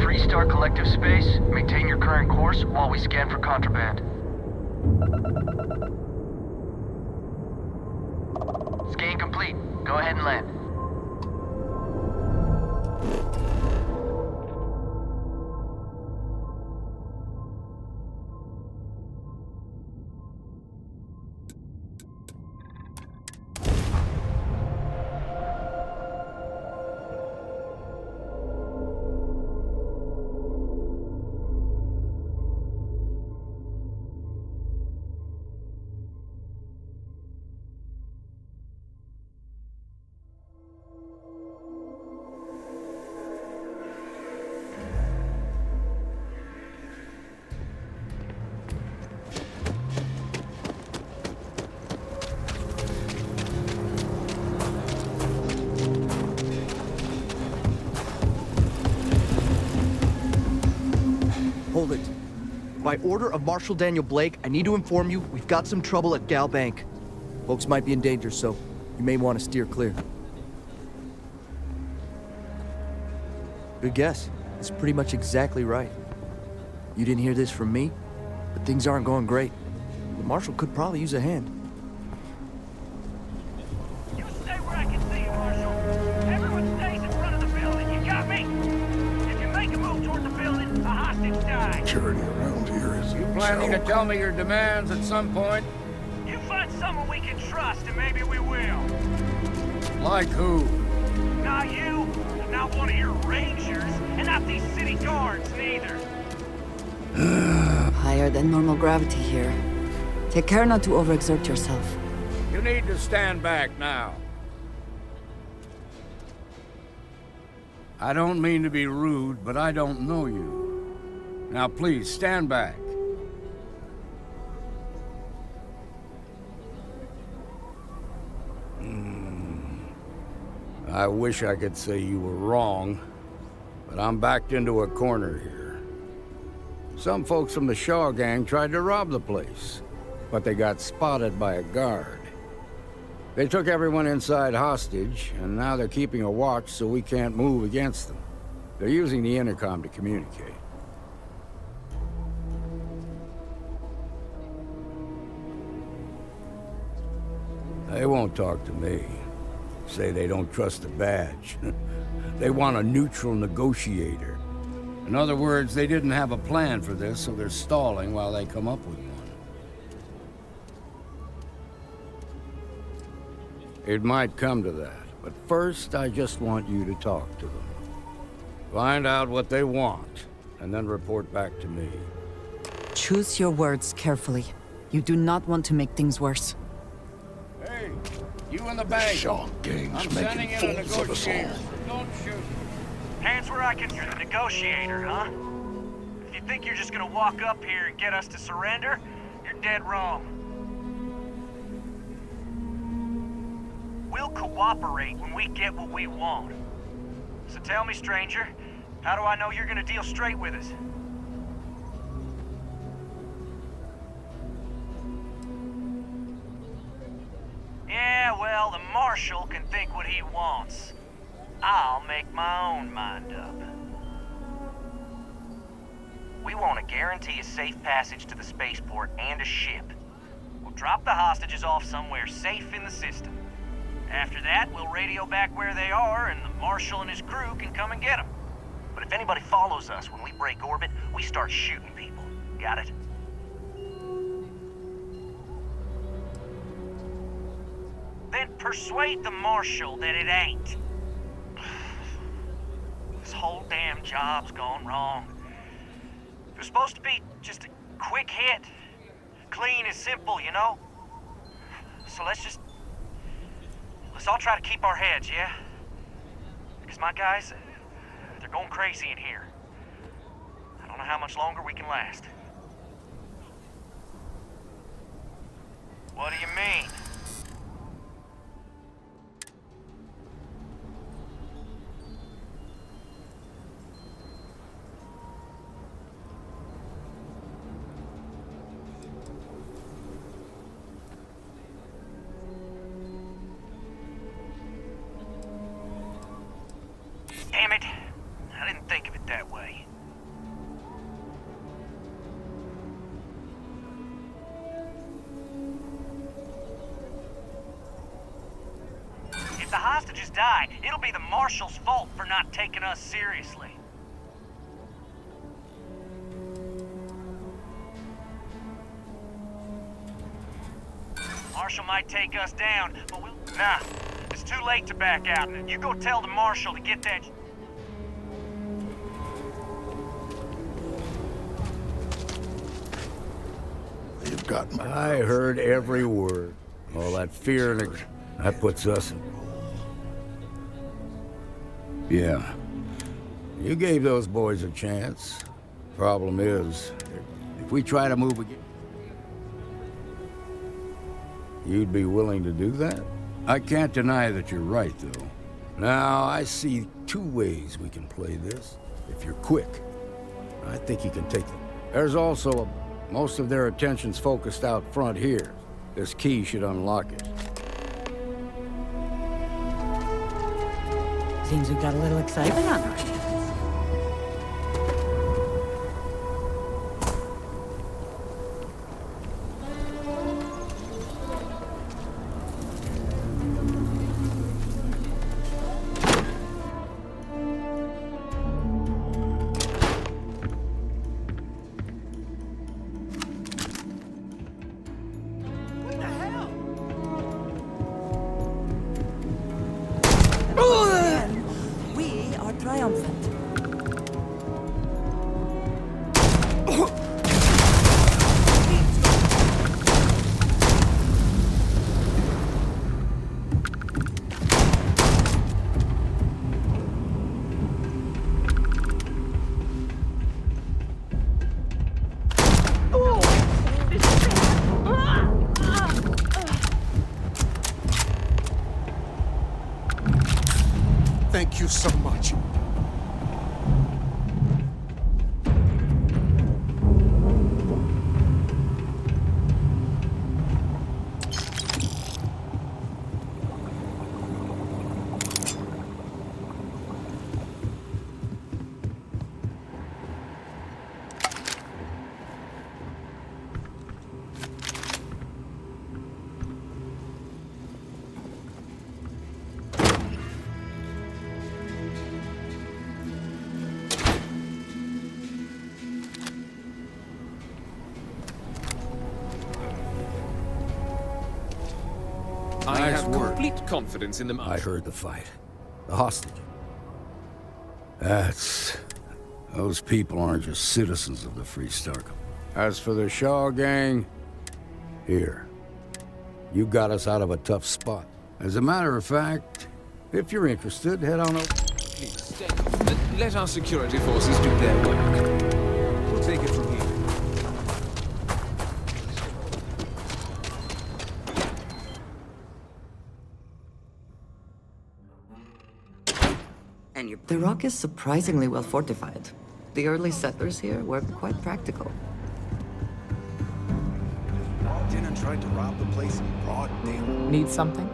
Restart collective space. Maintain your current course while we scan for contraband. Scan complete. Go ahead and land. Hold it. By order of Marshal Daniel Blake, I need to inform you we've got some trouble at Gal Bank. Folks might be in danger, so you may want to steer clear. Good guess. It's pretty much exactly right. You didn't hear this from me, but things aren't going great. The Marshal could probably use a hand. You stay where I can see you, Marshal. Everyone stays in front of the building. You got me? If you make a move toward the building, a hostage dies. Security around here is You planning to tell me your demands at some point? You find someone we can trust, and maybe we will. Like who? Not you, not one of your rangers, and not these city guards, neither. Higher than normal gravity here. Take care not to overexert yourself. You need to stand back now. I don't mean to be rude, but I don't know you. Now please, stand back. I wish I could say you were wrong, but I'm backed into a corner here. Some folks from the Shaw gang tried to rob the place, but they got spotted by a guard. They took everyone inside hostage, and now they're keeping a watch so we can't move against them. They're using the intercom to communicate. They won't talk to me. Say they don't trust the badge. They want a neutral negotiator. In other words, they didn't have a plan for this, so they're stalling while they come up with one. It might come to that, but first I just want you to talk to them. Find out what they want, and then report back to me. Choose your words carefully. You do not want to make things worse. Hey, you in the bank. Shaw gang's I'm sending making in a fools of us negotiator. all. Don't shoot. Hands where I can. You're the negotiator, huh? If you think you're just gonna walk up here and get us to surrender, you're dead wrong. We'll cooperate when we get what we want. So tell me, stranger, how do I know you're gonna deal straight with us? Yeah, well, the Marshal can think what he wants. I'll make my own mind up. We want to guarantee a safe passage to the spaceport and a ship. We'll drop the hostages off somewhere safe in the system. After that, we'll radio back where they are, and the Marshal and his crew can come and get them. But if anybody follows us when we break orbit, we start shooting people. Got it? Then persuade the Marshal that it ain't. This whole damn job's gone wrong. It was supposed to be just a quick hit. Clean and simple, you know? So let's all try to keep our heads, yeah? Because my guys, they're going crazy in here. I don't know how much longer we can last. What do you mean? Damn it. I didn't think of it that way. us die, it'll be the Marshal's fault for not taking us seriously. Marshal might take us down, but we'll... Nah, it's too late to back out. You go tell the Marshal to get that... You've got my... I heard every word. All that fear and that puts us in... Yeah. You gave those boys a chance. Problem is, if we try to move again... You'd be willing to do that? I can't deny that you're right, though. Now, I see two ways we can play this. If you're quick, I think you can take them. There's also most of their attention's focused out front here. This key should unlock it. Seems we've got a little excitement on our hands. We are triumphant. Thank you so much. I Nice have work. complete confidence in the I Marshal. heard the fight. The hostage. Those people aren't just citizens of the Free Star. As for the Shaw gang, here. You got us out of a tough spot. As a matter of fact, if you're interested, head on over. Please, stay. Let our security forces do their work. We'll take it from here. The rock is surprisingly well fortified. The early settlers here were quite practical. Walked in and tried to rob the place in broad daylight. Need something?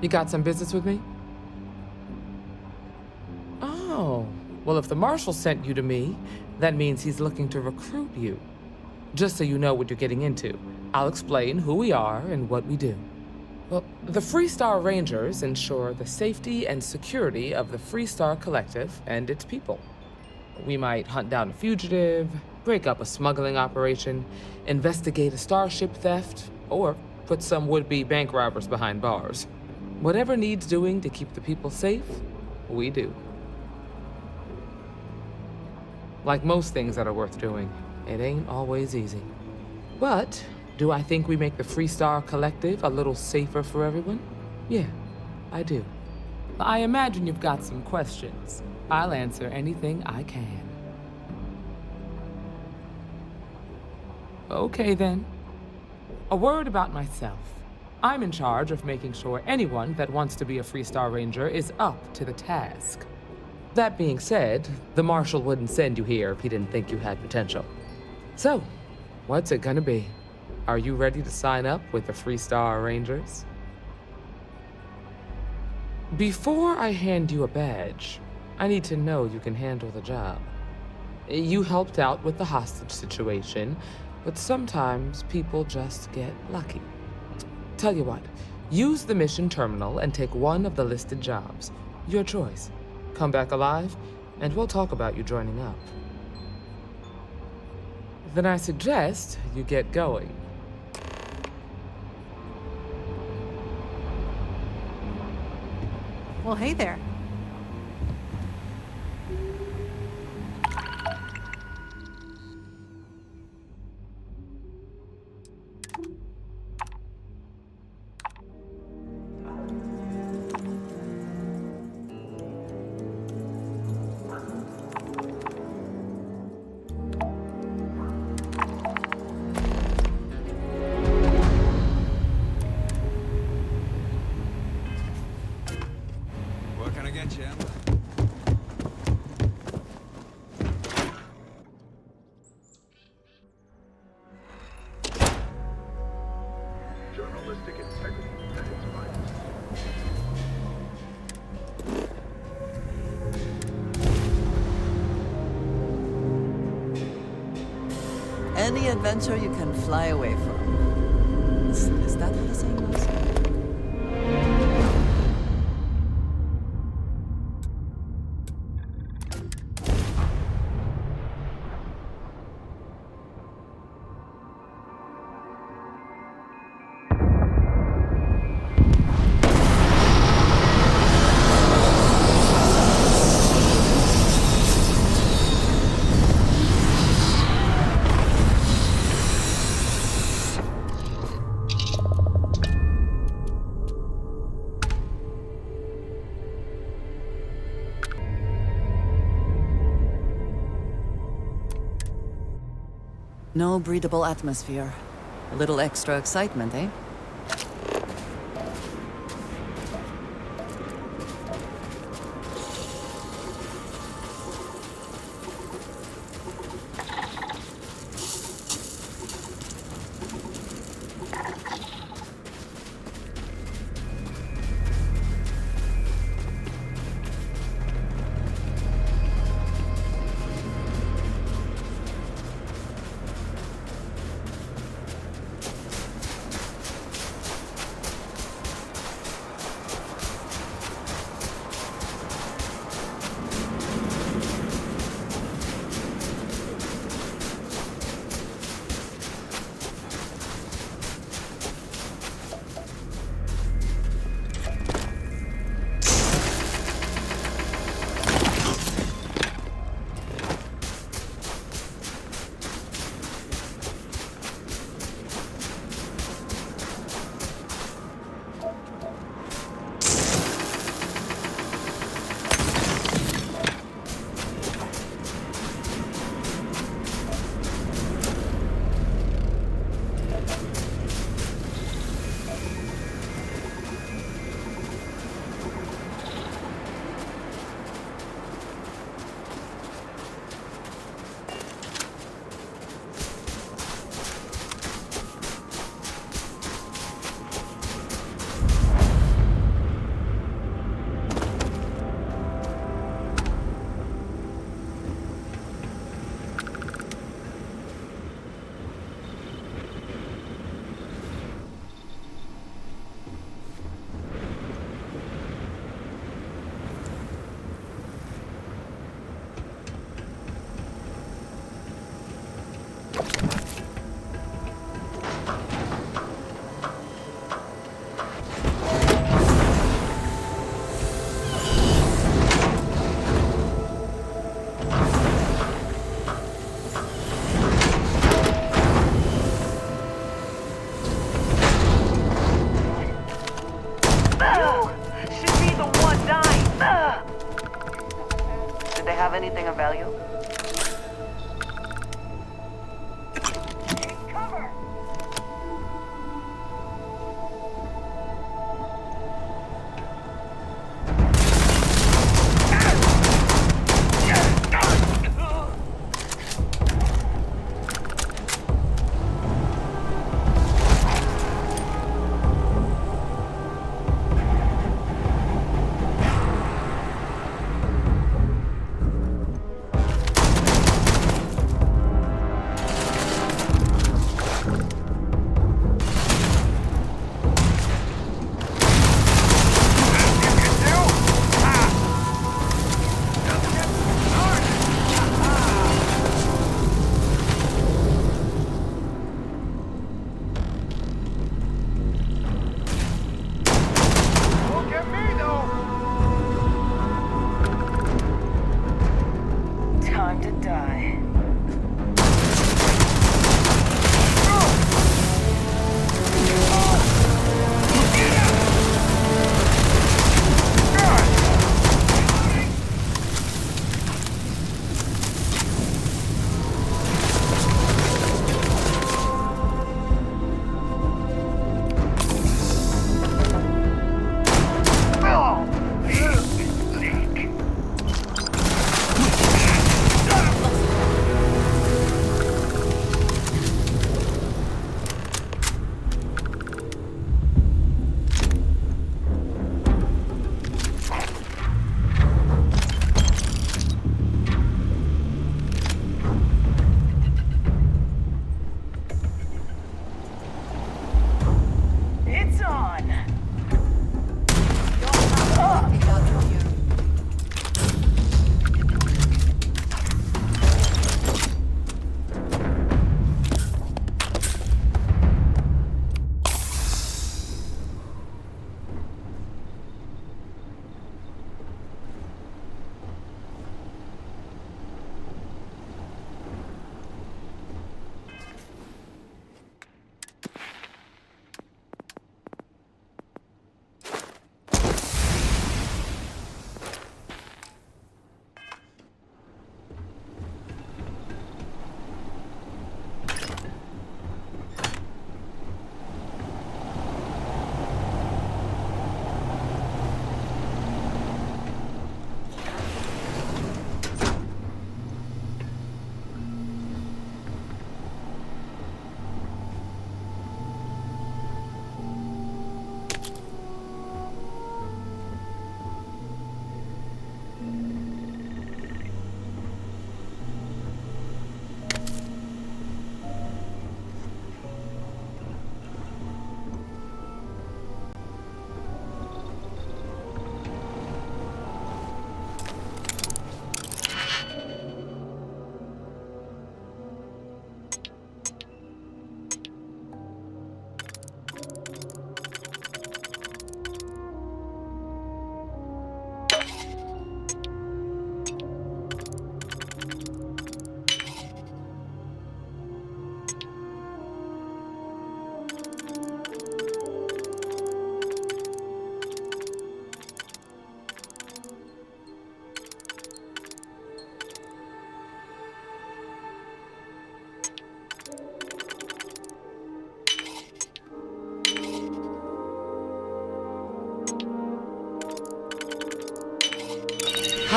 You got some business with me? Oh, well, if the Marshal sent you to me, that means he's looking to recruit you. Just so you know what you're getting into, I'll explain who we are and what we do. Well, the Free Star Rangers ensure the safety and security of the Free Star Collective and its people. We might hunt down a fugitive, break up a smuggling operation, investigate a starship theft, or put some would-be bank robbers behind bars. Whatever needs doing to keep the people safe, we do. Like most things that are worth doing, it ain't always easy. But do I think we make the Free Star Collective a little safer for everyone? Yeah, I do. I imagine you've got some questions. I'll answer anything I can. Okay then. A word about myself. I'm in charge of making sure anyone that wants to be a Free Star Ranger is up to the task. That being said, the Marshal wouldn't send you here if he didn't think you had potential. So, what's it gonna be? Are you ready to sign up with the Free Star Rangers? Before I hand you a badge, I need to know you can handle the job. You helped out with the hostage situation, but sometimes people just get lucky. Tell you what, Use the mission terminal and take one of the listed jobs. Your choice. Come back alive, and we'll talk about you joining up. Then I suggest you get going. Well, hey there. What can I get you, Emma? Journalistic integrity at its finest. Any adventure you can fly away from. Is that how the saying goes? No breathable atmosphere. A little extra excitement, eh? Anything of value?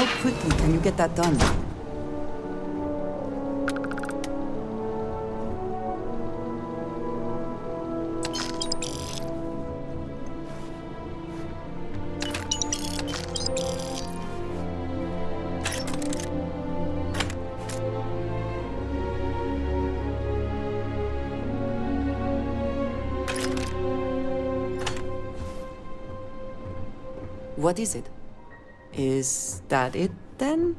How quickly can you get that done? What is it? Is that it, then?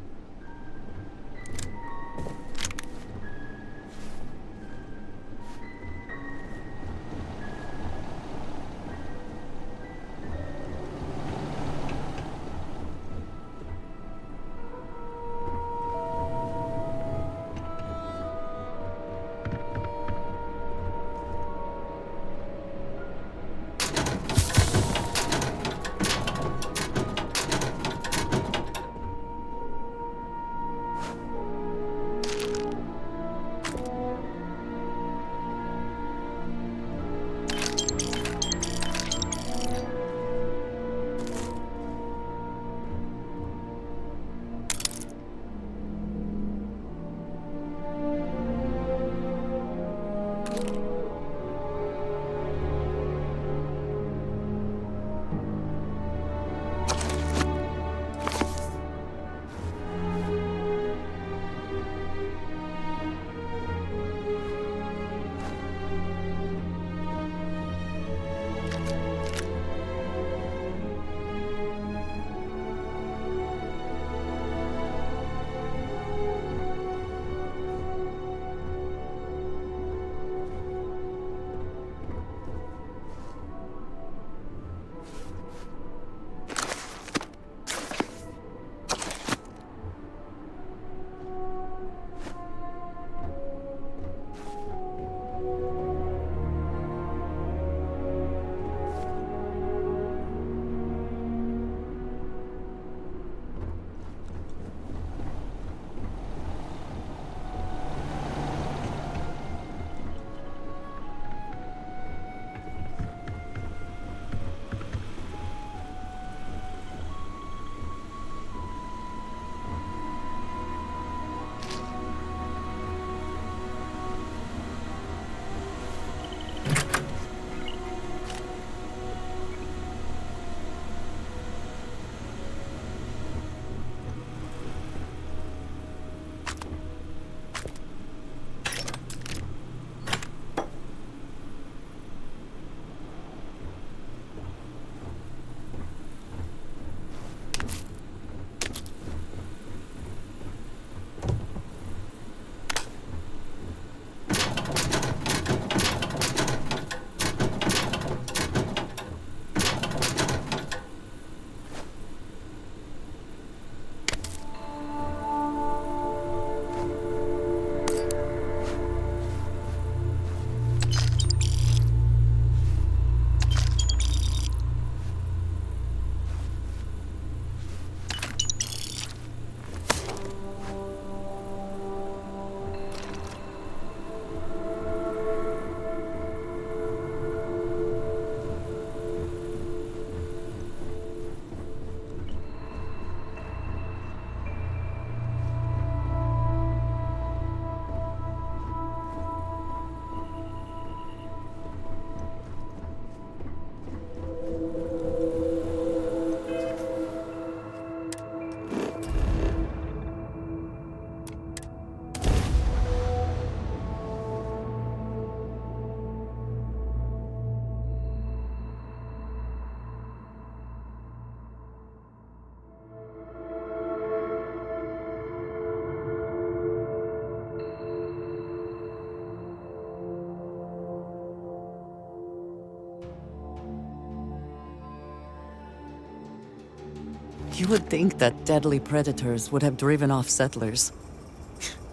You would think that deadly predators would have driven off settlers.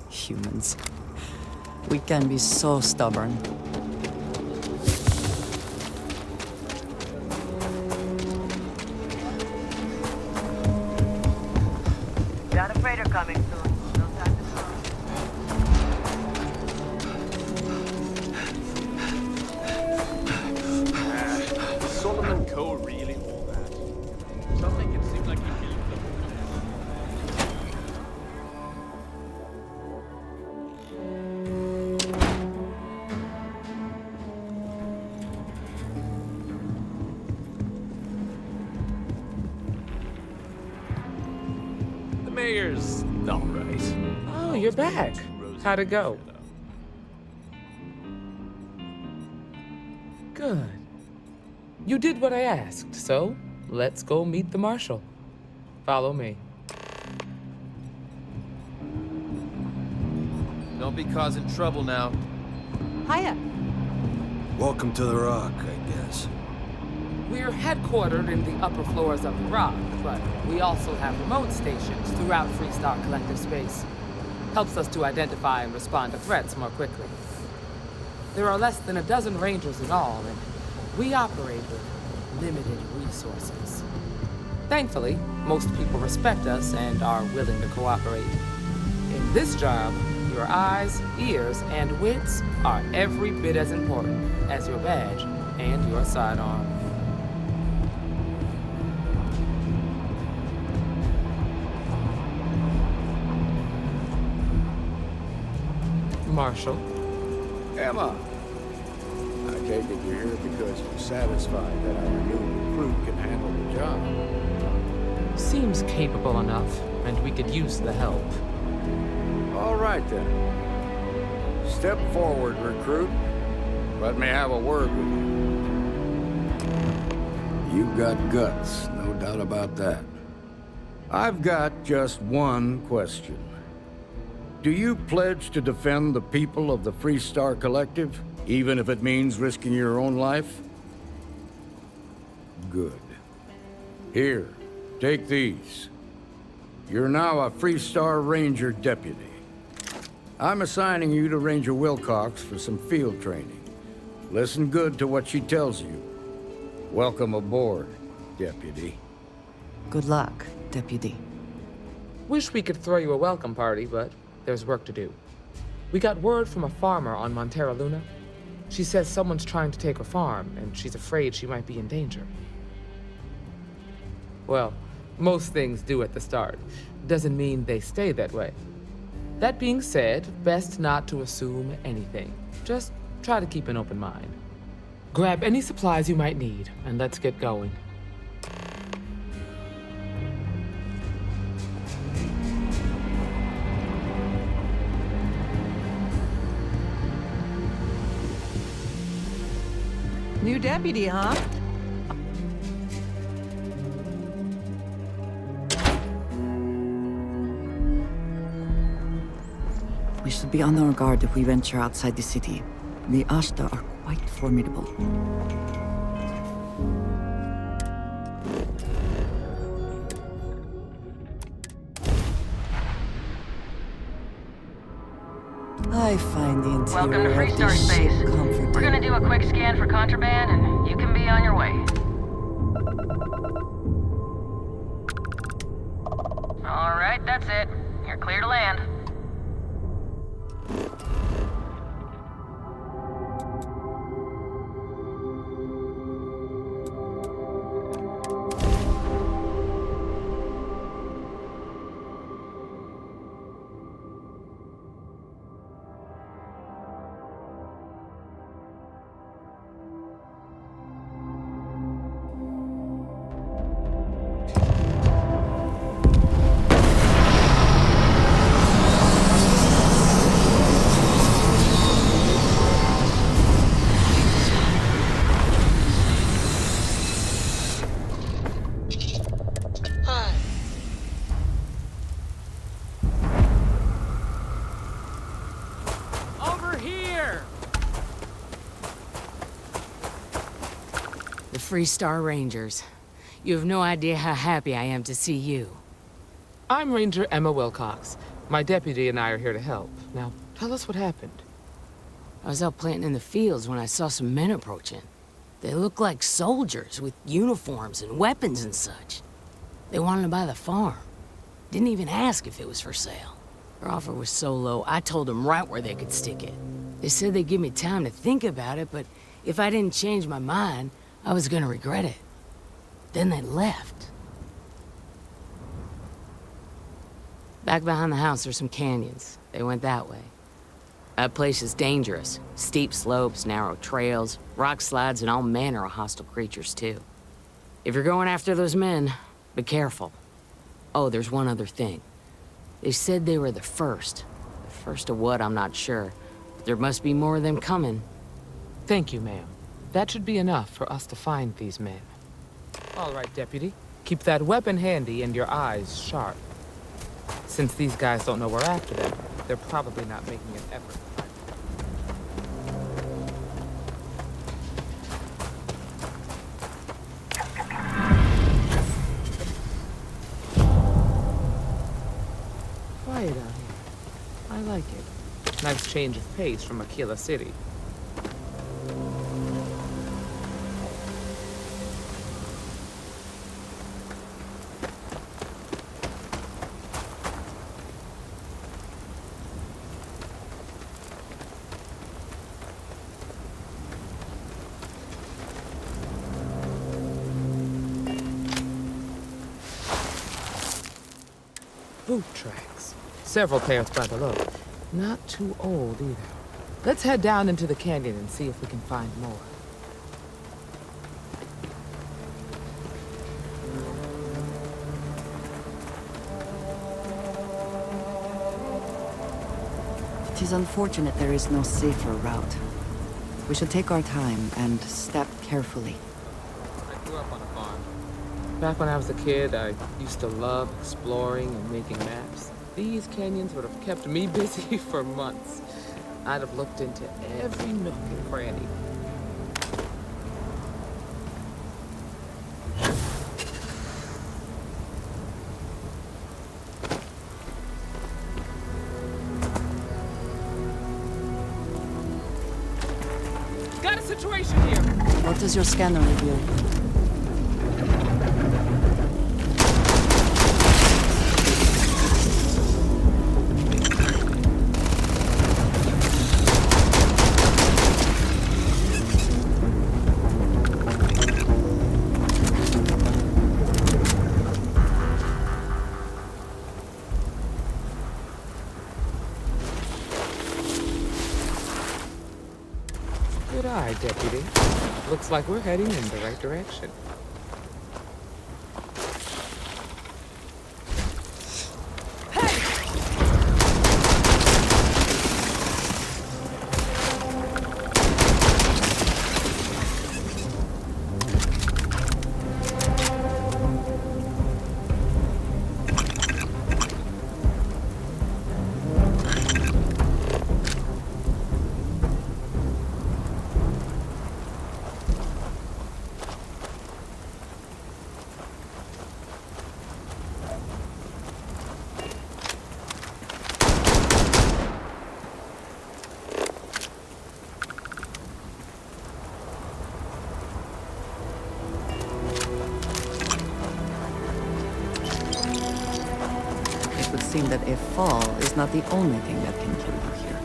Humans. We can be so stubborn. Got a freighter coming soon. No time to talk. Solomon Co. really all that? Something it seemed like he killed them. mayor's all right. Oh, you're back. How'd it go? Good. You did what I asked, so let's go meet the marshal. Follow me. Don't be causing trouble now. Hiya. Welcome to the Rock, I guess. We're headquartered in the upper floors of the Rock, but we also have remote stations throughout Freestar Collective space. Helps us to identify and respond to threats more quickly. There are less than a dozen rangers in all, and we operate with limited resources. Thankfully, most people respect us and are willing to cooperate. In this job, your eyes, ears, and wits are every bit as important as your badge and your sidearm. Marshal. Emma! I take it you're here because you're satisfied that our new recruit can handle the job. Seems capable enough, and we could use the help. All right, then. Step forward, recruit. Let me have a word with you. You've got guts, no doubt about that. I've got just one question. Do you pledge to defend the people of the Freestar Collective, even if it means risking your own life? Good. Here, take these. You're now a Freestar Ranger deputy. I'm assigning you to Ranger Wilcox for some field training. Listen good to what she tells you. Welcome aboard, deputy. Good luck, Deputy. Wish we could throw you a welcome party, but there's work to do. We got word from a farmer on Montera Luna. She says someone's trying to take her farm, and she's afraid she might be in danger. Well, most things do at the start. Doesn't mean they stay that way. That being said, best not to assume anything. Just try to keep an open mind. Grab any supplies you might need, and let's get going. New deputy, huh? We should be on our guard if we venture outside the city. The Ashta are quite formidable. I find the Welcome to interior of Freestar this Space. ship comforting. We're gonna do a quick scan for contraband, and you can be on your way. All right, that's it. You're clear to land. Freestar Rangers. You have no idea how happy I am to see you. I'm Ranger Emma Wilcox. My deputy and I are here to help. Now, tell us what happened. I was out planting in the fields when I saw some men approaching. They looked like soldiers with uniforms and weapons and such. They wanted to buy the farm. Didn't even ask if it was for sale. Their offer was so low, I told them right where they could stick it. They said they'd give me time to think about it, but if I didn't change my mind, I was gonna regret it. Then they left. Back behind the house there's some canyons. They went that way. That place is dangerous. Steep slopes, narrow trails, rock slides, and all manner of hostile creatures, too. If you're going after those men, be careful. Oh, there's one other thing. They said they were the first. The first of what, I'm not sure. But there must be more of them coming. Thank you, ma'am. That should be enough for us to find these men. All right, Deputy. Keep that weapon handy and your eyes sharp. Since these guys don't know we're after them, they're probably not making an effort. Quiet out here. I like it. Nice change of pace from Aquila City. Boot tracks. Several pairs by the look. Not too old either. Let's head down into the canyon and see if we can find more. It is unfortunate there is no safer route. We should take our time and step carefully. I grew up on a farm. Back when I was a kid, I used to love exploring and making maps. These canyons would have kept me busy for months. I'd have looked into every nook and cranny. Got a situation here! What does your scanner reveal? Good eye, Deputy. Looks like we're heading in the right direction. It would seem that a fall is not the only thing that can kill you here.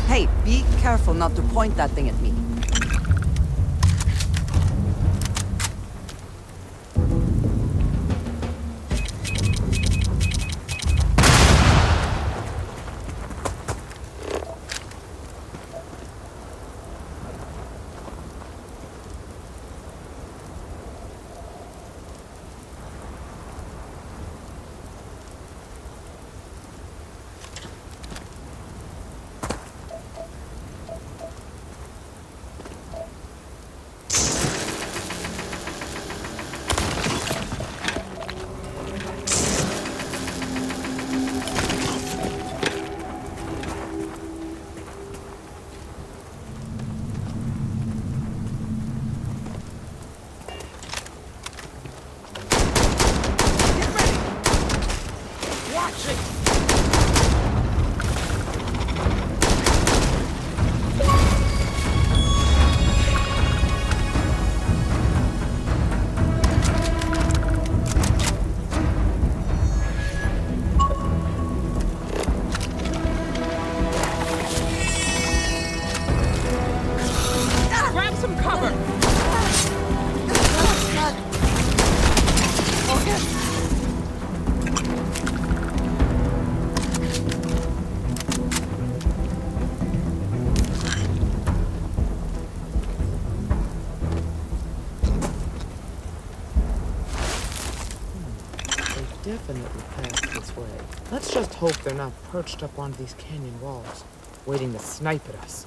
Hey, be careful not to point that thing at me. definitely passed this way. Let's just hope they're not perched up on these canyon walls, waiting to snipe at us.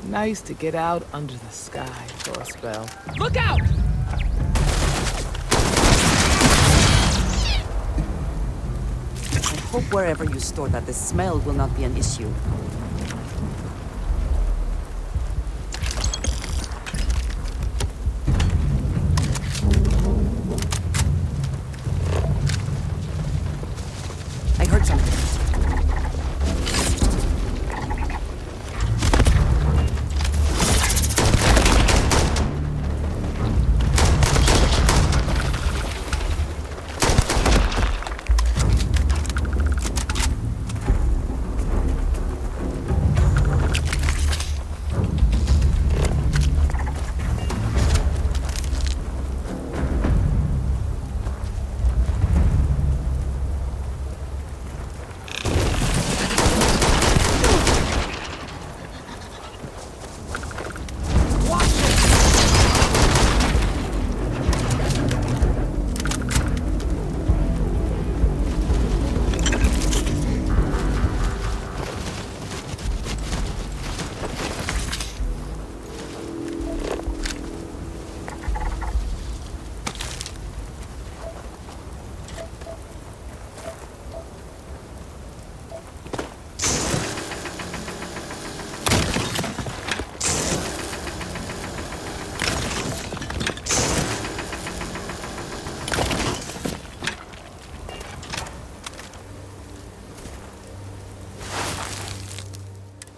Nice to get out under the sky for a spell. Look out! I hope wherever you store that, the smell will not be an issue. I heard something.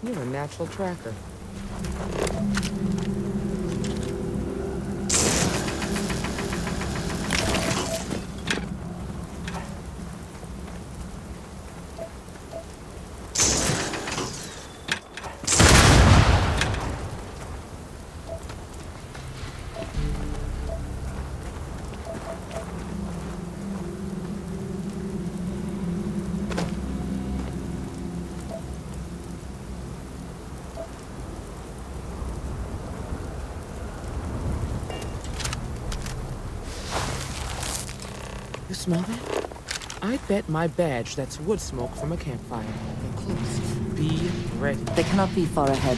You're a natural tracker. You smell that? I bet my badge that's wood smoke from a campfire. They're close. Be ready. They cannot be far ahead.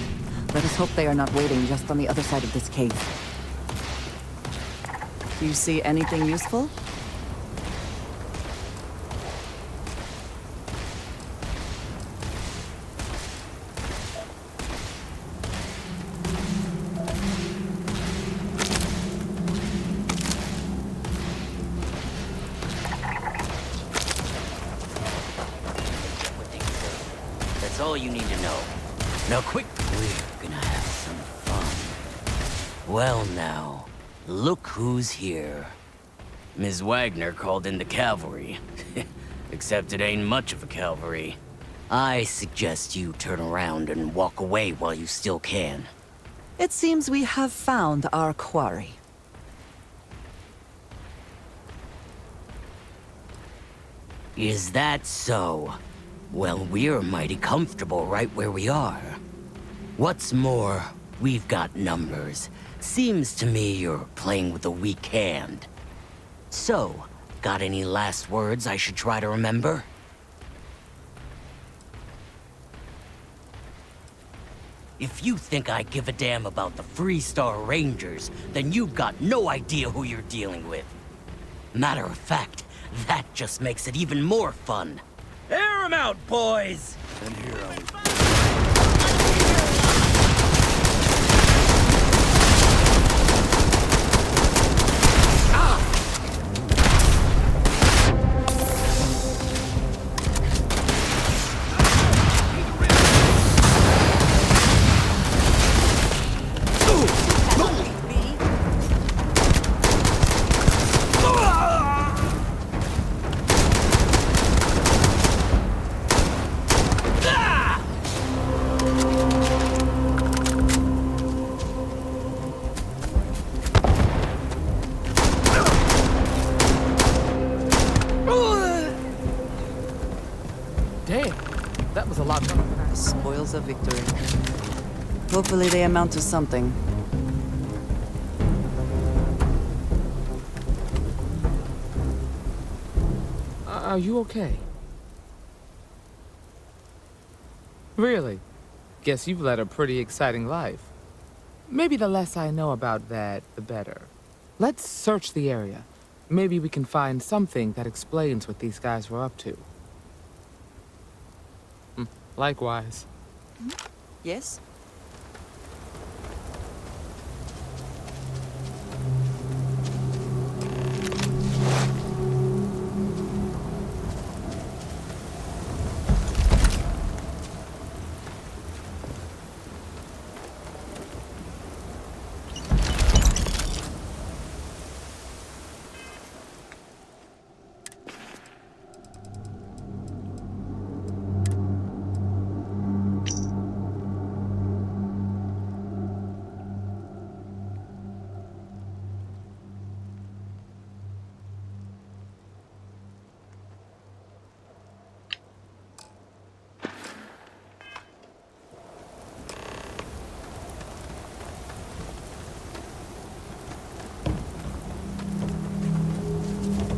Let us hope they are not waiting just on the other side of this cave. Do you see anything useful? That's all you need to know. Now quick, we're gonna have some fun. Well now, look who's here. Ms. Wagner called in the cavalry. Except it ain't much of a cavalry. I suggest you turn around and walk away while you still can. It seems we have found our quarry. Is that so? Well, we're mighty comfortable right where we are. What's more, we've got numbers. Seems to me you're playing with a weak hand. So, got any last words I should try to remember? If you think I give a damn about the Freestar Rangers, then you've got no idea who you're dealing with. Matter of fact, that just makes it even more fun. Air 'em out, boys! And here I was. Damn, that was a lot more. Spoils of victory. Hopefully they amount to something. Are you okay? Really? Guess you've led a pretty exciting life. Maybe the less I know about that, the better. Let's search the area. Maybe we can find something that explains what these guys were up to. Likewise. Yes?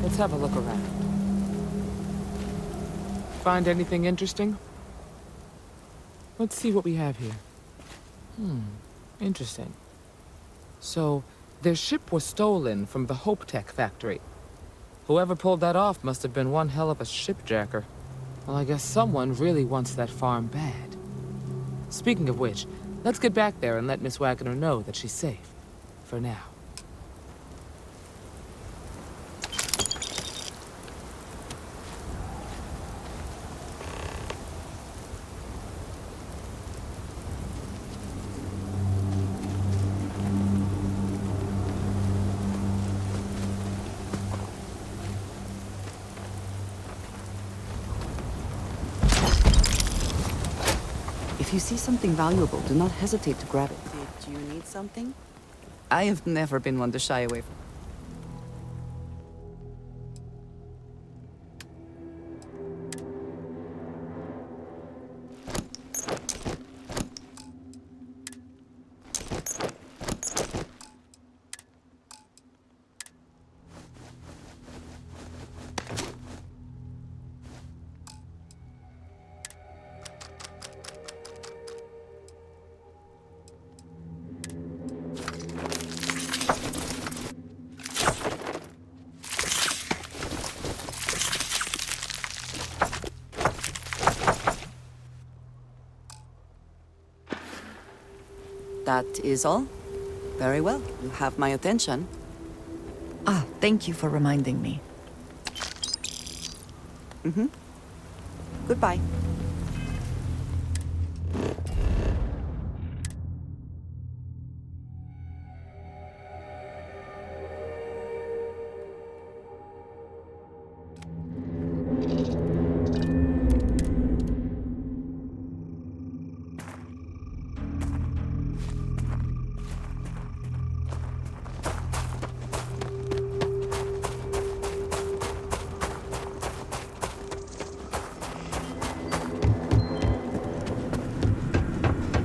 Let's have a look around. Find anything interesting? Let's see what we have here. Interesting. So, their ship was stolen from the Hope Tech factory. Whoever pulled that off must have been one hell of a shipjacker. Well, I guess someone really wants that farm bad. Speaking of which, let's get back there and let Miss Wagner know that she's safe. For now. If you see something valuable, do not hesitate to grab it. Did you need something? I have never been one to shy away from. That is all? Very well. You have my attention. Ah, thank you for reminding me. Goodbye.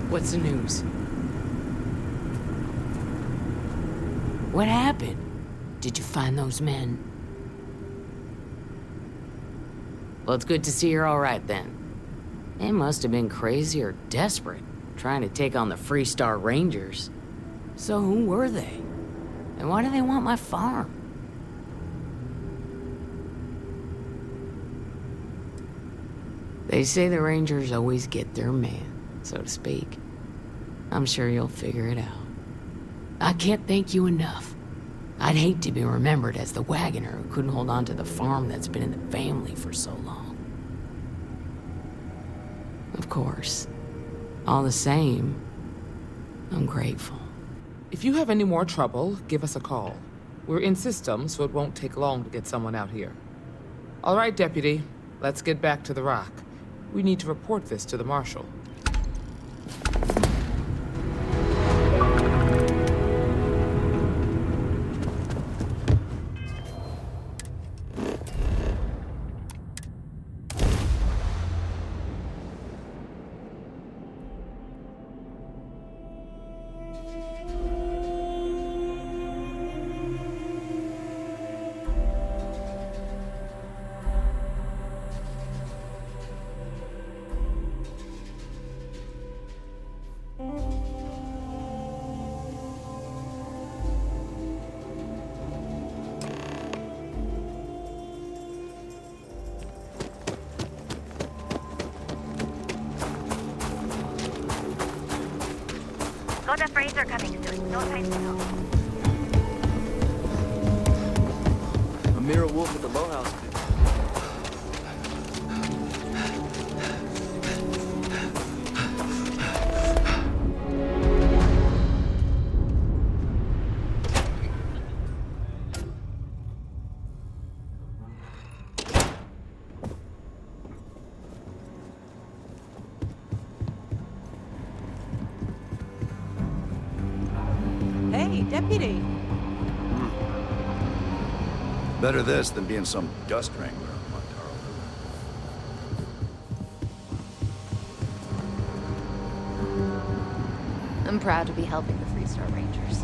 What's the news? What happened? Did you find those men? Well, it's good to see you're all right then. They must have been crazy or desperate, trying to take on the Freestar Rangers. So who were they? And why do they want my farm? They say the Rangers always get their man, so to speak. I'm sure you'll figure it out. I can't thank you enough. I'd hate to be remembered as the wagoner who couldn't hold on to the farm that's been in the family for so long. Of course. All the same, I'm grateful. If you have any more trouble, give us a call. We're in system, so it won't take long to get someone out here. All right, Deputy. Let's get back to the Rock. We need to report this to the Marshal. Got a freighter coming soon. No time to talk. Amira Wolf at the boathouse. Hey, Deputy. Better this than being some dust wrangler on Montaro. I'm proud to be helping the Freestar Rangers.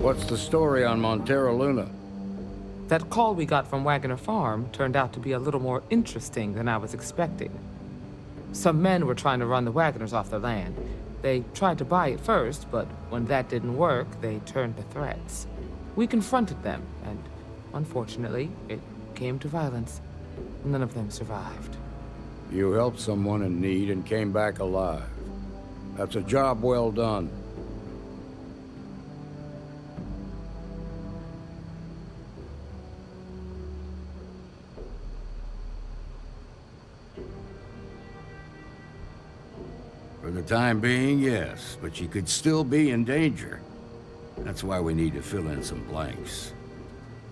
What's the story on Montero Luna? That call we got from Wagoner Farm turned out to be a little more interesting than I was expecting. Some men were trying to run the Wagoners off their land. They tried to buy it first, but when that didn't work, they turned to threats. We confronted them, and unfortunately, it came to violence. None of them survived. You helped someone in need and came back alive. That's a job well done. For the time being, yes, but you could still be in danger. That's why we need to fill in some blanks.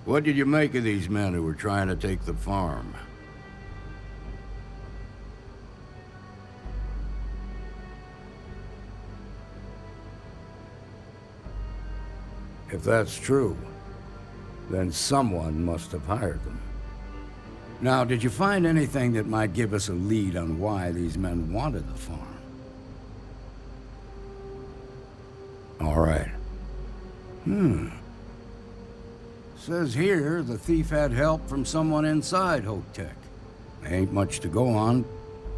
What did you make of these men who were trying to take the farm? If that's true, then someone must have hired them. Now, did you find anything that might give us a lead on why these men wanted the farm? All right. Says here the thief had help from someone inside Hope Tech. Ain't much to go on.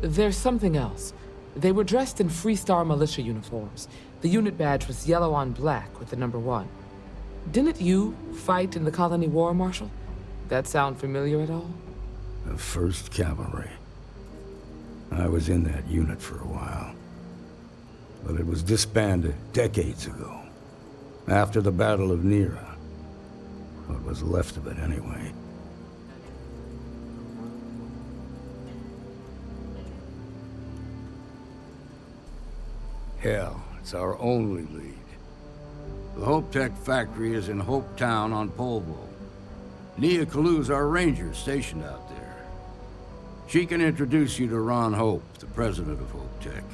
There's something else. They were dressed in Freestar militia uniforms. The unit badge was yellow on black with the number 1. Didn't you fight in the Colony War, Marshal? That sound familiar at all? The 1st Cavalry. I was in that unit for a while. But it was disbanded decades ago. After the Battle of Nera. What was left of it, anyway. Hell, it's our only lead. The Hope Tech factory is in Hope Town on Polvo. Nia Kalu's our ranger stationed out there. She can introduce you to Ron Hope, the president of Hope Tech.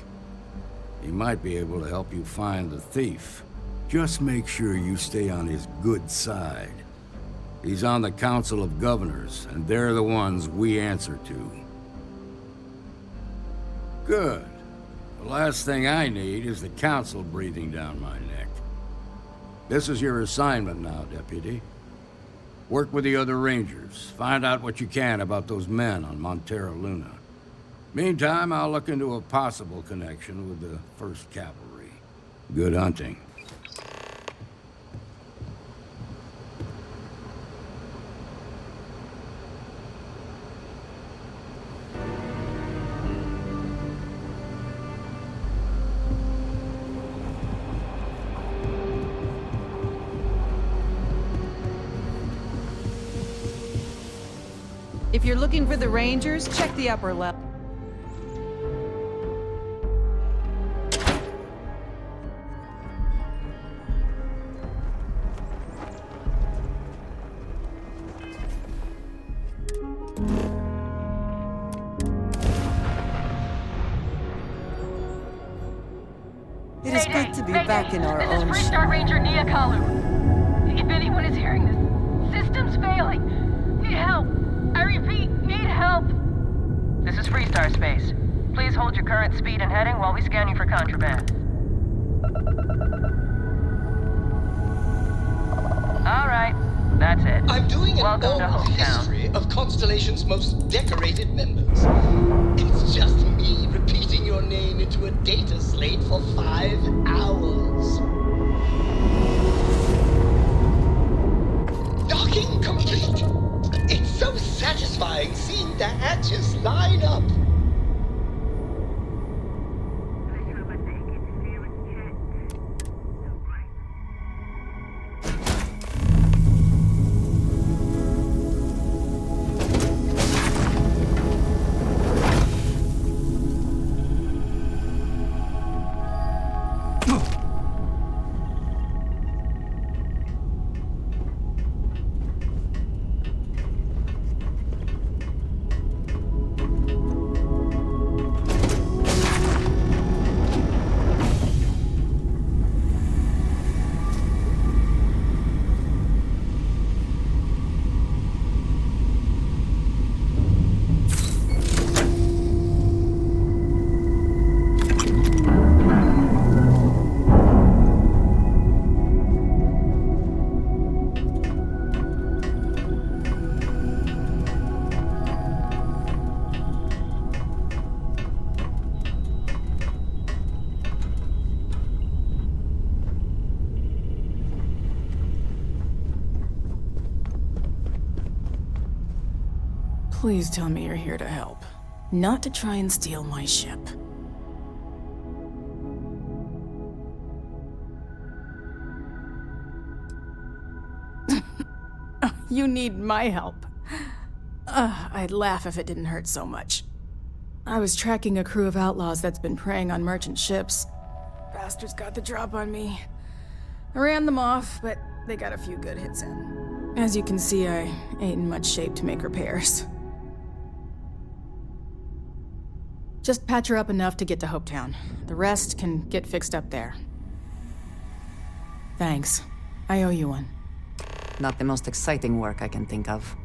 He might be able to help you find the thief. Just make sure you stay on his good side. He's on the Council of Governors, and they're the ones we answer to. Good. The last thing I need is the Council breathing down my neck. This is your assignment now, Deputy. Work with the other Rangers. Find out what you can about those men on Montero Luna. Meantime, I'll look into a possible connection with the 1st Cavalry. Good hunting. If you're looking for the Rangers, check the upper level. It is good to be back in our own This is Freestar Ranger Nia Kalu. If anyone is hearing this, system's failing. Need help. I repeat, need help. This is Freestar Space. Please hold your current speed and heading while we scan you for contraband. All right, that's it. I'm doing an Welcome to oral Hometown. history of Constellation's most decorated members. It's just me repeating your name into a data slate for 5 hours. Docking complete! It's so satisfying seeing the hatches line up. Please tell me you're here to help, not to try and steal my ship. You need my help. I'd laugh if it didn't hurt so much. I was tracking a crew of outlaws that's been preying on merchant ships. Bastards got the drop on me. I ran them off, but they got a few good hits in. As you can see, I ain't in much shape to make repairs. Just patch her up enough to get to Hopetown. The rest can get fixed up there. Thanks. I owe you one. Not the most exciting work I can think of.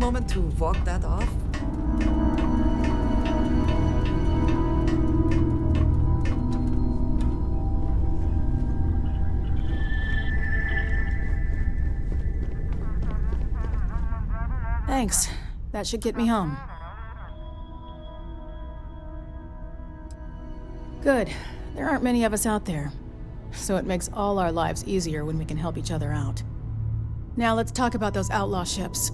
moment to walk that off? Thanks. That should get me home. Good. There aren't many of us out there. So it makes all our lives easier when we can help each other out. Now let's talk about those outlaw ships.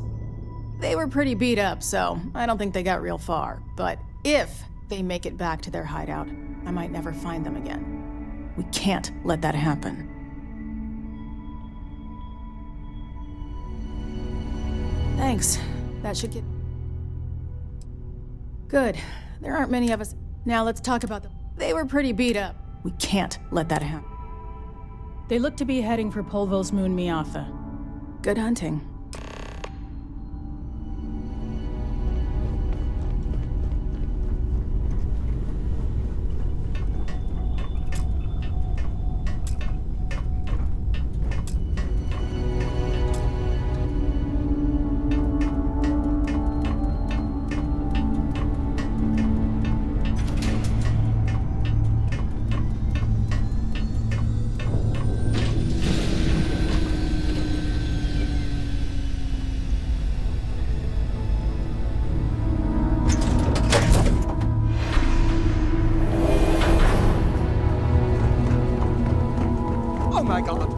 They were pretty beat up, so I don't think they got real far. But if they make it back to their hideout, I might never find them again. We can't let that happen. Thanks. That should get... Good. There aren't many of us. Now let's talk about them. They were pretty beat up. We can't let that happen. They look to be heading for Polvo's moon Miatha. Good hunting. Oh my god!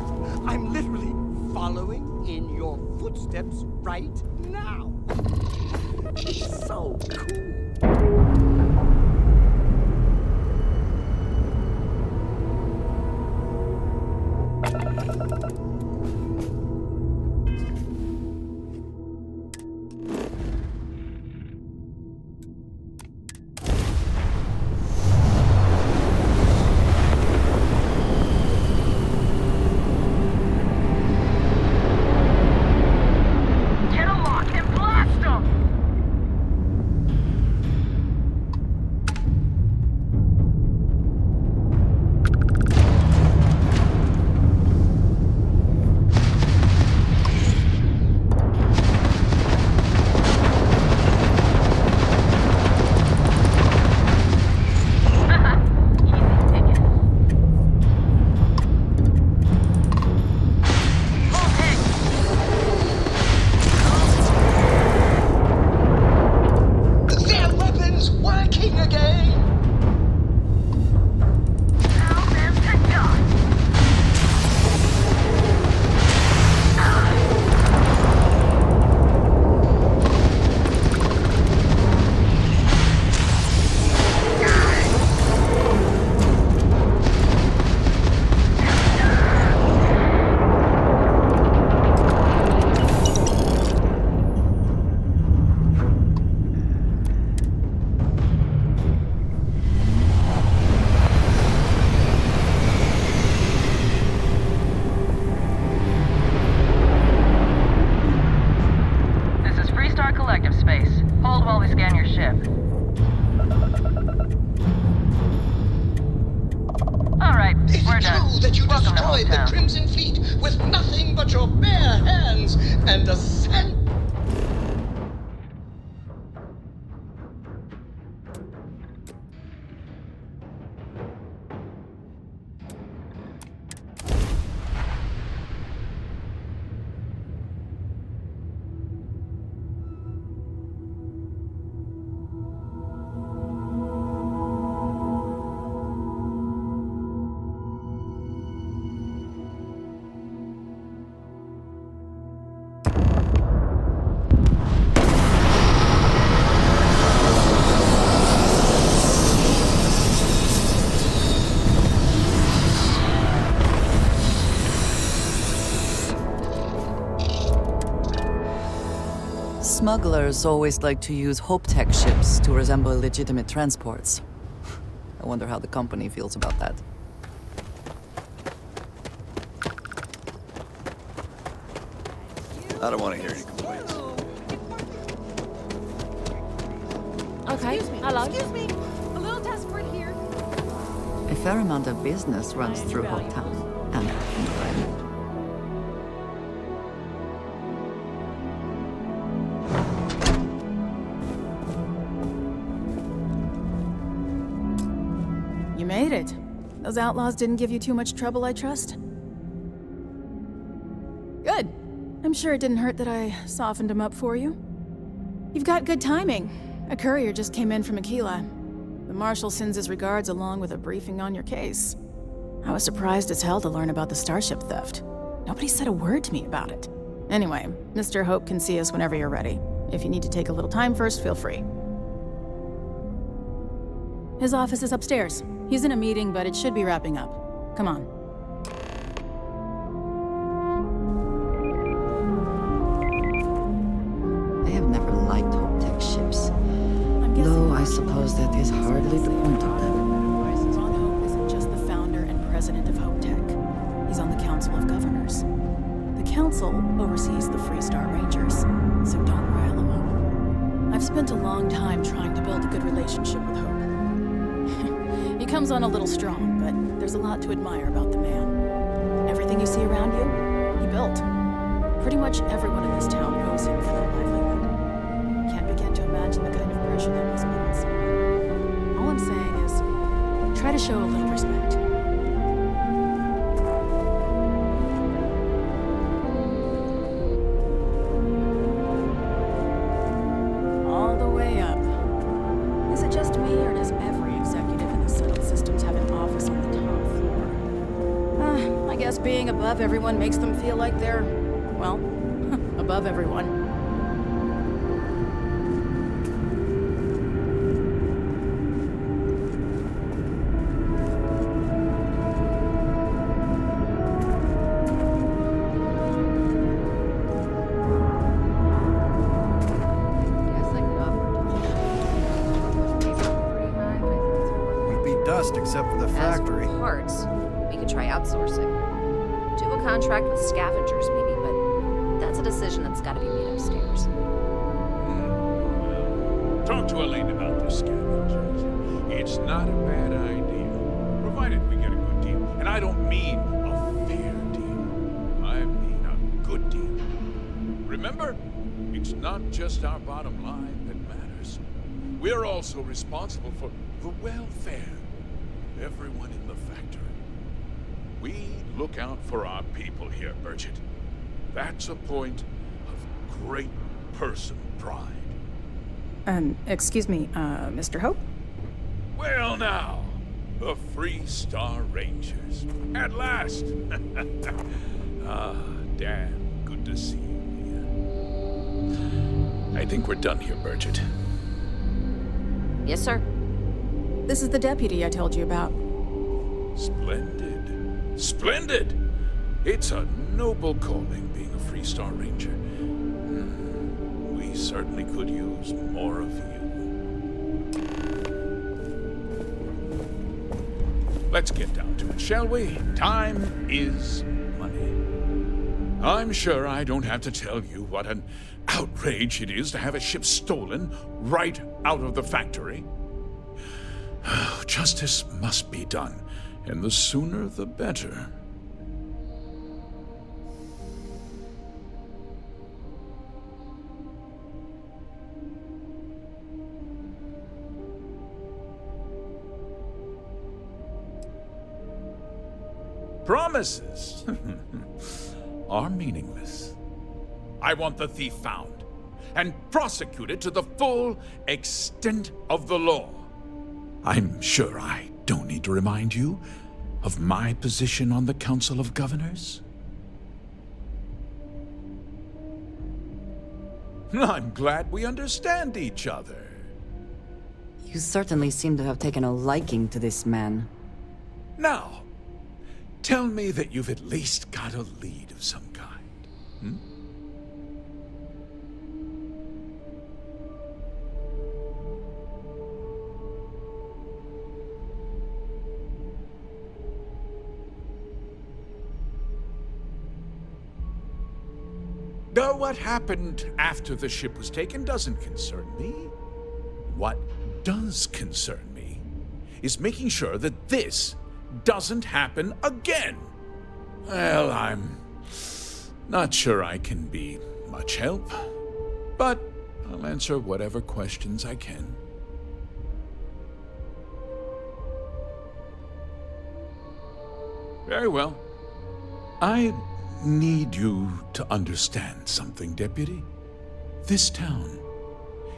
I'm literally following in your footsteps right now! It's so cool! Get a lock and blast them! Their weapons working again! Tell them to die! This is Freestar Collective Space. Hold while we scan your ship. All right, Is we're it done. true that you Welcome to destroyed the hometown. Crimson Fleet with nothing but your bare hands and a scent? Smugglers always like to use Hope-Tech ships to resemble legitimate transports. I wonder how the company feels about that. I don't want to hear any complaints. Okay, hello. Excuse me. A little desperate here. A fair amount of business runs through Hopetown and England. Those outlaws didn't give you too much trouble, I trust? Good. I'm sure it didn't hurt that I softened him up for you. You've got good timing. A courier just came in from Aquila. The Marshal sends his regards along with a briefing on your case. I was surprised as hell to learn about the starship theft. Nobody said a word to me about it. Anyway, Mr. Hope can see us whenever you're ready. If you need to take a little time first, feel free. His office is upstairs. He's in a meeting, but it should be wrapping up. Come on. I have never liked Hope-Tech ships. Though I suppose that is hardly the point of them. Ron Hope isn't just the founder and president of Hope-Tech. He's on the Council of Governors. The Council oversees the Freestar Rangers, so don't rile him up. I've spent a long time trying to build a good relationship with Hope. He comes on a little strong, but there's a lot to admire about the man. Everything you see around you, he built. Pretty much everyone in this town owes him for their livelihood. Can't begin to imagine the kind of pressure that must put on someone. All I'm saying is, try to show a little respect. All the way up. Is it just me, or does every executive in the settled systems have an office on the top floor? I guess being above everyone makes them feel like they're, well, above everyone. Except for the factory. As for parts, we could try outsourcing. Do a contract with scavengers, maybe, but that's a decision that's got to be made upstairs. Talk to Elaine about the scavengers. It's not a bad idea, provided we get a good deal. And I don't mean a fair deal. I mean a good deal. Remember, it's not just our bottom line that matters. We're also responsible for the welfare. Everyone in the factory. We look out for our people here, Bridget. That's a point of great personal pride. Excuse me, Mr. Hope? Well now, the Freestar Rangers. At last! Dan, good to see you again. I think we're done here, Bridget. Yes, sir. This is the deputy I told you about. Splendid. Splendid! It's a noble calling being a Freestar Ranger. We certainly could use more of you. Let's get down to it, shall we? Time is money. I'm sure I don't have to tell you what an outrage it is to have a ship stolen right out of the factory. Justice must be done, and the sooner the better. Promises are meaningless. I want the thief found and prosecuted to the full extent of the law. I'm sure I don't need to remind you of my position on the Council of Governors. I'm glad we understand each other. You certainly seem to have taken a liking to this man. Now, tell me that you've at least got a lead of some kind. Hmm? Though what happened after the ship was taken doesn't concern me. What does concern me is making sure that this doesn't happen again. Well, I'm not sure I can be much help, but I'll answer whatever questions I can. Very well. I need you to understand something, Deputy. This town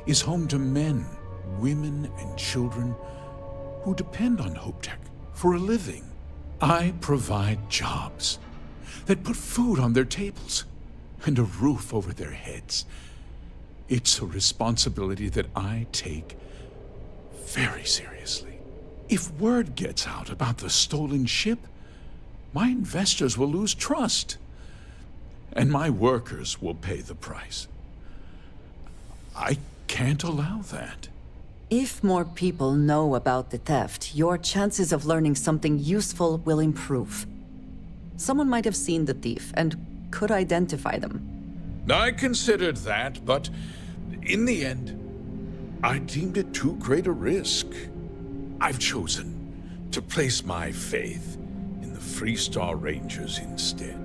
is home to men, women, and children who depend on HopeTech for a living. I provide jobs that put food on their tables and a roof over their heads. It's a responsibility that I take very seriously. If word gets out about the stolen ship, my investors will lose trust, and my workers will pay the price. I can't allow that. If more people know about the theft, your chances of learning something useful will improve. Someone might have seen the thief and could identify them. I considered that, but in the end, I deemed it too great a risk. I've chosen to place my faith in the Freestar Rangers instead.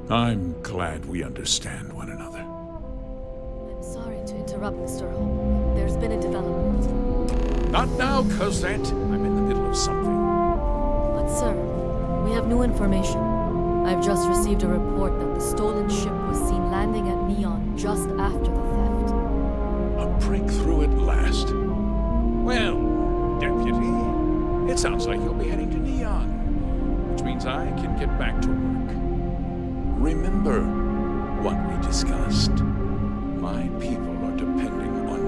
I'm glad we understand one another. I'm sorry to interrupt, Mr. Hope. There's been a development. Not now, Cosette. I'm in the middle of something. But sir, we have new information. I've just received a report that the stolen ship was seen landing at Neon just after the theft. A breakthrough at last. Well, Deputy, it sounds like you'll be heading to Neon, which means I can get back to work. Remember what we discussed. My people are depending on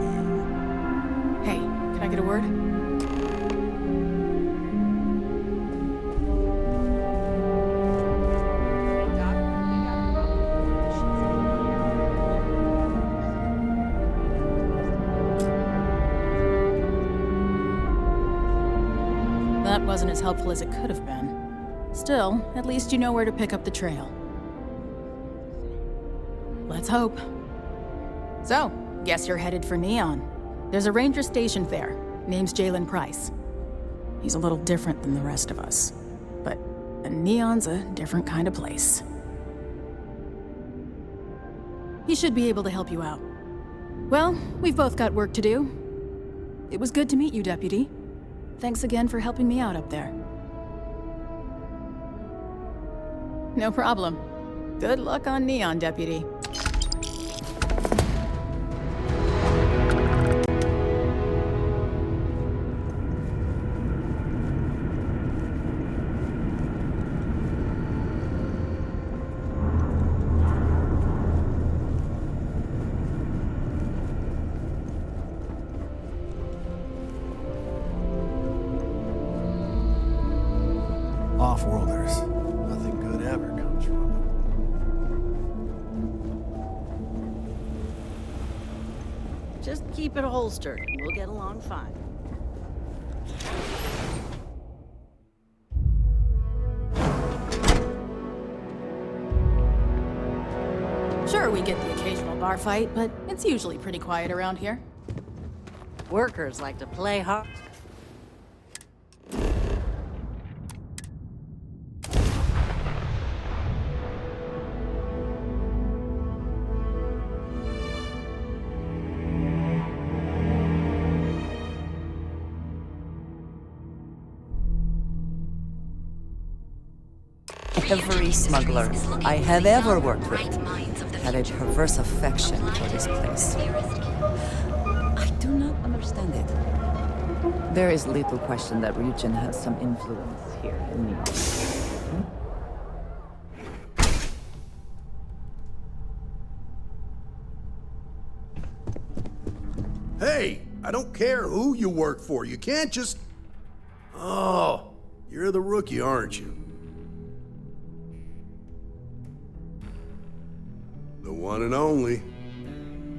you. Hey, can I get a word? That wasn't as helpful as it could have been. Still, at least you know where to pick up the trail. Let's hope. So, guess you're headed for Neon. There's a ranger stationed there. Name's Jalen Price. He's a little different than the rest of us. But Neon's a different kind of place. He should be able to help you out. Well, we've both got work to do. It was good to meet you, Deputy. Thanks again for helping me out up there. No problem. Good luck on Neon, Deputy. Off-worlders. Nothing good ever comes from them. Just keep it holstered, and we'll get along fine. Sure, we get the occasional bar fight, but it's usually pretty quiet around here. Workers like to play hard. Every smuggler I have ever worked with had a perverse affection for this place. I do not understand it. There is little question that Ryujin has some influence here in Neon. Hey, I don't care who you work for. You can't just... Oh, you're the rookie, aren't you? The one and only.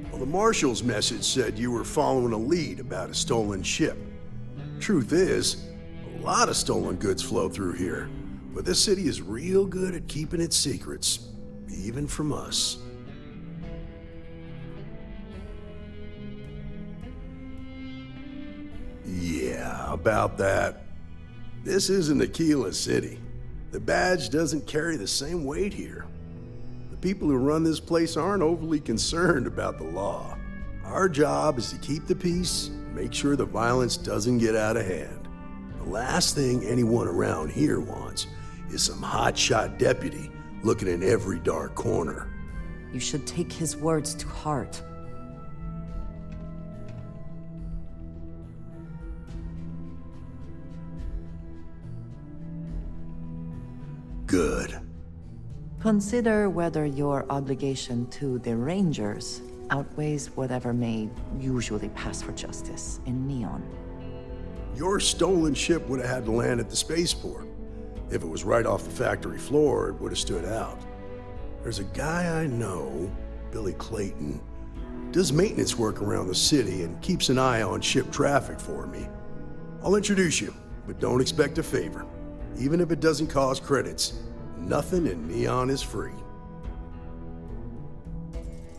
Well, the Marshal's message said you were following a lead about a stolen ship. Truth is, a lot of stolen goods flow through here, but this city is real good at keeping its secrets, even from us. Yeah, about that. This isn't Aquila City. The badge doesn't carry the same weight here. The people who run this place aren't overly concerned about the law. Our Our job is to keep the peace, make sure the violence doesn't get out of hand. The last thing anyone around here wants is some hotshot deputy looking in every dark corner. You should take his words to heart. Good. Consider whether your obligation to the Rangers outweighs whatever may usually pass for justice in Neon. Your stolen ship would have had to land at the spaceport. If it was right off the factory floor, it would have stood out. There's a guy I know, Billy Clayton, does maintenance work around the city and keeps an eye on ship traffic for me. I'll introduce you, but don't expect a favor. Even if it doesn't cost credits, nothing in Neon is free.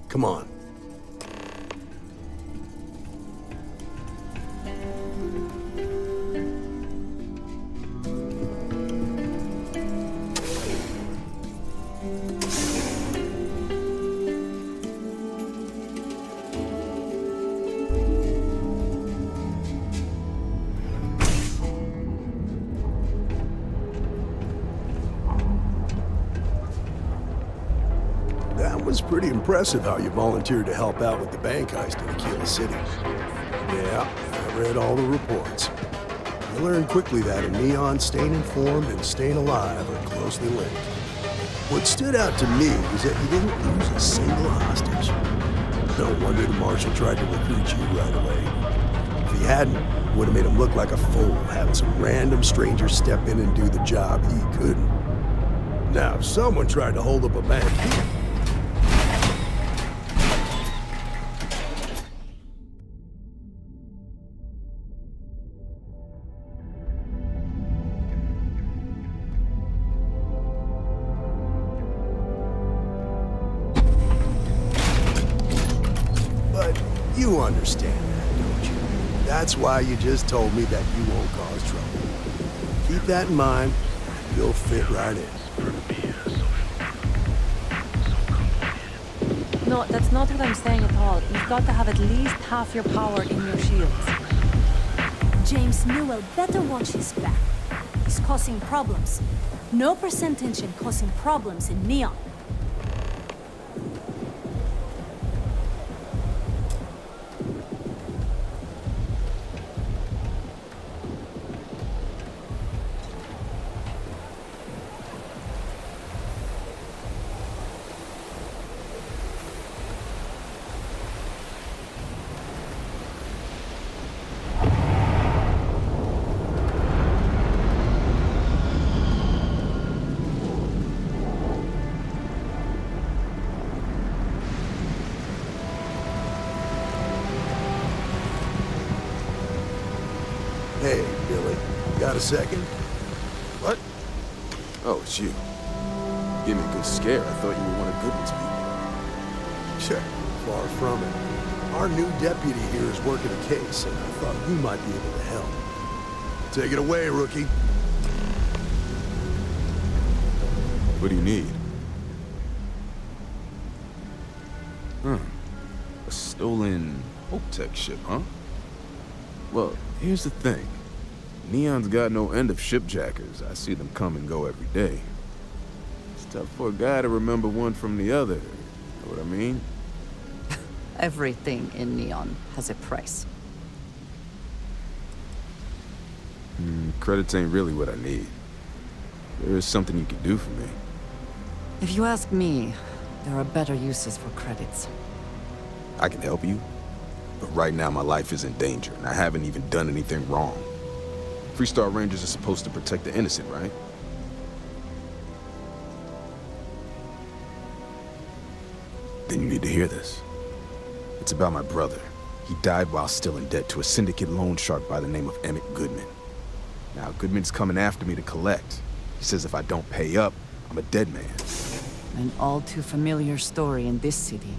Come on. That was pretty impressive how you volunteered to help out with the bank heist in Aquila City. Yeah, I read all the reports. I learned quickly that in Neon, staying informed and staying alive are closely linked. What stood out to me was that you didn't lose a single hostage. No wonder the Marshal tried to recruit you right away. If he hadn't, it would have made him look like a fool, having some random stranger step in and do the job he couldn't. Now, if someone tried to hold up a bank, you understand that, don't you? That's why you just told me that you won't cause trouble. Keep that in mind, you'll fit right in. No, that's not what I'm saying at all. You've got to have at least half your power in your shields. James Newell better watch his back. He's causing problems. No percentage in causing problems in Neon. Hey, Billy, got a second? What? Oh, it's you. Gave me a good scare. I thought you were one of Goodman's people. Sure, far from it. Our new deputy here is working a case, and I thought you might be able to help. Take it away, rookie. What do you need? A stolen Hope Tech ship, huh? Well, here's the thing. Neon's got no end of shipjackers. I see them come and go every day. It's tough for a guy to remember one from the other. Know what I mean? Everything in Neon has a price. Credits ain't really what I need. There is something you can do for me. If you ask me, there are better uses for credits. I can help you, but right now my life is in danger, and I haven't even done anything wrong. Freestar Rangers are supposed to protect the innocent, right? Then you need to hear this. It's about my brother. He died while still in debt to a syndicate loan shark by the name of Emmett Goodman. Now, Goodman's coming after me to collect. He says if I don't pay up, I'm a dead man. An all too familiar story in this city.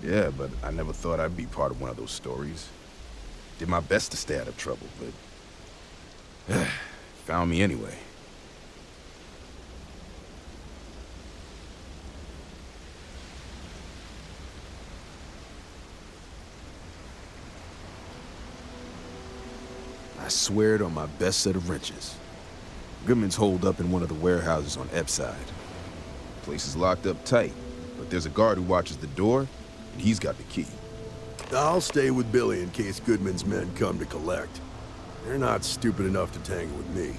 Yeah, but I never thought I'd be part of one of those stories. Did my best to stay out of trouble, but found me anyway. I swear it on my best set of wrenches. Goodman's holed up in one of the warehouses on Epps side. Place is locked up tight, but there's a guard who watches the door, and he's got the key. I'll stay with Billy in case Goodman's men come to collect. They're not stupid enough to tangle with me.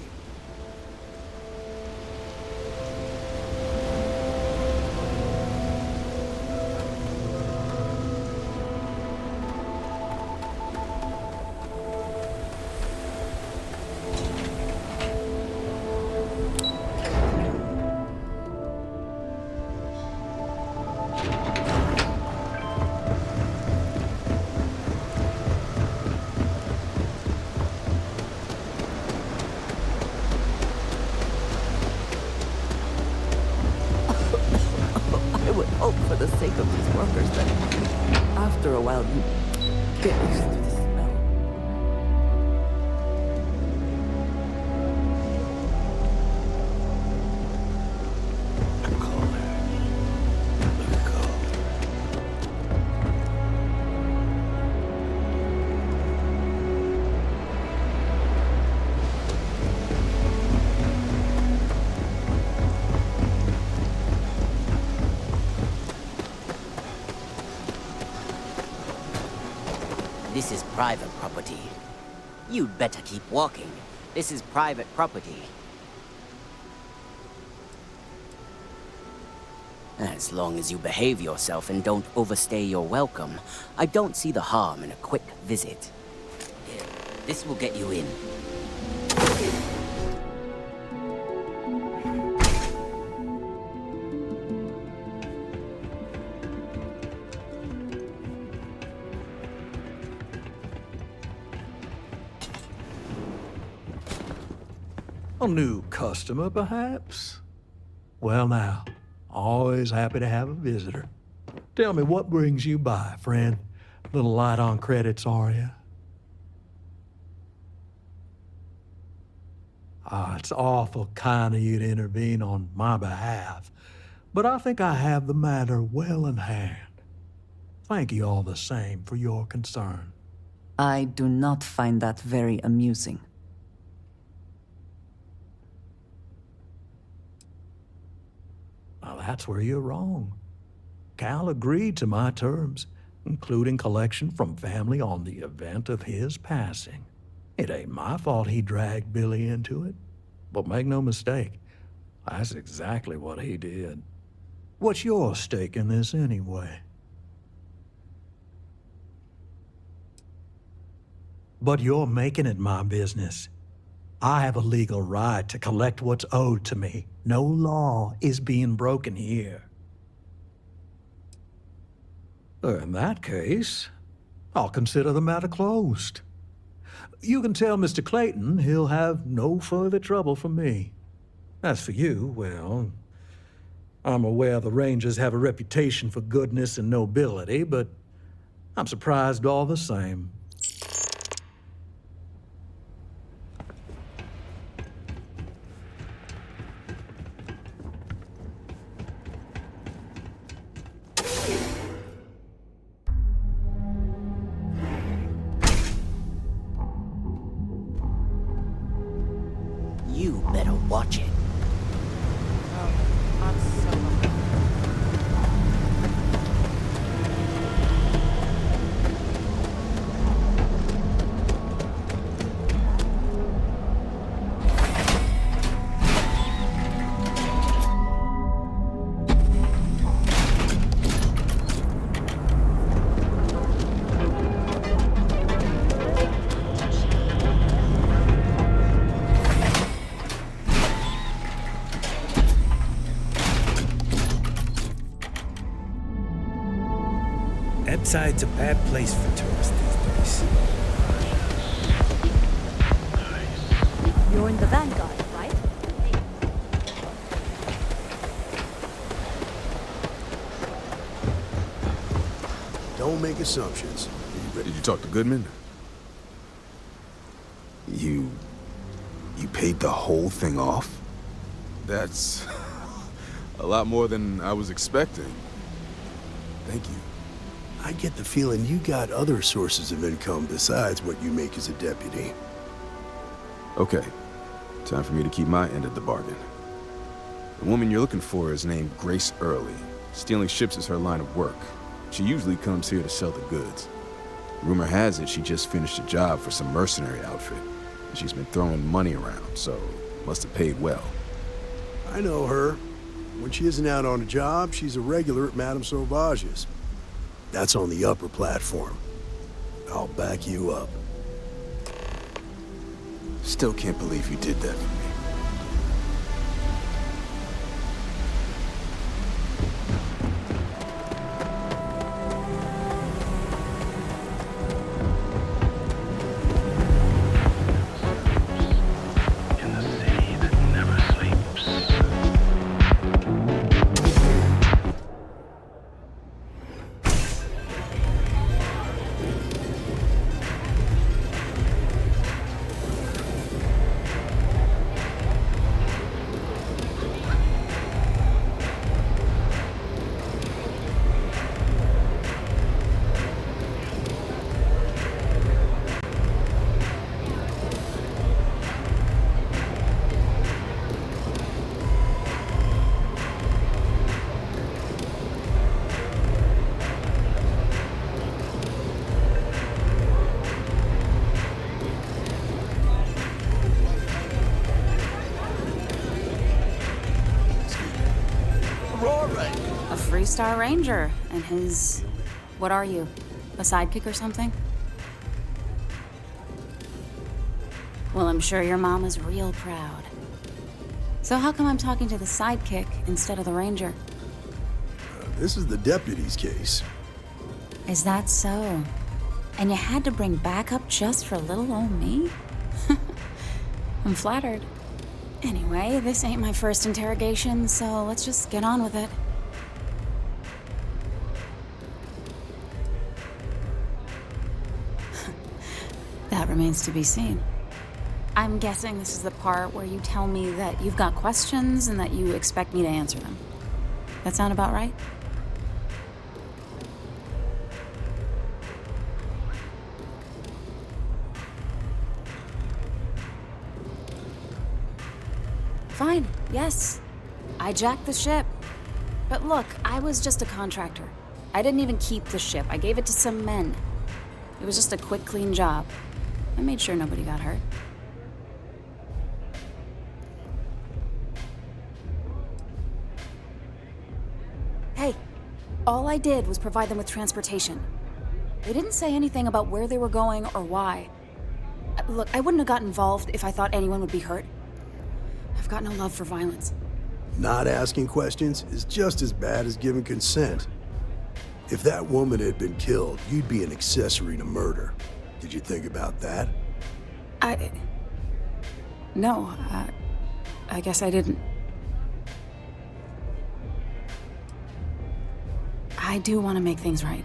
I would hope for the sake of these workers that after a while you get used to the smell. This is private property. You'd better keep walking. This is private property. As long as you behave yourself and don't overstay your welcome, I don't see the harm in a quick visit. Here, this will get you in. A new customer, perhaps? Well now, always happy to have a visitor. Tell me, what brings you by, friend? Little light on credits, are you? It's awful kind of you to intervene on my behalf, but I think I have the matter well in hand. Thank you all the same for your concern. I do not find that very amusing. Now, that's where you're wrong. Cal agreed to my terms, including collection from family on the event of his passing. It ain't my fault he dragged Billy into it. But make no mistake, that's exactly what he did. What's your stake in this anyway? But you're making it my business. I have a legal right to collect what's owed to me. No law is being broken here. In that case, I'll consider the matter closed. You can tell Mr. Clayton he'll have no further trouble from me. As for you, well, I'm aware the Rangers have a reputation for goodness and nobility, but I'm surprised all the same. You better watch it. Epside's a bad place for tourists these days. You're in the Vanguard, right? Don't make assumptions. Did you talk to Goodman? You paid the whole thing off? That's a lot more than I was expecting. Thank you. I get the feeling you got other sources of income besides what you make as a deputy. Okay, time for me to keep my end of the bargain. The woman you're looking for is named Grace Early. Stealing ships is her line of work. She usually comes here to sell the goods. Rumor has it she just finished a job for some mercenary outfit, and she's been throwing money around, so must have paid well. I know her. When she isn't out on a job, she's a regular at Madame Sauvage's. That's on the upper platform. I'll back you up. Still can't believe you did that for me. Star Ranger and his... What are you? A sidekick or something? Well, I'm sure your mom is real proud. So how come I'm talking to the sidekick instead of the Ranger? This is the deputy's case. Is that so? And you had to bring backup just for little old me? I'm flattered. Anyway, this ain't my first interrogation, so let's just get on with it. That remains to be seen. I'm guessing this is the part where you tell me that you've got questions and that you expect me to answer them. That sound about right? Fine, yes. I jacked the ship. But look, I was just a contractor. I didn't even keep the ship. I gave it to some men. It was just a quick, clean job. I made sure nobody got hurt. Hey, all I did was provide them with transportation. They didn't say anything about where they were going or why. Look, I wouldn't have got involved if I thought anyone would be hurt. I've got no love for violence. Not asking questions is just as bad as giving consent. If that woman had been killed, you'd be an accessory to murder. Did you think about that? No, I guess I didn't. I do want to make things right.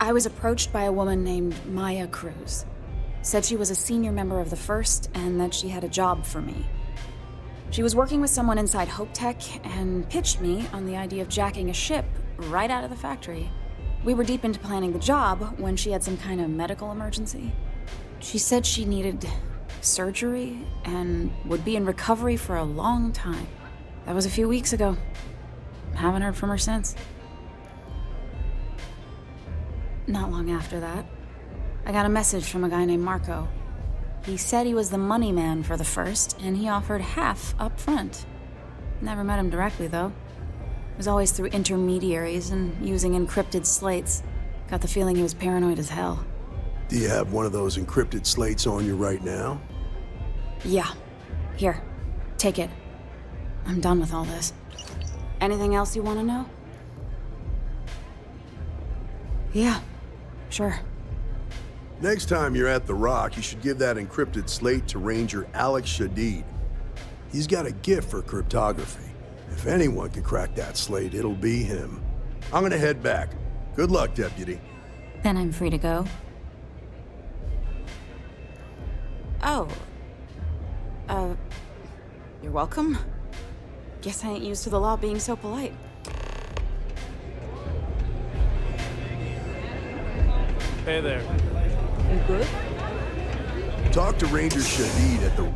I was approached by a woman named Maya Cruz. Said she was a senior member of the First and that she had a job for me. She was working with someone inside Hope Tech and pitched me on the idea of jacking a ship right out of the factory. We were deep into planning the job when she had some kind of medical emergency. She said she needed surgery and would be in recovery for a long time. That was a few weeks ago. Haven't heard from her since. Not long after that, I got a message from a guy named Marco. He said he was the money man for the First, and he offered half up front. Never met him directly, though. It was always through intermediaries and using encrypted slates. Got the feeling he was paranoid as hell. Do you have one of those encrypted slates on you right now? Yeah. Here, take it. I'm done with all this. Anything else you want to know? Yeah, sure. Next time you're at the Rock, you should give that encrypted slate to Ranger Alex Shadid. He's got a gift for cryptography. If anyone can crack that slate, it'll be him. I'm gonna head back. Good luck, Deputy. Then I'm free to go. Oh. You're welcome. Guess I ain't used to the law being so polite. Hey there. You good? Talk to Ranger Shadid at the...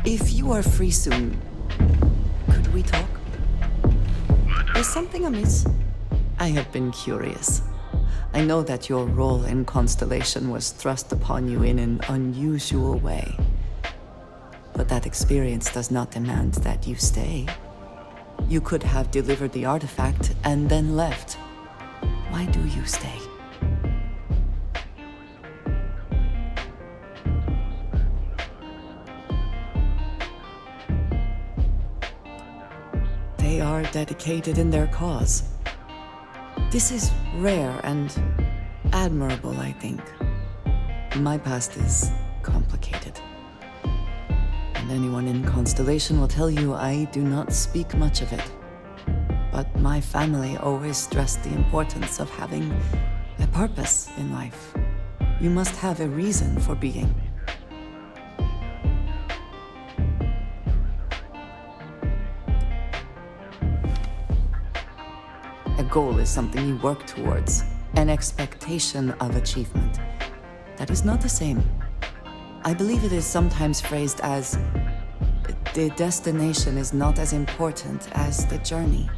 If you are free soon, could we talk? Is something amiss? I have been curious. I know that your role in Constellation was thrust upon you in an unusual way. But that experience does not demand that you stay. You could have delivered the artifact and then left. Why do you stay? They are dedicated in their cause. This is rare and admirable, I think. My past is complicated. And anyone in Constellation will tell you I do not speak much of it. But my family always stressed the importance of having a purpose in life. You must have a reason for being. A goal is something you work towards, an expectation of achievement. That is not the same. I believe it is sometimes phrased as, the destination is not as important as the journey.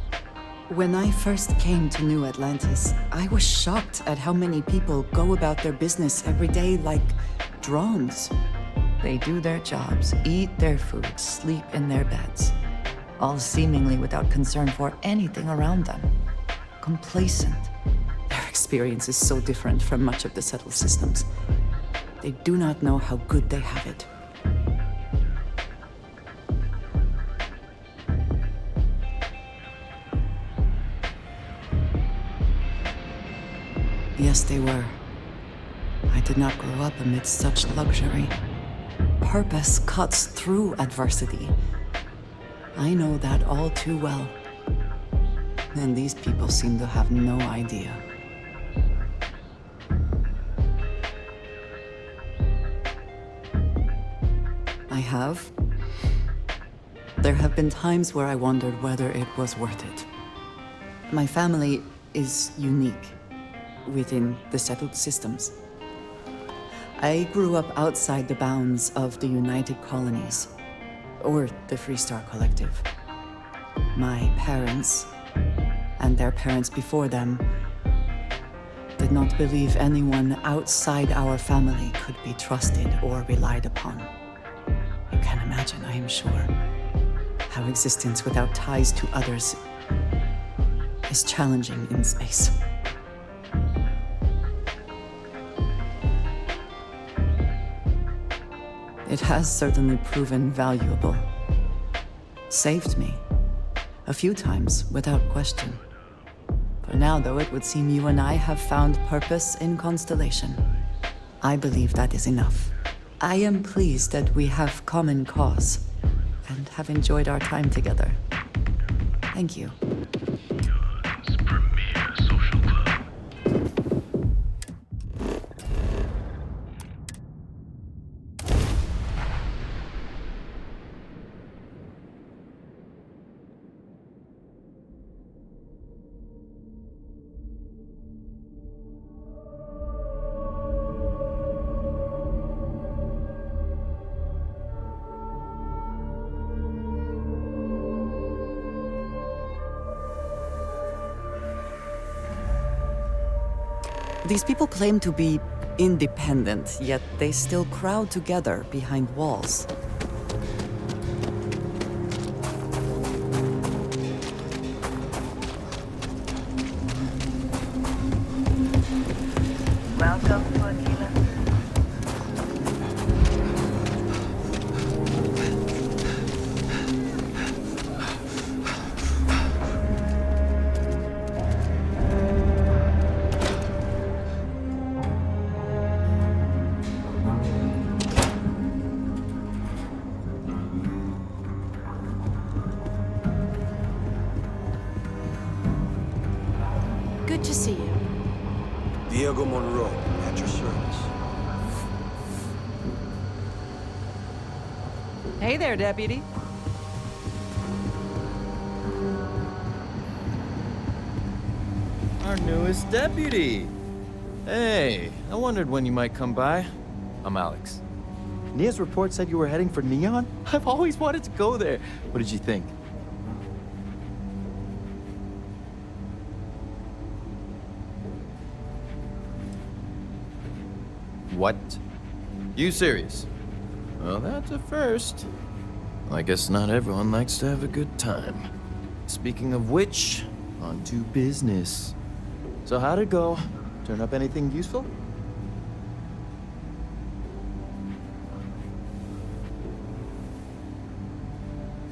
When I first came to New Atlantis, I was shocked at how many people go about their business every day like drones. They do their jobs, eat their food, sleep in their beds, all seemingly without concern for anything around them. Complacent. Their experience is so different from much of the settled systems. They do not know how good they have it. Yes, they were. I did not grow up amidst such luxury. Purpose cuts through adversity. I know that all too well. And these people seem to have no idea. I have. There have been times where I wondered whether it was worth it. My family is unique within the settled systems. I grew up outside the bounds of the United Colonies, or the Freestar Collective. My parents, and their parents before them, did not believe anyone outside our family could be trusted or relied upon. You can imagine, I am sure, how existence without ties to others is challenging in space. It has certainly proven valuable. Saved me. A few times, without question. For now, though, it would seem you and I have found purpose in Constellation. I believe that is enough. I am pleased that we have common cause, and have enjoyed our time together. Thank you. These people claim to be independent, yet they still crowd together behind walls. Welcome to Aquila. Good to see you. Diego Monroe, at your service. Hey there, Deputy. Our newest deputy. Hey, I wondered when you might come by. I'm Alex. Nia's report said you were heading for Neon? I've always wanted to go there. What did you think? What? You serious? Well, that's a first. I guess not everyone likes to have a good time. Speaking of which, on to business. So how'd it go? Turn up anything useful?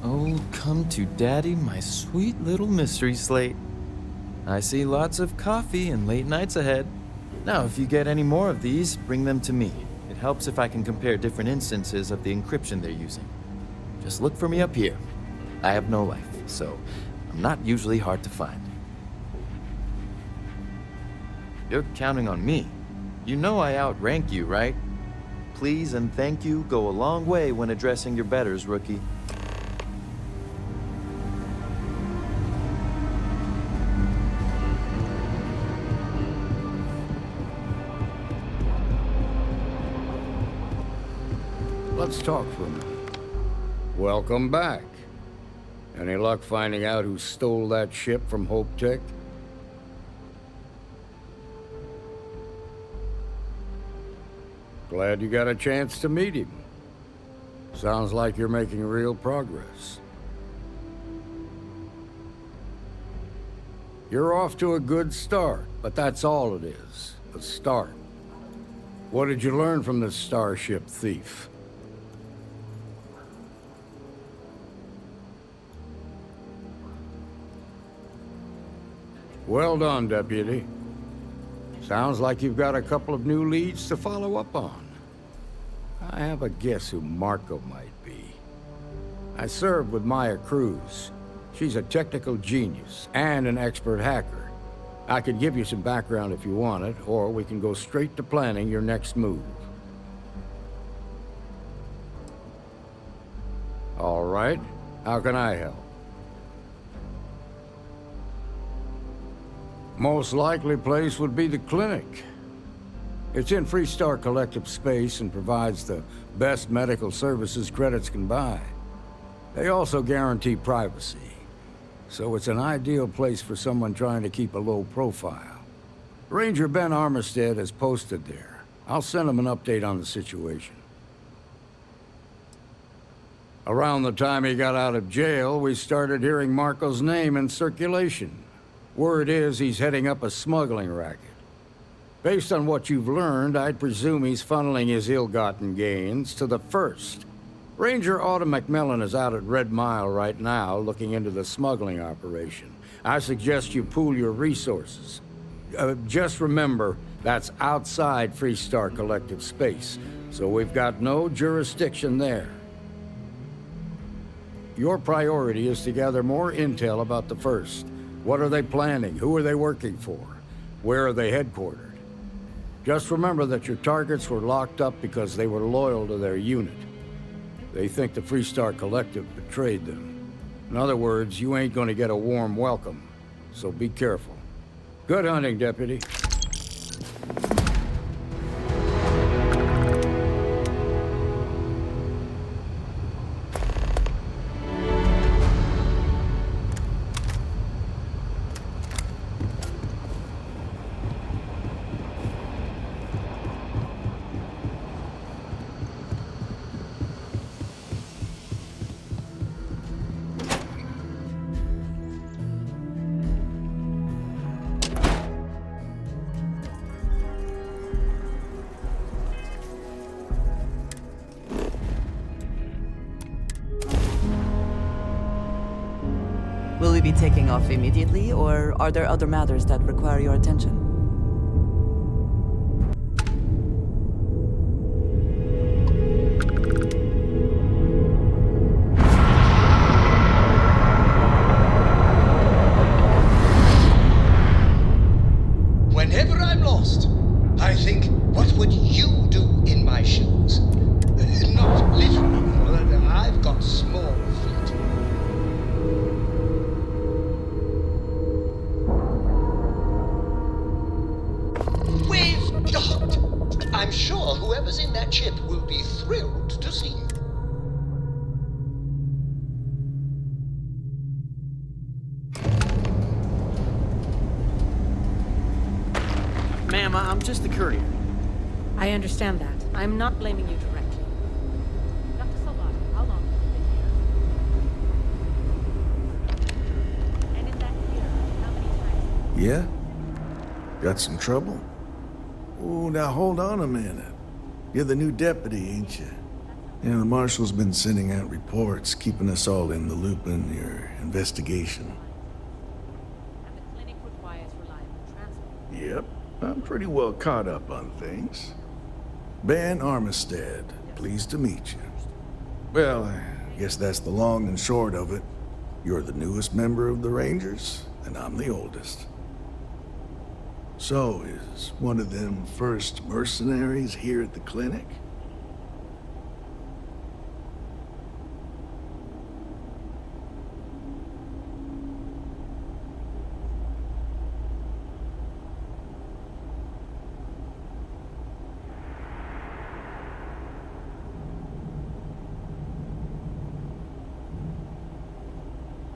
Oh, come to daddy, my sweet little mystery slate. I see lots of coffee and late nights ahead. Now, if you get any more of these, bring them to me. It helps if I can compare different instances of the encryption they're using. Just look for me up here. I have no life, so I'm not usually hard to find. You're counting on me. You know I outrank you, right? Please and thank you go a long way when addressing your betters, rookie. Let's talk for a minute. Welcome back. Any luck finding out who stole that ship from Hope Tech? Glad you got a chance to meet him. Sounds like you're making real progress. You're off to a good start, but that's all it is, a start. What did you learn from this starship thief? Well done, Deputy. Sounds like you've got a couple of new leads to follow up on. I have a guess who Marco might be. I served with Maya Cruz. She's a technical genius and an expert hacker. I could give you some background if you want it, or we can go straight to planning your next move. All right. How can I help? Most likely place would be the clinic. It's in Freestar Collective space and provides the best medical services credits can buy. They also guarantee privacy, so it's an ideal place for someone trying to keep a low profile. Ranger Ben Armistead is posted there. I'll send him an update on the situation. Around the time he got out of jail, we started hearing Marco's name in circulation. Word is he's heading up a smuggling racket. Based on what you've learned, I'd presume he's funneling his ill-gotten gains to the First. Ranger Autumn McMillan is out at Red Mile right now looking into the smuggling operation. I suggest you pool your resources. Just remember, that's outside Freestar Collective space, so we've got no jurisdiction there. Your priority is to gather more intel about the First. What are they planning? Who are they working for? Where are they headquartered? Just remember that your targets were locked up because they were loyal to their unit. They think the Freestar Collective betrayed them. In other words, you ain't gonna get a warm welcome, so be careful. Good hunting, Deputy. Will we be taking off immediately, or are there other matters that require your attention? Whenever I'm lost, I think, what would you do in my shoes? Not literally, I've got small feet. I'm just the courier. I understand that. I'm not blaming you directly. Dr. Salvato, how long have you been here? And in that year, how many times? Yeah? Got some trouble? Oh, now hold on a minute. You're the new deputy, ain't you? Yeah, the marshal's been sending out reports, keeping us all in the loop in your investigation. And the clinic requires reliable transport. Yep, I'm pretty well caught up on things. Ben Armistead, pleased to meet you. Well, I guess that's the long and short of it. You're the newest member of the Rangers, and I'm the oldest. So, is one of them first mercenaries here at the clinic?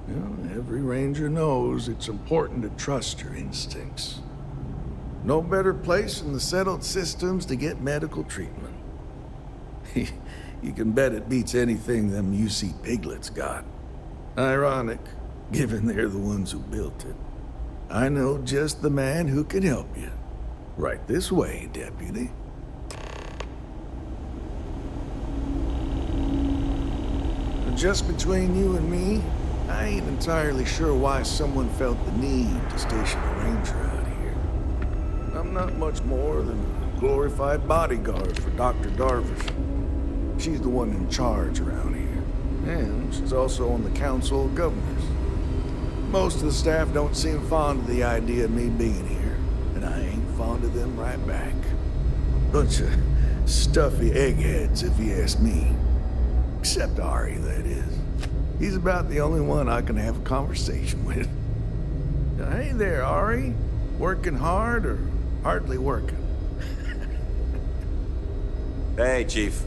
Well, every ranger knows it's important to trust your instincts. No better place in the settled systems to get medical treatment. You can bet it beats anything them UC piglets got. Ironic, given they're the ones who built it. I know just the man who can help you. Right this way, Deputy. Just between you and me, I ain't entirely sure why someone felt the need to station a ranger out here. I'm not much more than a glorified bodyguard for Dr. Darvish. She's the one in charge around here. And she's also on the Council of Governors. Most of the staff don't seem fond of the idea of me being here, and I ain't fond of them right back. Bunch of stuffy eggheads, if you ask me. Except Ari, that is. He's about the only one I can have a conversation with. Hey there, Ari. Working hard or hardly working? Hey, Chief.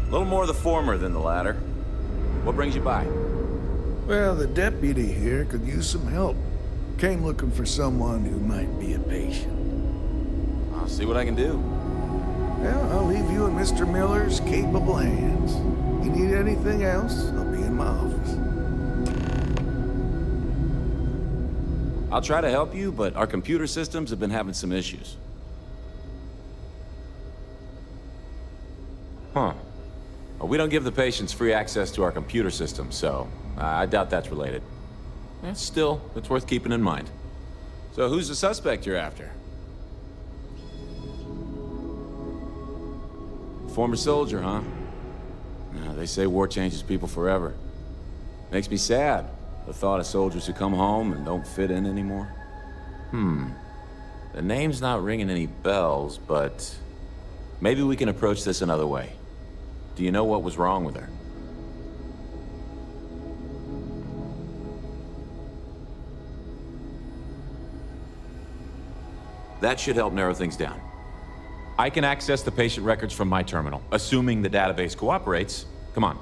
A little more the former than the latter. What brings you by? Well, the deputy here could use some help. Came looking for someone who might be a patient. I'll see what I can do. Well, I'll leave you in Mr. Miller's capable hands. You need anything else, I'll be in my office. I'll try to help you, but our computer systems have been having some issues. Huh. Well, we don't give the patients free access to our computer system, so I doubt that's related. Still, it's worth keeping in mind. So who's the suspect you're after? Former soldier, huh? They say war changes people forever. Makes me sad, the thought of soldiers who come home and don't fit in anymore. The name's not ringing any bells, but maybe we can approach this another way. Do you know what was wrong with her? That should help narrow things down. I can access the patient records from my terminal, assuming the database cooperates. Come on.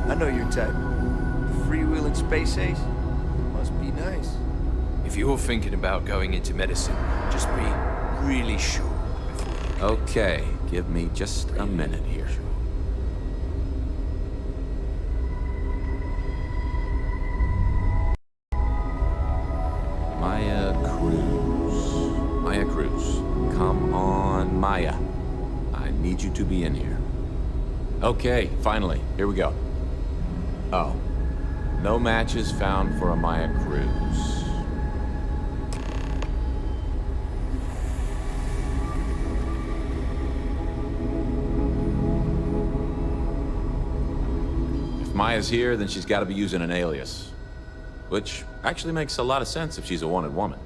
I know your type. Freewheeling space ace? Must be nice. If you're thinking about going into medicine, just be really sure before you... Okay, give me just a minute here. Maya Cruz. Come on, Maya. I need you to be in here. Okay, finally. Here we go. Oh. No matches found for a Maya Cruz. If Maya's here, then she's got to be using an alias. Which actually makes a lot of sense if she's a wanted woman.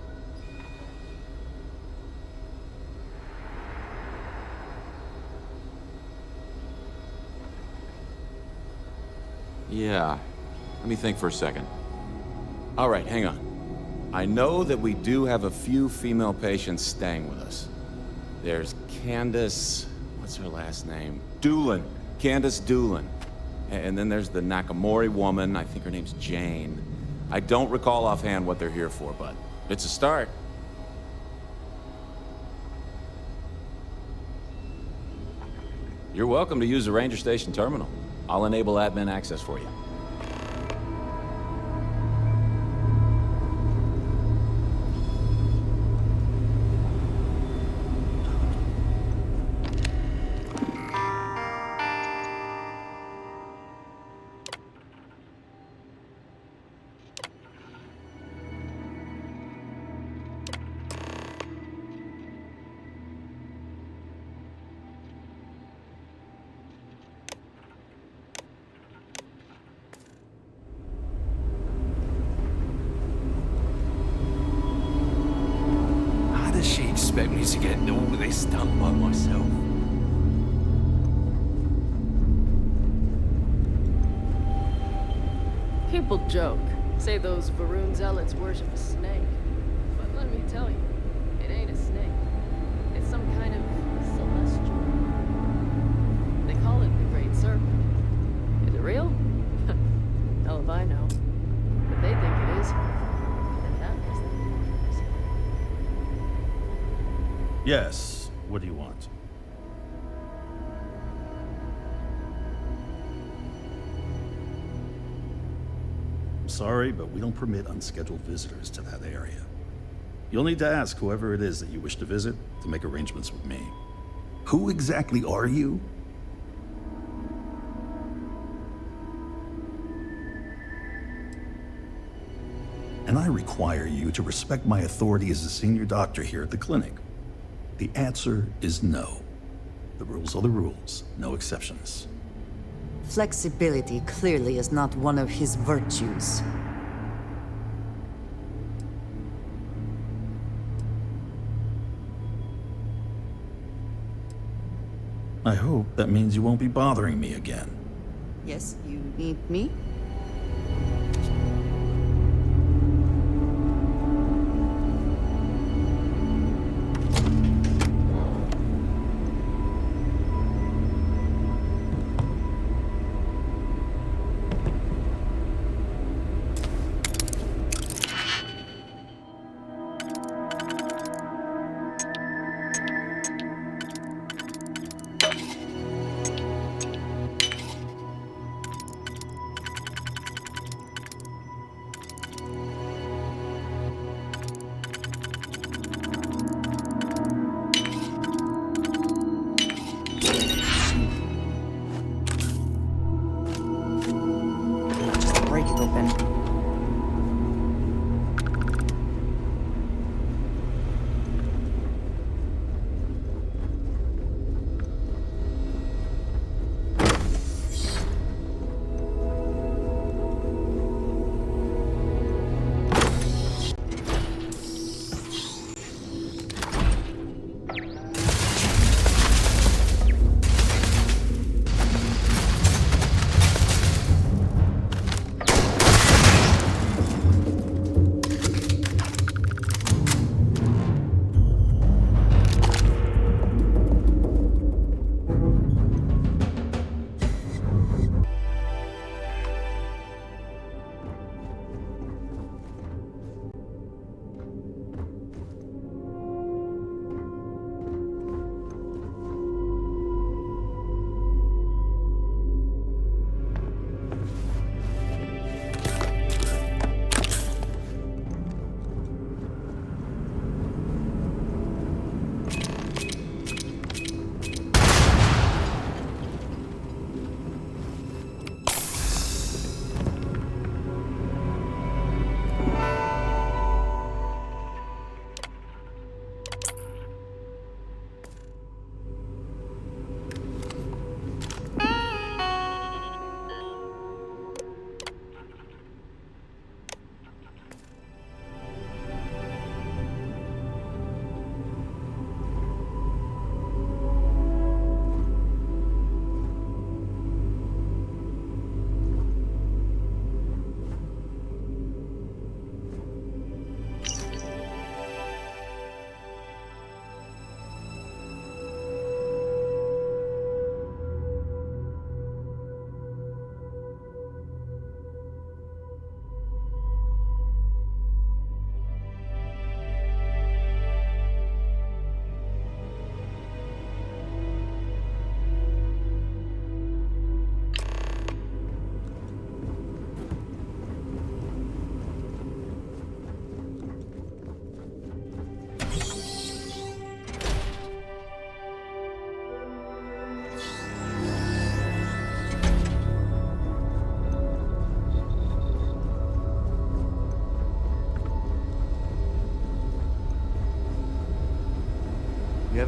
Yeah, let me think for a second. All right, hang on. I know that we do have a few female patients staying with us. There's Candace, what's her last name? Doolin. Candace Doolin. And then there's the Nakamori woman. I think her name's Jane. I don't recall offhand what they're here for, but it's a start. You're welcome to use the Ranger Station terminal. I'll enable admin access for you. How does she expect me to get all of this done by myself? People joke, say those Varun zealots worship a snake. But let me tell you, it ain't a snake. It's some kind of celestial. They call it the Great Serpent. Is it real? Hell if I know. But they think it is. And that makes them crazy. Yes. What do you want? I'm sorry, but we don't permit unscheduled visitors to that area. You'll need to ask whoever it is that you wish to visit to make arrangements with me. Who exactly are you? And I require you to respect my authority as a senior doctor here at the clinic. The answer is no. The rules are the rules, no exceptions. Flexibility clearly is not one of his virtues. I hope that means you won't be bothering me again. Yes, you need me?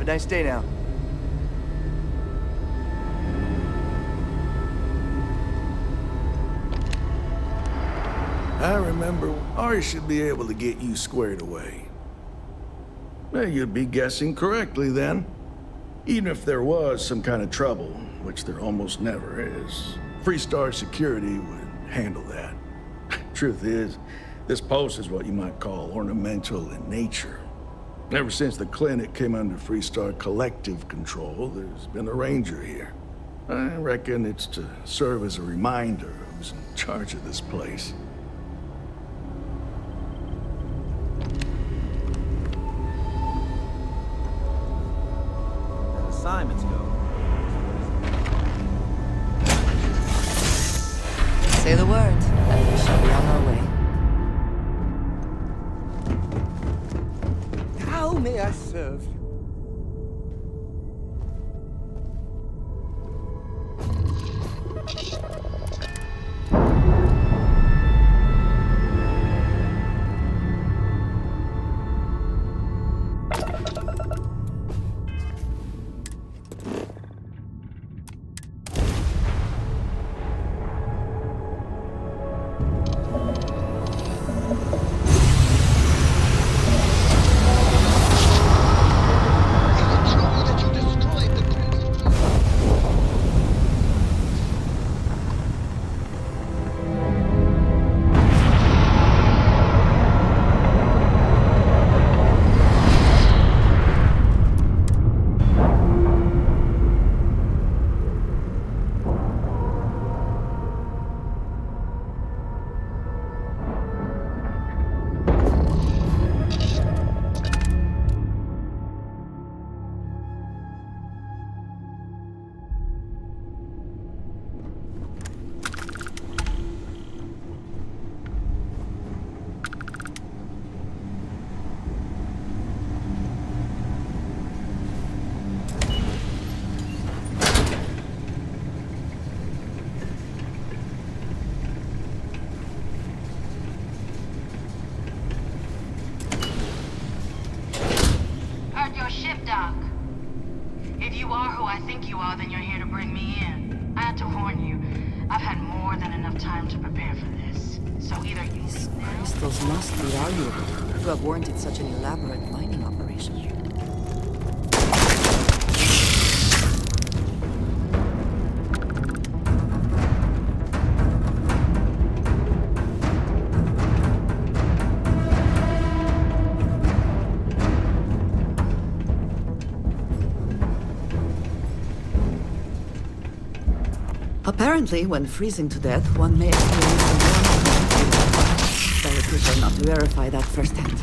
a nice day now. I remember I should be able to get you squared away. Well, you'd be guessing correctly then. Even if there was some kind of trouble, which there almost never is, Freestar Security would handle that. Truth is, this post is what you might call ornamental in nature. Ever since the clinic came under Freestar collective control, there's been a ranger here. I reckon it's to serve as a reminder of who's in charge of this place. Assignments go. Say the word, and we shall be on our way. How may I serve you? Your ship, Doc. If you are who I think you are, then you're here to bring me in. I had to warn you. I've had more than enough time to prepare for this. So either you These crystals must be valuable to have warranted such an elaborate mining operation. Apparently, when freezing to death, one may experience a warm, but I prefer not to verify that firsthand.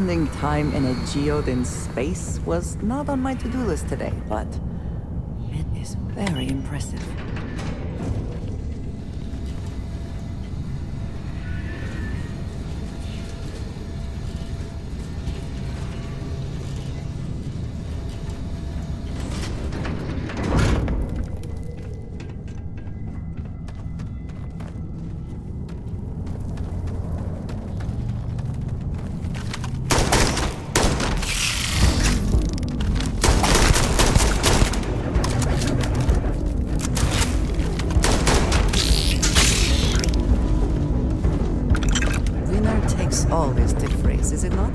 spending time in a geode in space was not on my to-do list today, but it is very impressive. All is to phrase, is it not?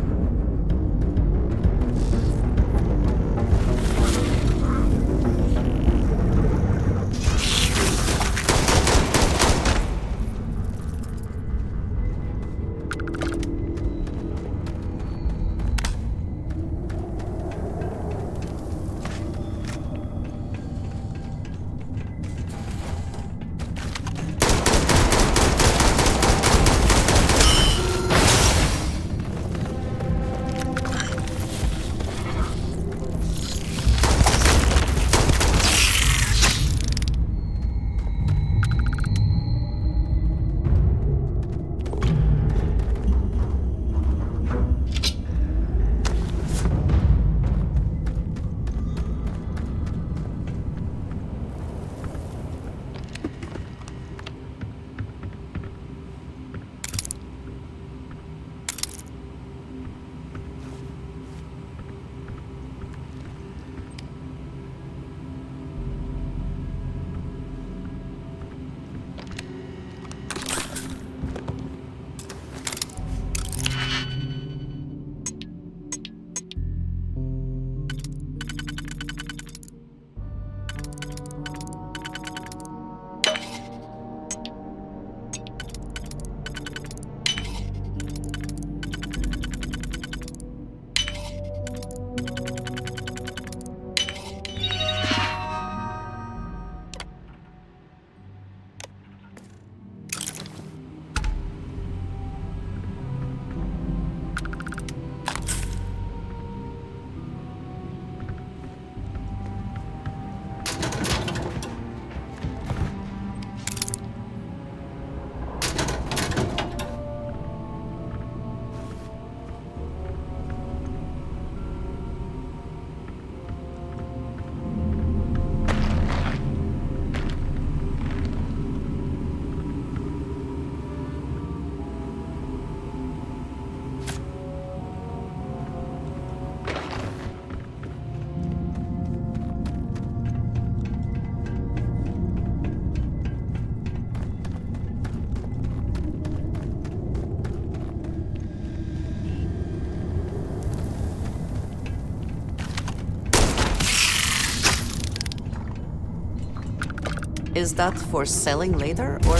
Is that for selling later, or...?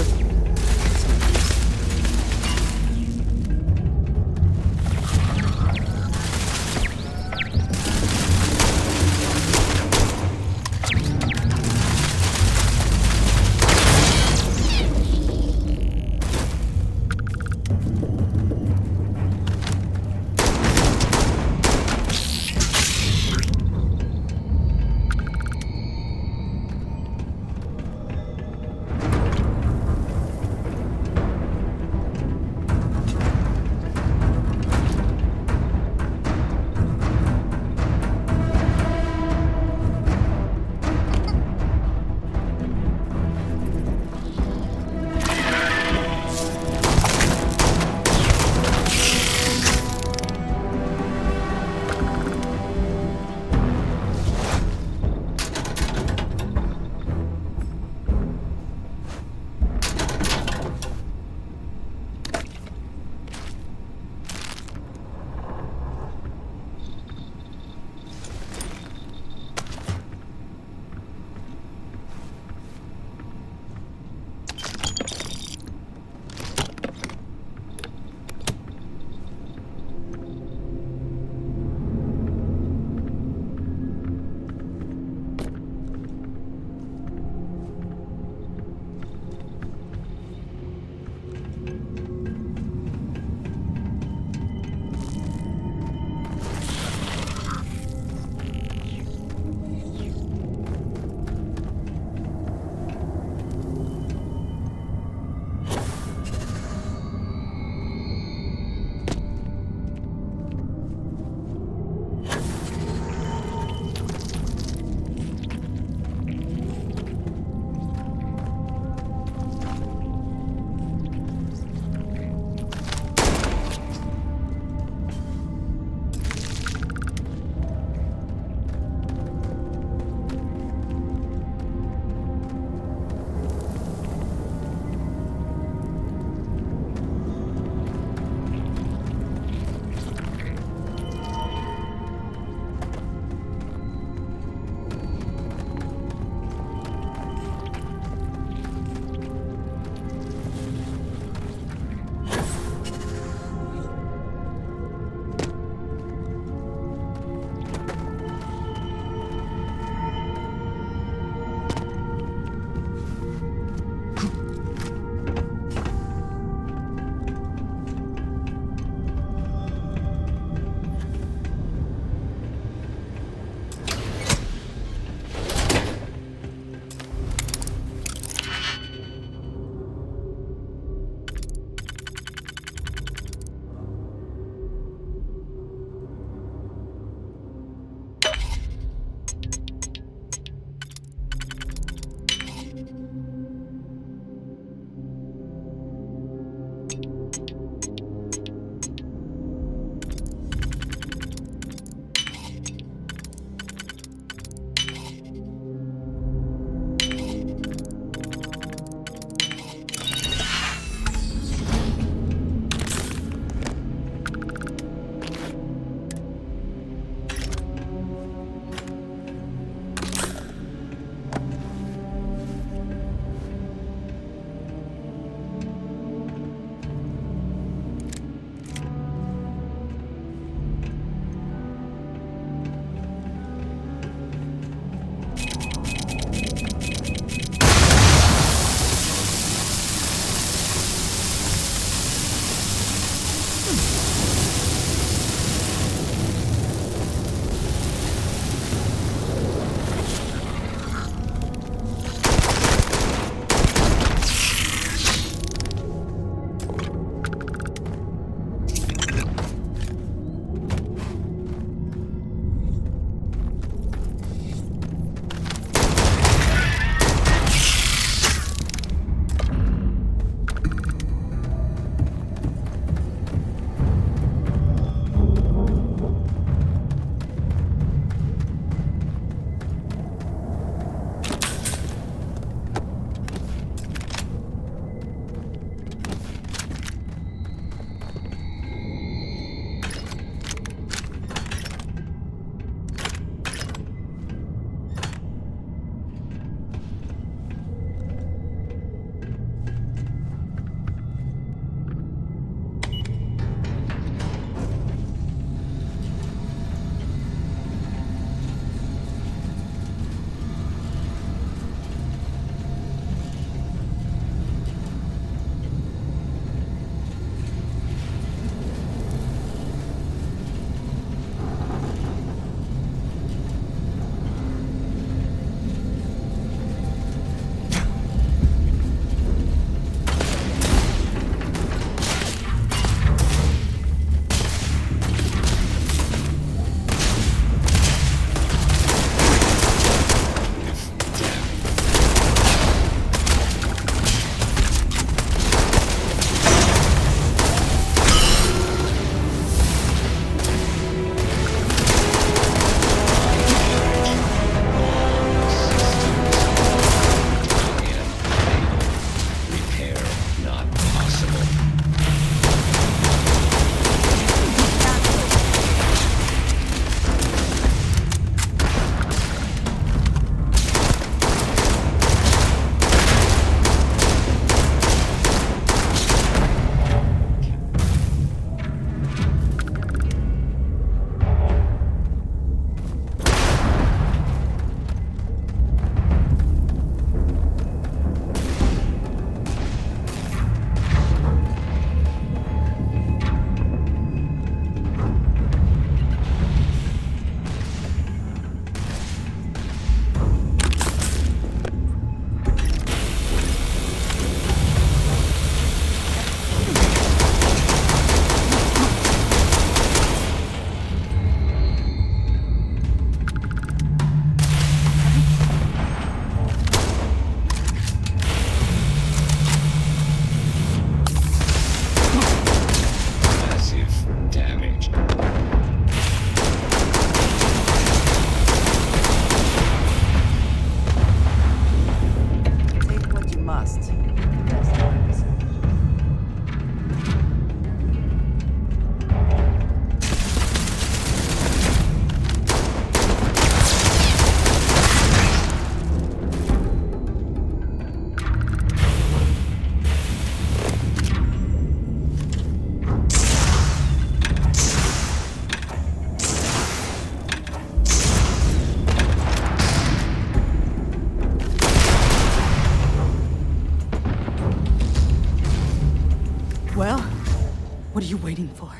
What are you waiting for?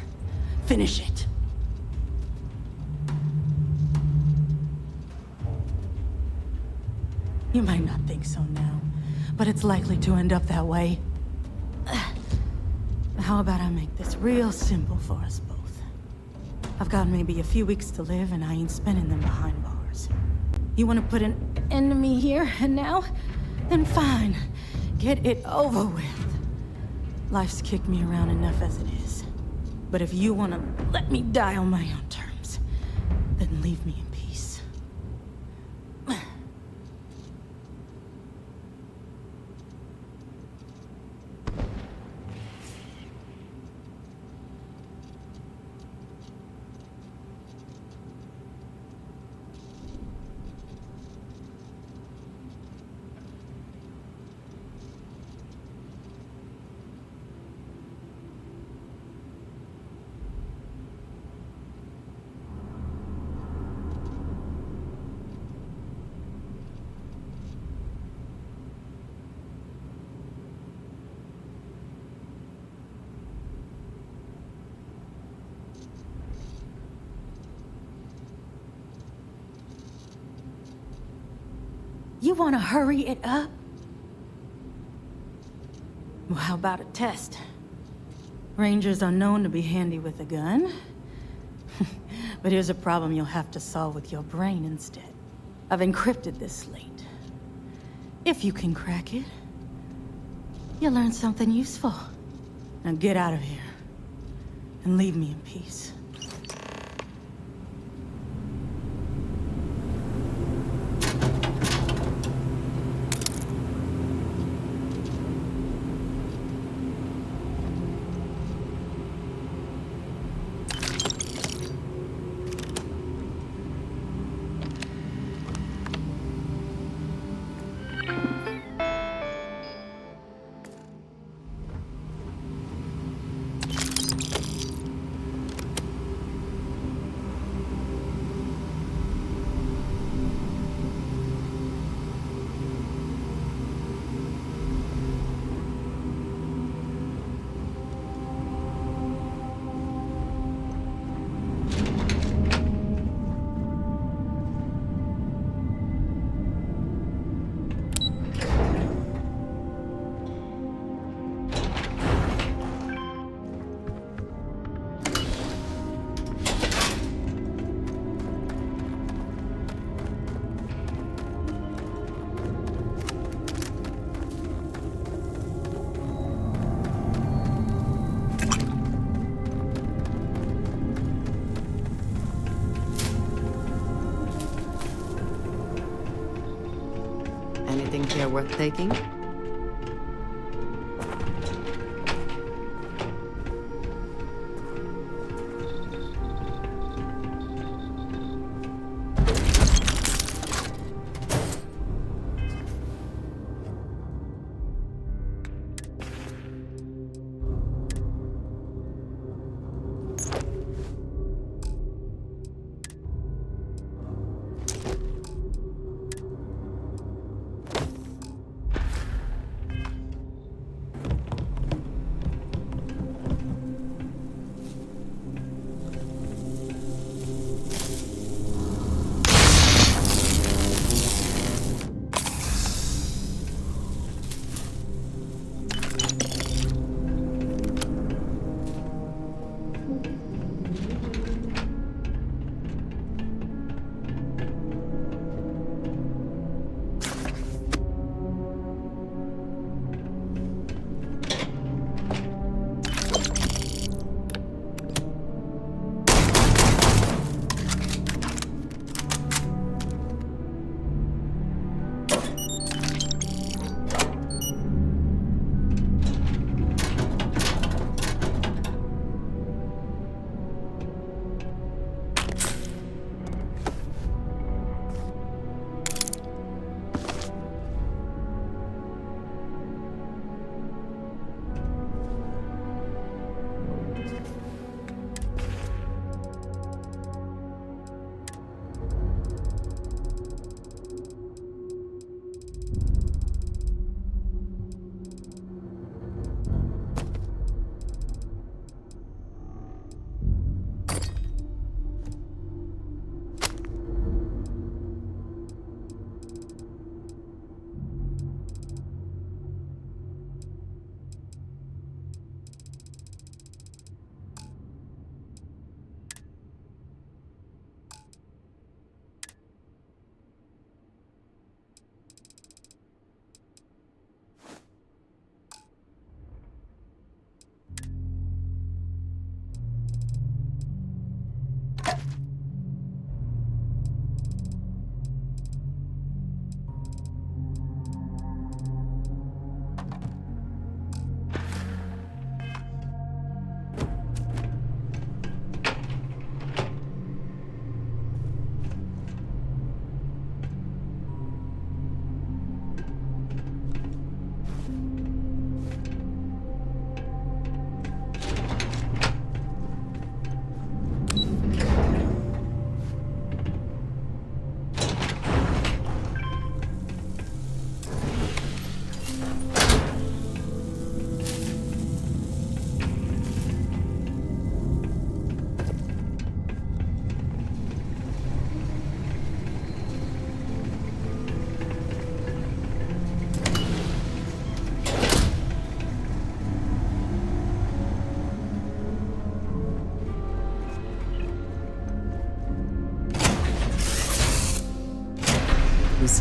Finish it. You might not think so now, but it's likely to end up that way. How about I make this real simple for us both? I've got maybe a few weeks to live, and I ain't spending them behind bars. You want to put an end to me here and now? Then fine. Get it over with. Life's kicked me around enough as it is. But if you want to let me die on my own terms, then leave me in peace. You want to hurry it up? Well, how about a test? Rangers are known to be handy with a gun. But here's a problem you'll have to solve with your brain instead. I've encrypted this slate. If you can crack it, you'll learn something useful. Now get out of here, and leave me in peace. Anything here worth taking?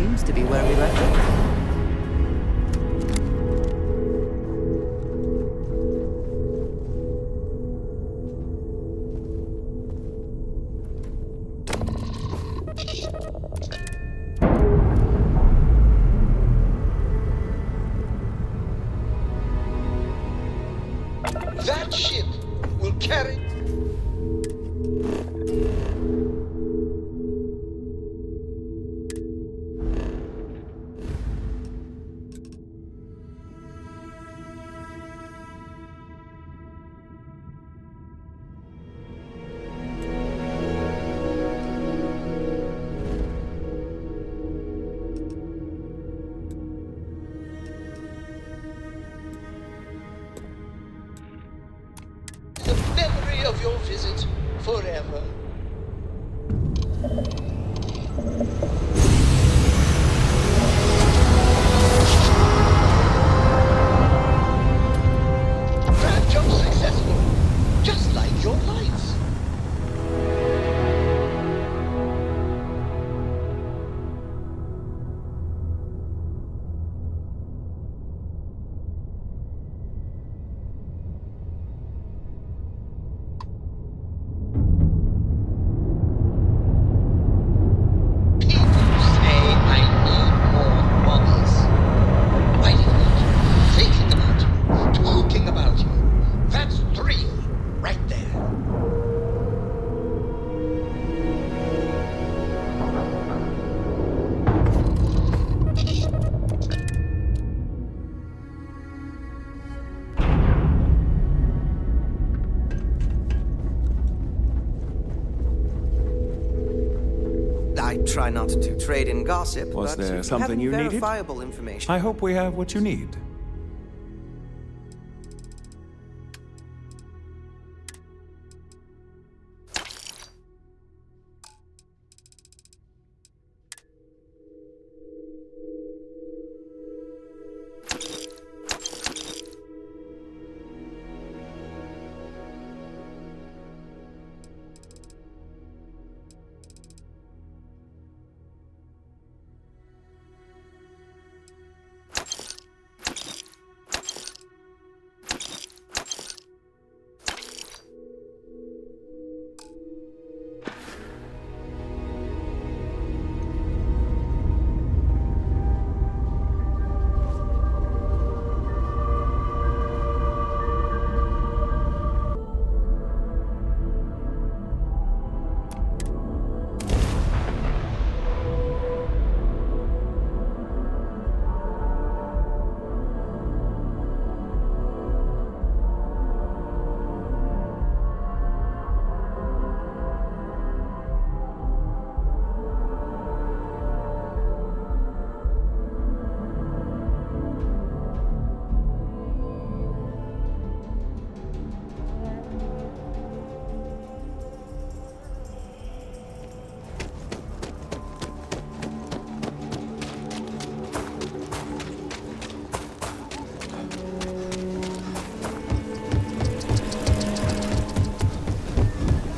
seems to be where we left it. That ship will carry... the memory of your visit forever. That jump successful, just like your lights. Talking about you. That's 3 right there. I try not to trade in gossip, Was but there if you something have you needed? verifiable information. I hope we have what you need.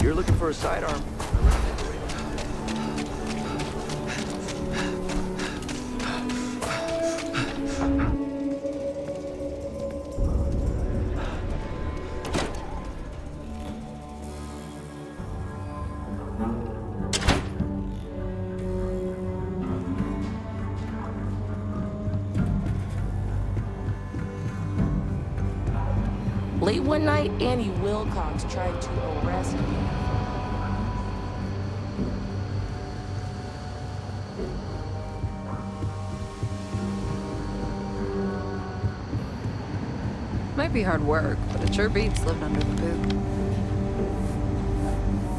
You're looking for a sidearm. Late one night, Annie Wilcox tried to arrest me. Might be hard work, but it sure beats living under the boot.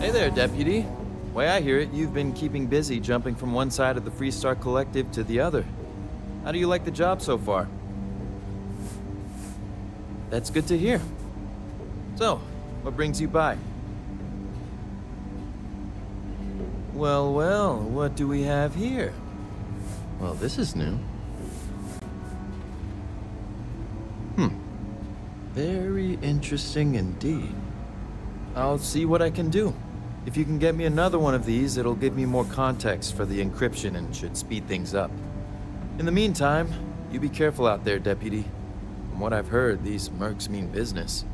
Hey there, Deputy. Way I hear it, you've been keeping busy jumping from one side of the Freestar Collective to the other. How do you like the job so far? That's good to hear. So, what brings you by? Well, well, what do we have here? Well, this is new. Very interesting indeed. I'll see what I can do. If you can get me another one of these, it'll give me more context for the encryption and should speed things up. In the meantime, you be careful out there, Deputy. From what I've heard, these mercs mean business.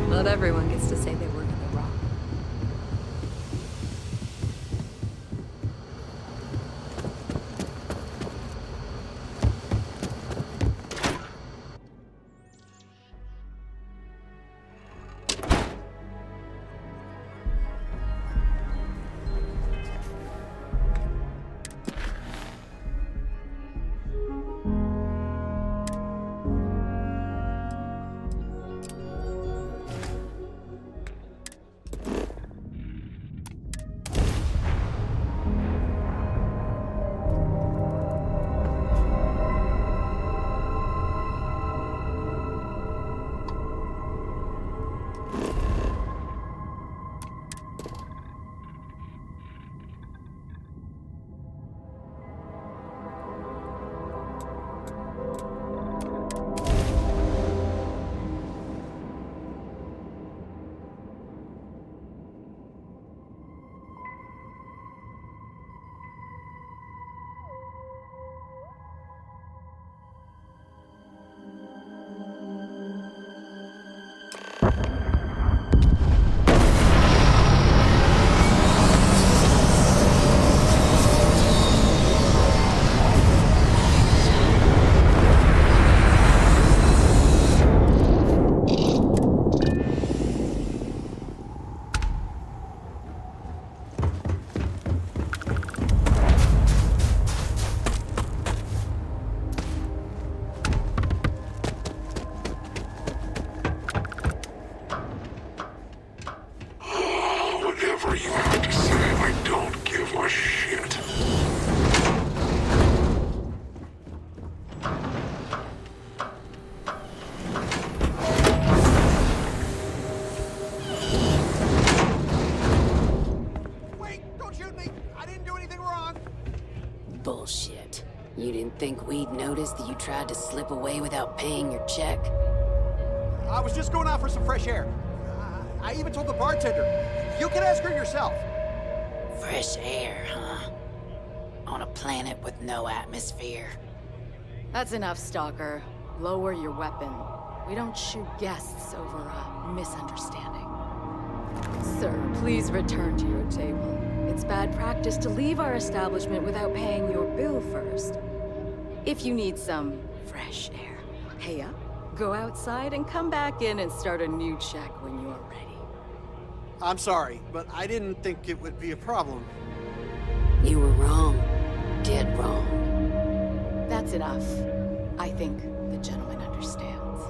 Not everyone gets to say they work at the Rock. Whatever you have to say, I don't give a shit. Wait! Don't shoot me! I didn't do anything wrong! Bullshit. You didn't think we'd notice that you tried to slip away without paying your check? I was just going out for some fresh air. I even told the bartender. You can ask her yourself. Fresh air, huh? On a planet with no atmosphere. That's enough, Stalker. Lower your weapon. We don't shoot guests over a misunderstanding. Sir, please return to your table. It's bad practice to leave our establishment without paying your bill first. If you need some fresh air, pay up, go outside, and come back in and start a new check when you're ready. I'm sorry, but I didn't think it would be a problem. You were wrong. Dead wrong. That's enough. I think the gentleman understands.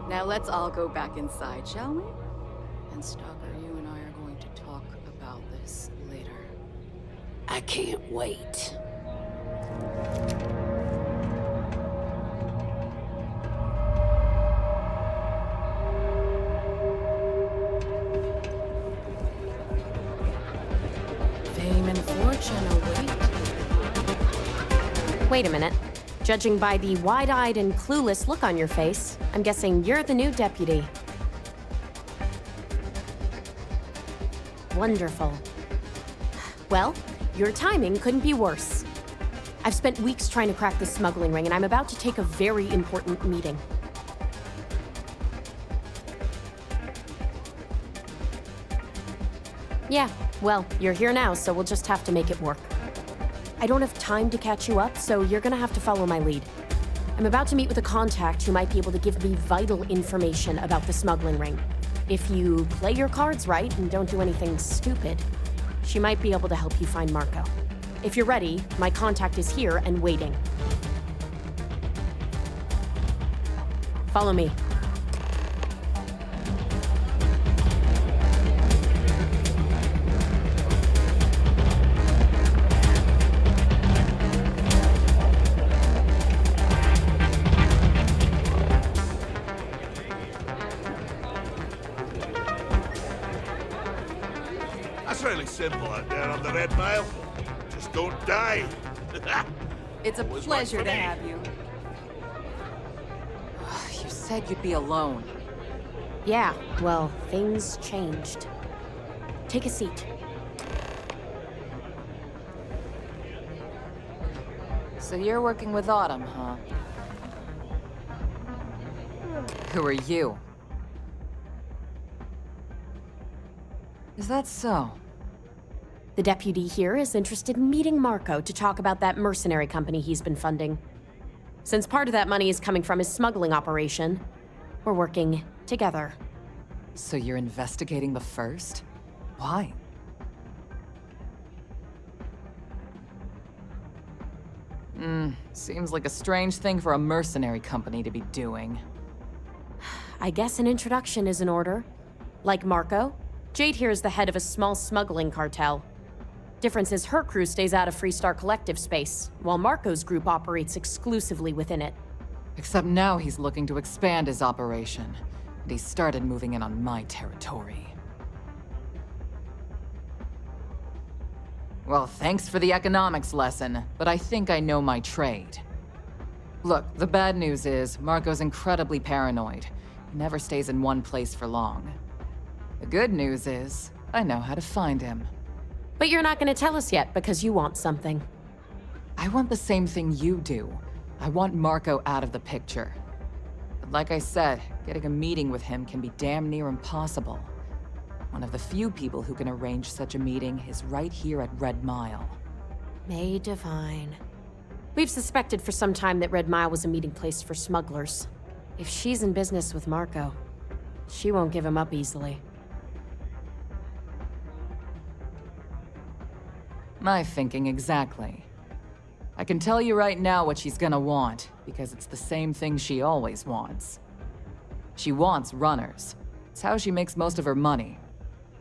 Now let's all go back inside, shall we? And Stalker, you and I are going to talk about this later. I can't wait. Fame and fortune await. Wait a minute. Judging by the wide-eyed and clueless look on your face, I'm guessing you're the new deputy. Wonderful. Well, your timing couldn't be worse. I've spent weeks trying to crack the smuggling ring, and I'm about to take a very important meeting. Yeah, well, you're here now, so we'll just have to make it work. I don't have time to catch you up, so you're gonna have to follow my lead. I'm about to meet with a contact who might be able to give me vital information about the smuggling ring. If you play your cards right and don't do anything stupid, she might be able to help you find Marco. If you're ready, my contact is here and waiting. Follow me. That's really simple out there on the Red Mile. Just don't die. It's a Always pleasure worked to for me. have you. You said you'd be alone. Yeah, well, things changed. Take a seat. So you're working with Autumn, huh? Who are you? Is that so? The deputy here is interested in meeting Marco to talk about that mercenary company he's been funding. Since part of that money is coming from his smuggling operation, we're working together. So you're investigating the first? Why? Seems like a strange thing for a mercenary company to be doing. I guess an introduction is in order. Like Marco, Jade here is the head of a small smuggling cartel. Difference is her crew stays out of Freestar Collective space, while Marco's group operates exclusively within it. Except now he's looking to expand his operation, and he started moving in on my territory. Well, thanks for the economics lesson, but I think I know my trade. Look, the bad news is, Marco's incredibly paranoid. He never stays in one place for long. The good news is, I know how to find him. But you're not gonna tell us yet because you want something. I want the same thing you do. I want Marco out of the picture. But like I said, getting a meeting with him can be damn near impossible. One of the few people who can arrange such a meeting is right here at Red Mile. May Divine. We've suspected for some time that Red Mile was a meeting place for smugglers. If she's in business with Marco, she won't give him up easily. My thinking exactly. I can tell you right now what she's gonna want, because it's the same thing she always wants. She wants runners. It's how she makes most of her money.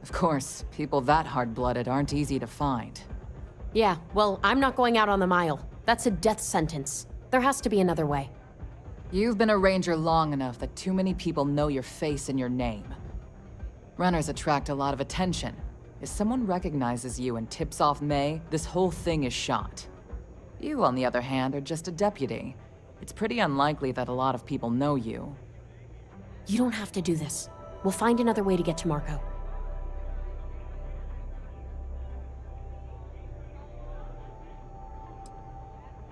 Of course, people that hard-blooded aren't easy to find. Yeah, well, I'm not going out on the mile. That's a death sentence. There has to be another way. You've been a ranger long enough that too many people know your face and your name. Runners attract a lot of attention. If someone recognizes you and tips off May, this whole thing is shot. You, on the other hand, are just a deputy. It's pretty unlikely that a lot of people know you. You don't have to do this. We'll find another way to get to Marco.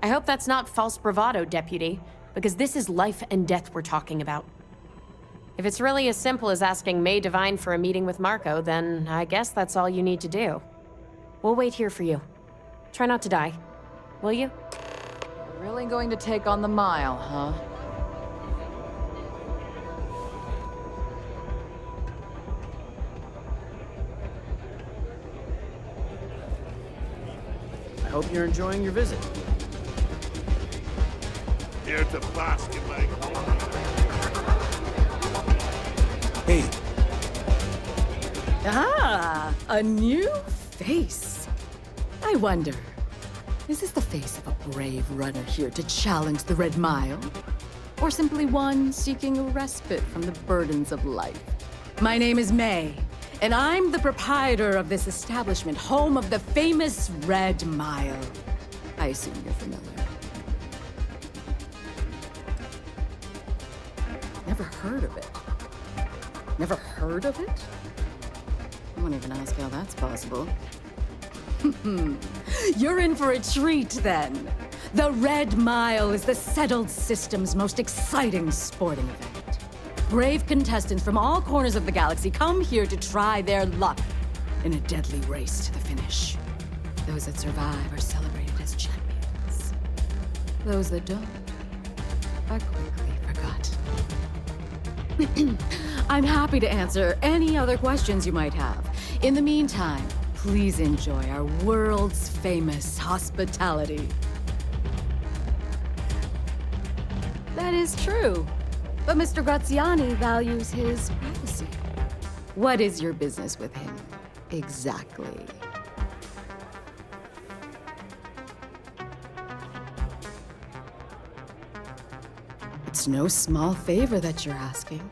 I hope that's not false bravado, Deputy, because this is life and death we're talking about. If it's really as simple as asking May Divine for a meeting with Marco, then I guess that's all you need to do. We'll wait here for you. Try not to die, will you? You're really going to take on the mile, huh? I hope you're enjoying your visit. Here to bask in my glory. Hey. Ah, a new face. I wonder, is this the face of a brave runner here to challenge the Red Mile? Or simply one seeking a respite from the burdens of life? My name is May, and I'm the proprietor of this establishment, home of the famous Red Mile. I assume you're familiar. Never heard of it. Never heard of it? I won't even ask how that's possible. You're in for a treat, then. The Red Mile is the settled system's most exciting sporting event. Brave contestants from all corners of the galaxy come here to try their luck in a deadly race to the finish. Those that survive are celebrated as champions. Those that don't are quickly forgotten. I'm happy to answer any other questions you might have. In the meantime, please enjoy our world's famous hospitality. That is true, but Mr. Graziani values his privacy. What is your business with him, exactly? It's no small favor that you're asking.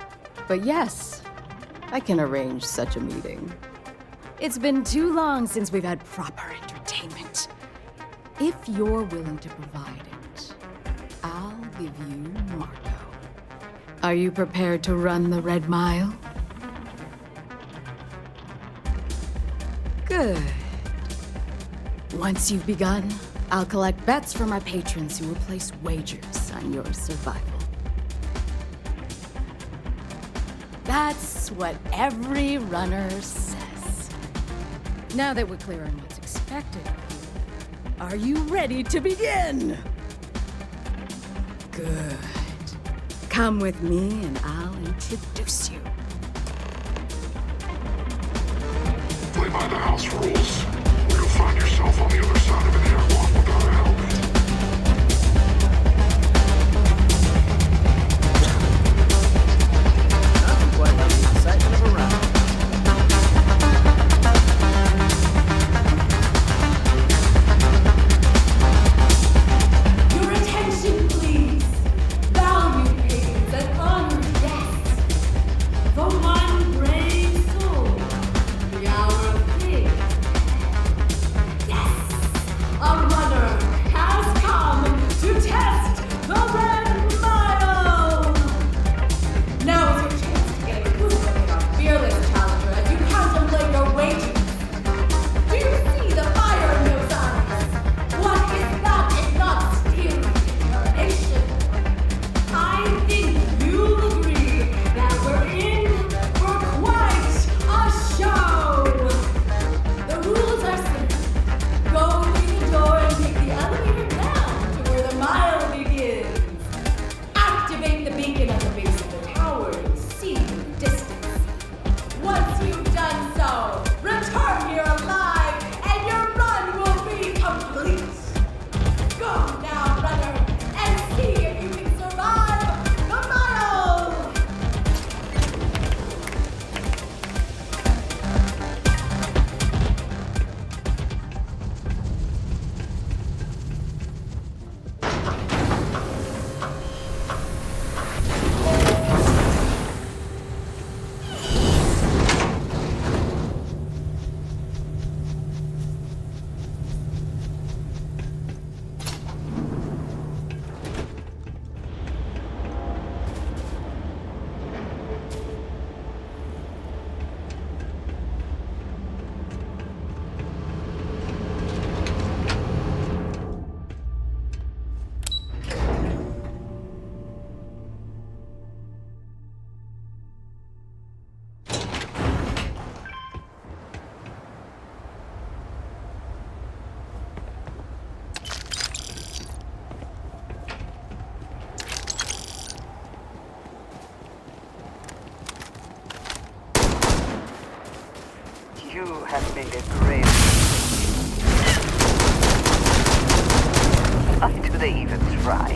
But yes, I can arrange such a meeting. It's been too long since we've had proper entertainment. If you're willing to provide it, I'll give you Marco. Are you prepared to run the Red Mile? Good. Once you've begun, I'll collect bets from our patrons who will place wagers on your survival. That's what every runner says. Now that we're clear on what's expected of you, are you ready to begin? Good. Come with me and I'll introduce you. Play by the house rules, or you'll find yourself on the other side of an airlock without a helmet. Nothing quite like the excitement of a round. Your attention, please. Valued patrons and honored guests. The one brave soul. The hour of fate. Yes! A runner has come to test the Red Mile! Now is your chance to get a good look at our fearless challenger as you contemplate your wagers. Do you see the fire in those eyes? What is that if not steely determination? I think you'll agree that we're in for quite a show. The rules are simple. Go through the door and take the elevator down to where the mile begins. Activate the beacon at the base of the tower and see in the distance. Once you've done so, return here alive and your run will be complete. Go now, runner, and see if you can survive the mile! You have made a grave. Why do they even try?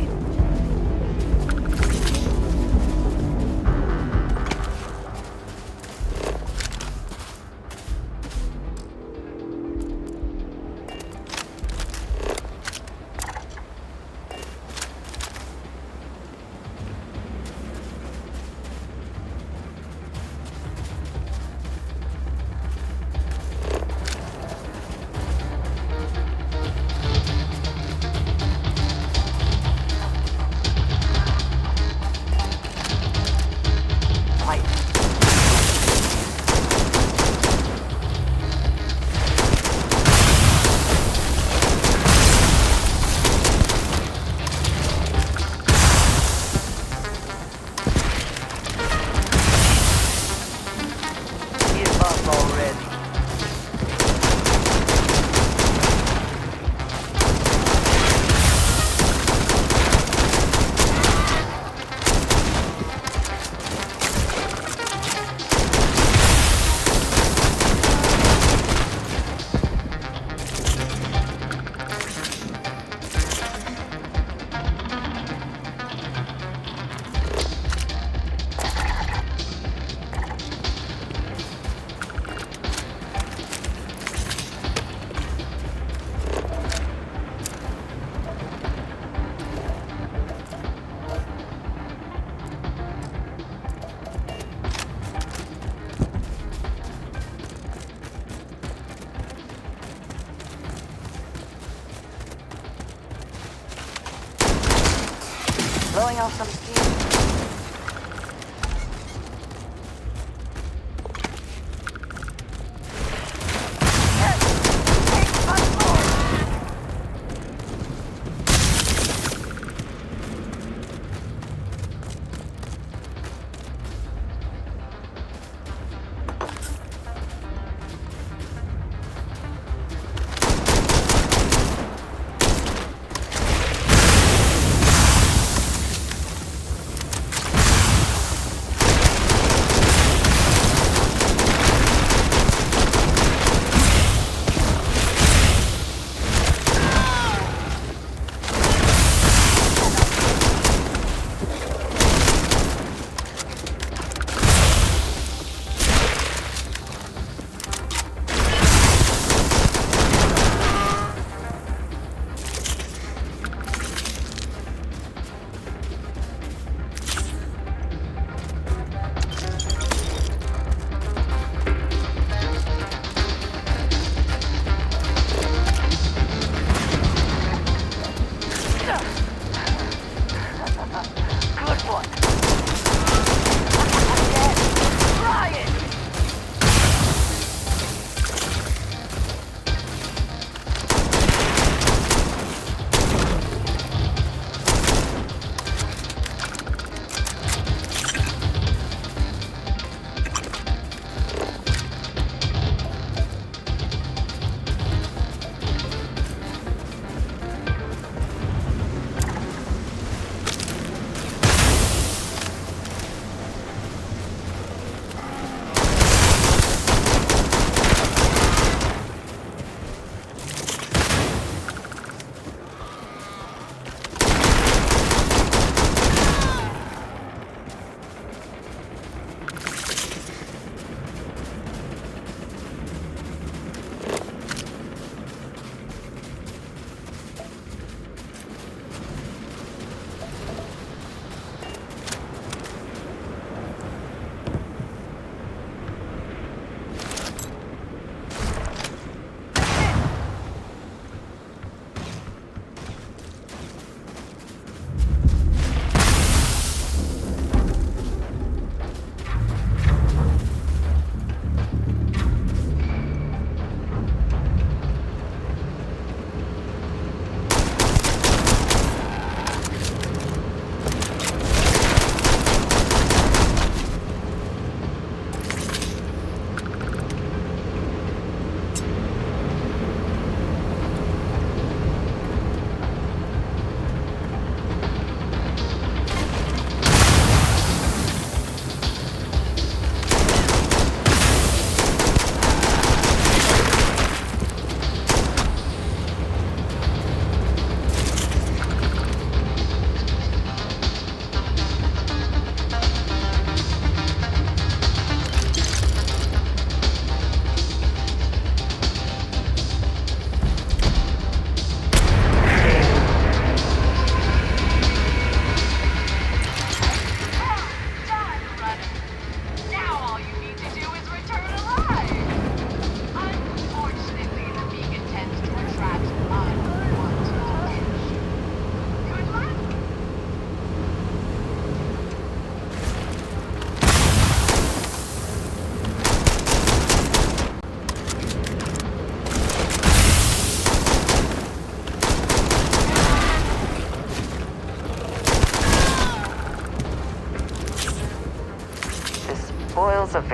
Blowing off some steam. Yes!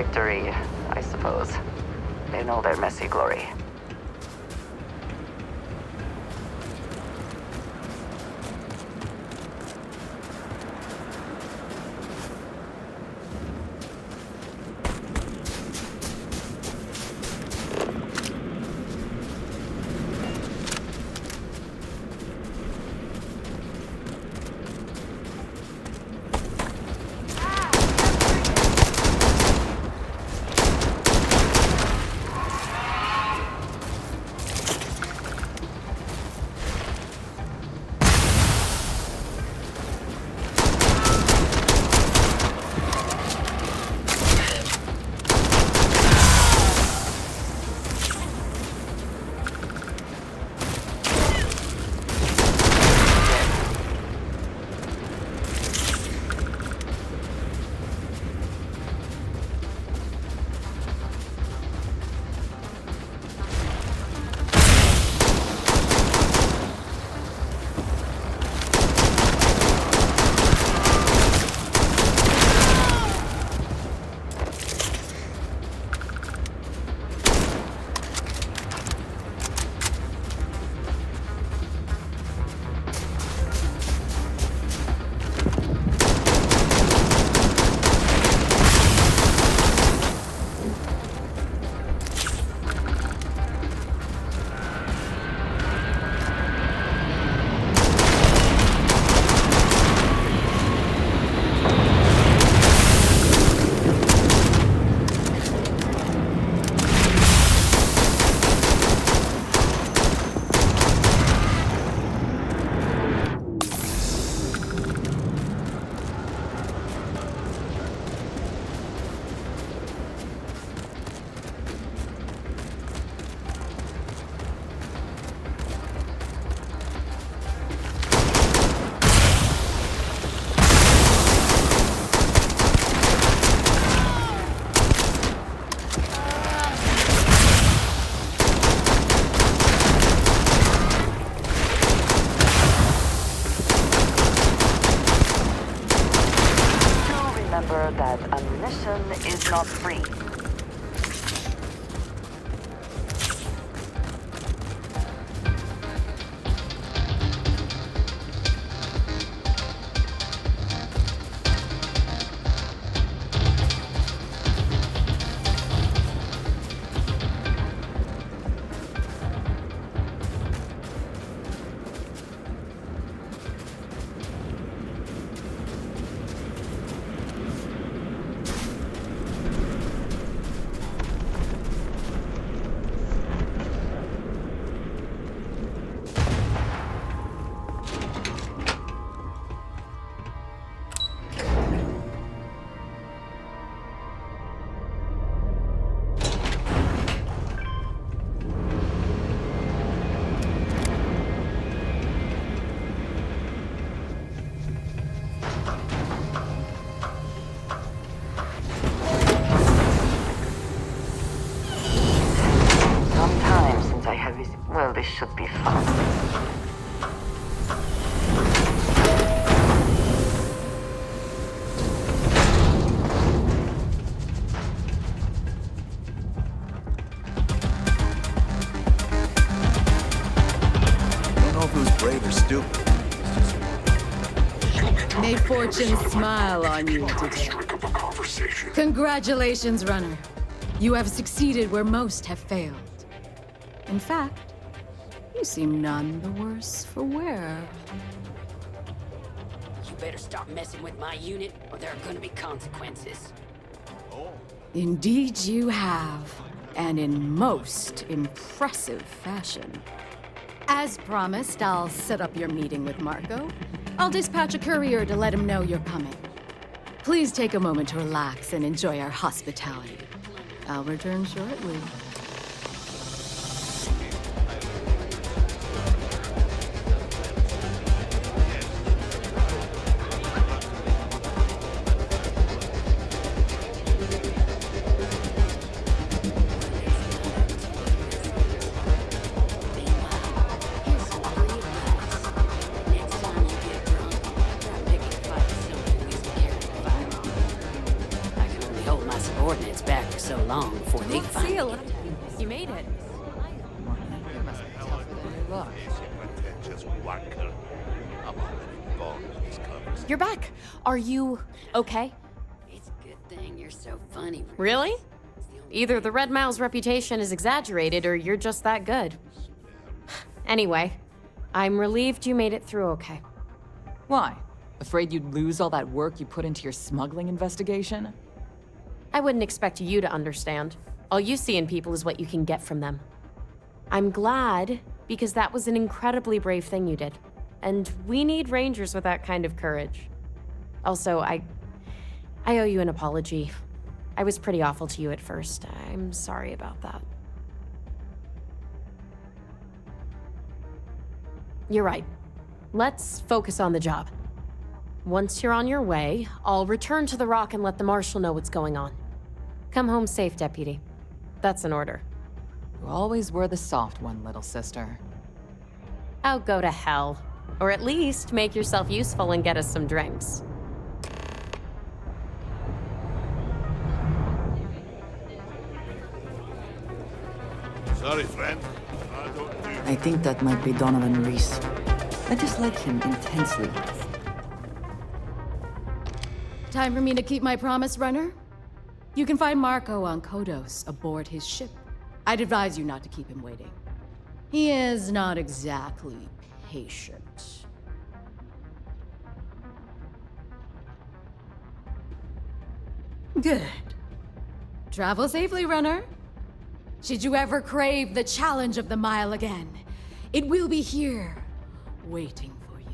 victory, I suppose. They know their messy glory. That ammunition is not free. Well, this should be fun. Don't know if it was brave or stupid. May fortune smile on you today. Congratulations, runner. You have succeeded where most have failed. In fact, you seem none the worse for wear. You better stop messing with my unit, or there are gonna be consequences. Indeed you have, and in most impressive fashion. As promised, I'll set up your meeting with Marco. I'll dispatch a courier to let him know you're coming. Please take a moment to relax and enjoy our hospitality. I'll return shortly. Hold my subordinates back Philip, you made it. You must be tougher than you look. Pretentious wanker. I'm already gone with these covers. You're back. Are you okay? It's a good thing you're so funny. Really? Either the Red Mile's reputation is exaggerated or you're just that good. Anyway, I'm relieved you made it through okay. Why? Afraid you'd lose all that work you put into your smuggling investigation? I wouldn't expect you to understand. All you see in people is what you can get from them. I'm glad, because that was an incredibly brave thing you did. And we need rangers with that kind of courage. Also, I owe you an apology. I was pretty awful to you at first. I'm sorry about that. You're right. Let's focus on the job. Once you're on your way, I'll return to the Rock and let the Marshal know what's going on. Come home safe, Deputy. That's an order. You always were the soft one, little sister. Oh, go to hell. Or at least make yourself useful and get us some drinks. Sorry, friend. I think that might be Donovan Reese. I dislike him intensely. Time for me to keep my promise, runner? You can find Marco on Kodos aboard his ship. I'd advise you not to keep him waiting. He is not exactly patient. Good. Travel safely, runner. Should you ever crave the challenge of the mile again, it will be here, waiting for you.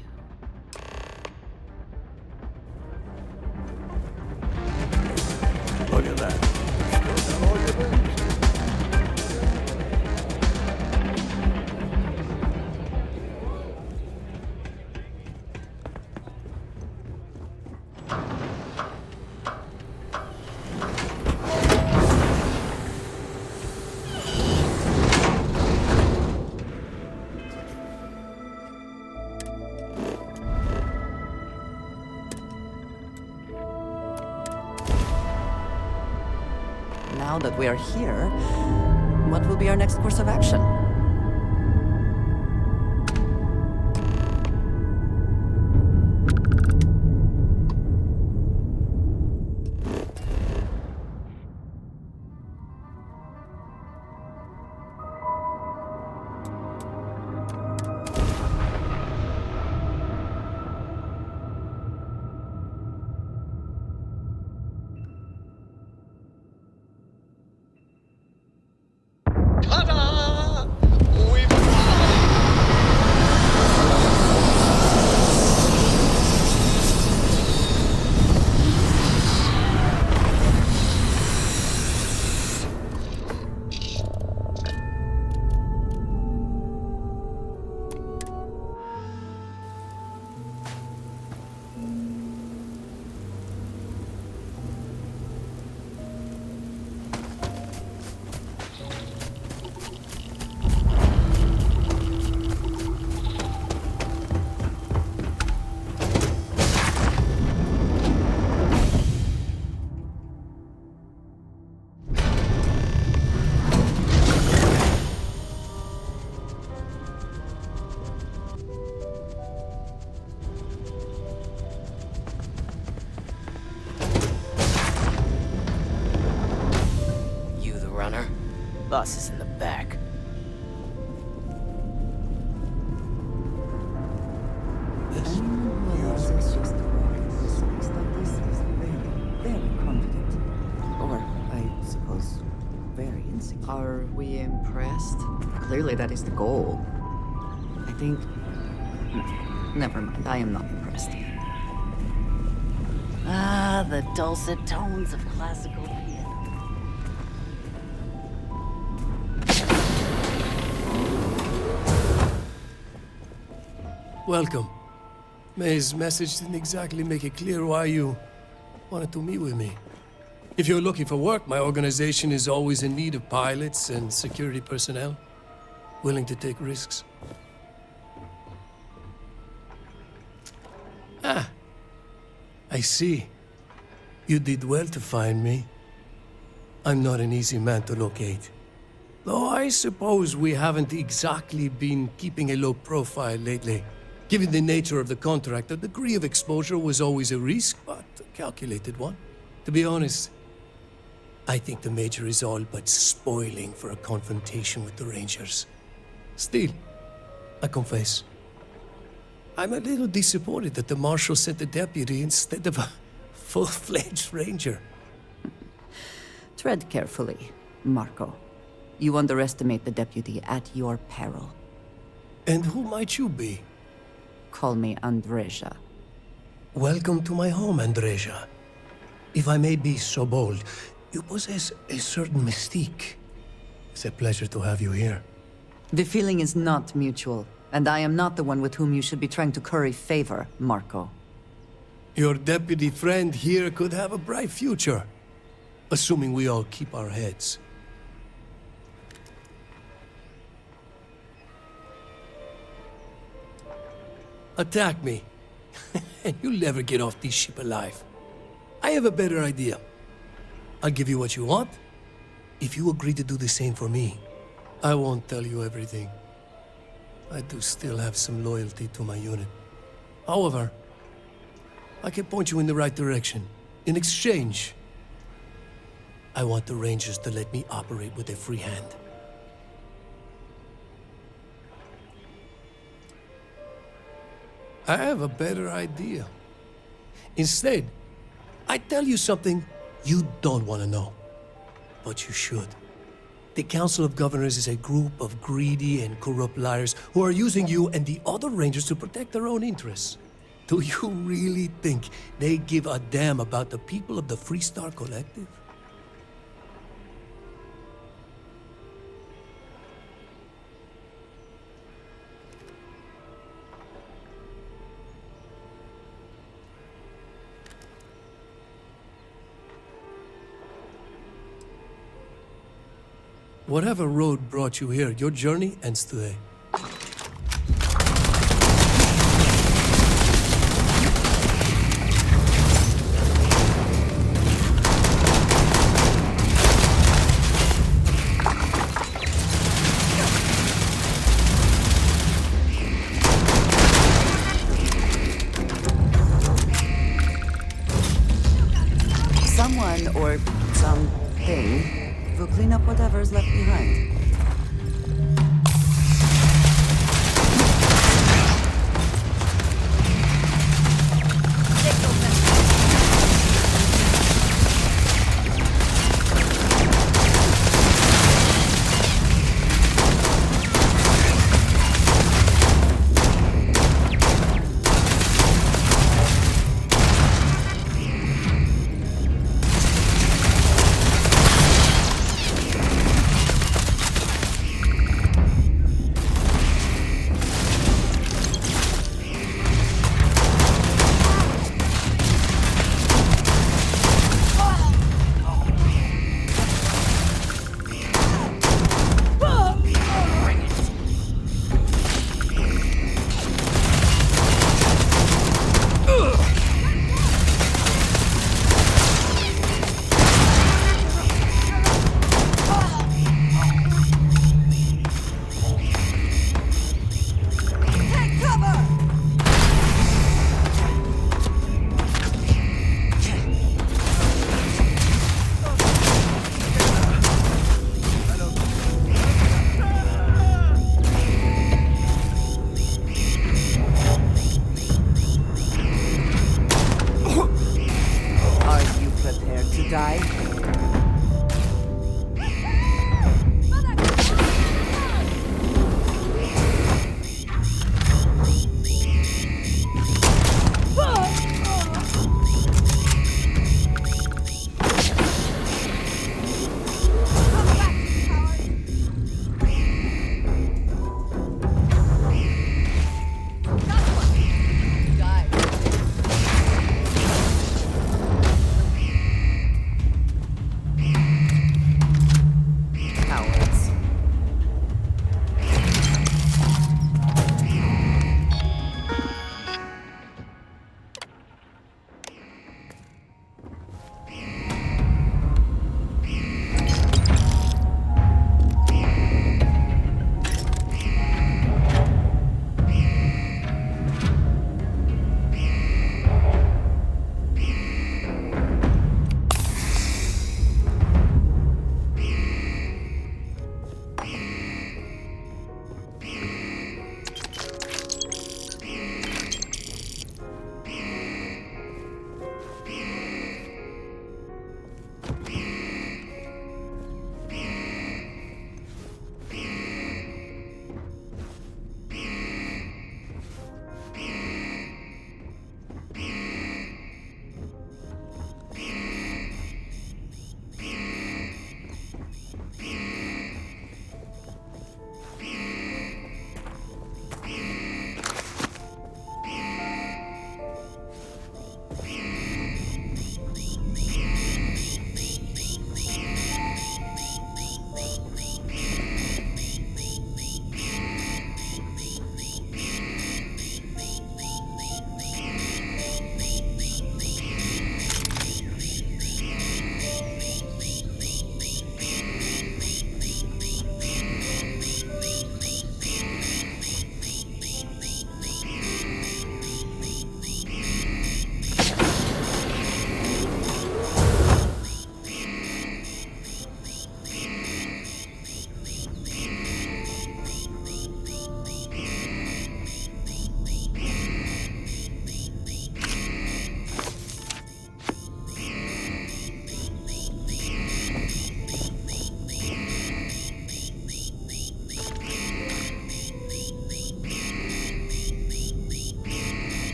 Look at that. Now that we are here, what will be our next course of action? Ta-da! Boss is in the back. Very confident. Or, I suppose, very insecure. Are we impressed? Clearly that is the goal. I think... Never mind, I am not impressed. Ah, the dulcet tones of classical piano. Welcome. May's message didn't exactly make it clear why you wanted to meet with me. If you're looking for work, my organization is always in need of pilots and security personnel, willing to take risks. Ah, I see. You did well to find me. I'm not an easy man to locate. Though I suppose we haven't exactly been keeping a low profile lately. Given the nature of the contract, a degree of exposure was always a risk, but a calculated one. To be honest, I think the Major is all but spoiling for a confrontation with the Rangers. Still, I confess, I'm a little disappointed that the Marshal sent a deputy instead of a full-fledged Ranger. Tread carefully, Marco. You underestimate the deputy at your peril. And who might you be? Call me Andreja. Welcome to my home, Andreja. If I may be so bold, you possess a certain mystique. It's a pleasure to have you here. The feeling is not mutual, and I am not the one with whom you should be trying to curry favor, Marco. Your deputy friend here could have a bright future, assuming we all keep our heads. Attack me, and you'll never get off this ship alive. I have a better idea. I'll give you what you want, if you agree to do the same for me. I won't tell you everything. I do still have some loyalty to my unit. However, I can point you in the right direction. In exchange, I want the Rangers to let me operate with a free hand. I have a better idea. Instead, I tell you something you don't want to know. But you should. The Council of Governors is a group of greedy and corrupt liars who are using you and the other Rangers to protect their own interests. Do you really think they give a damn about the people of the Freestar Collective? Whatever road brought you here, your journey ends today. Someone or something will clean up whatever's left behind.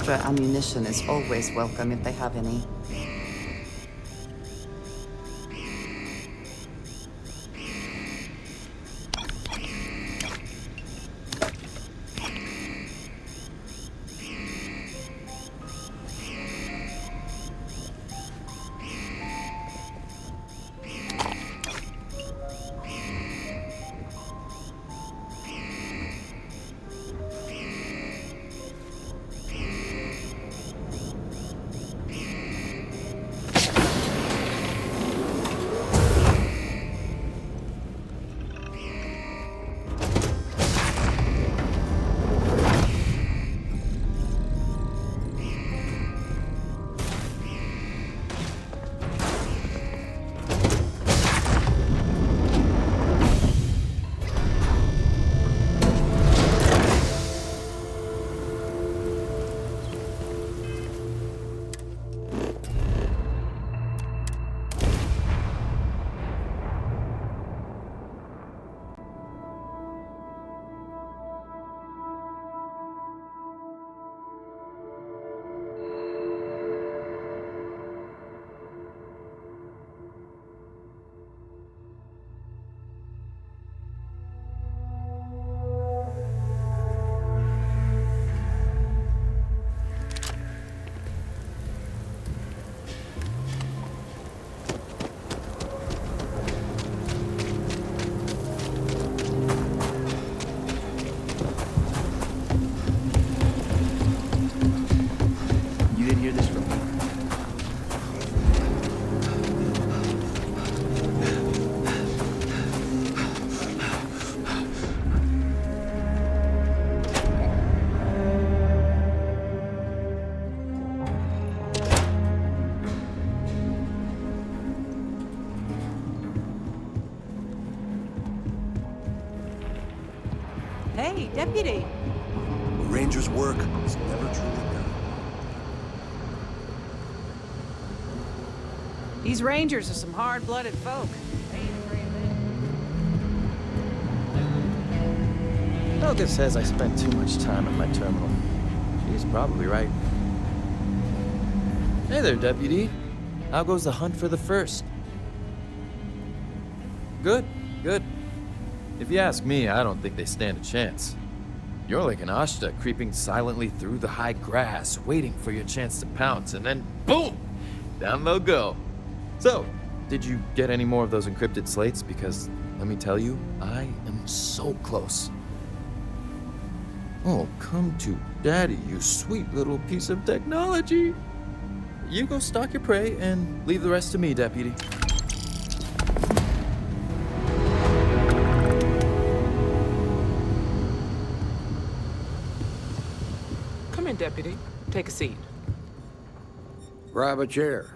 extra ammunition is always welcome if they have any. Hey, Deputy. The Ranger's work is never truly done. These Rangers are some hard-blooded folk. Helga says I spent too much time at my terminal. She's probably right. Hey there, Deputy. How goes the hunt for the first? Good, good. If you ask me, I don't think they stand a chance. You're like an Ashta creeping silently through the high grass, waiting for your chance to pounce, and then boom! Down they'll go. So, did you get any more of those encrypted slates? Because, let me tell you, I am so close. Oh, come to Daddy, you sweet little piece of technology. You go stalk your prey and leave the rest to me, Deputy. Come in, Deputy. Take a seat. Grab a chair.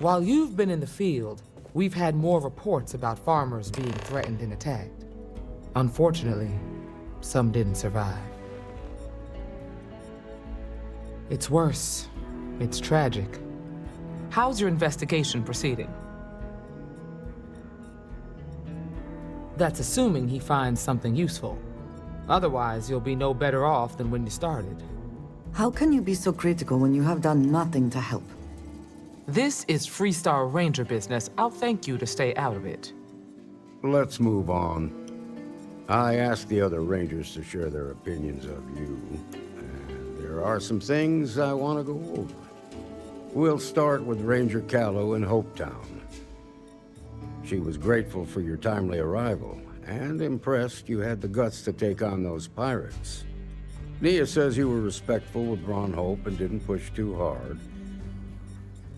While you've been in the field, we've had more reports about farmers being threatened and attacked. Unfortunately, some didn't survive. It's worse. It's tragic. How's your investigation proceeding? That's assuming he finds something useful. Otherwise, you'll be no better off than when you started. How can you be so critical when you have done nothing to help? This is Freestar Ranger business. I'll thank you to stay out of it. Let's move on. I asked the other Rangers to share their opinions of you, and there are some things I want to go over. We'll start with Ranger Callow in Hopetown. She was grateful for your timely arrival, and impressed you had the guts to take on those pirates. Nia says you were respectful with Ron Hope and didn't push too hard.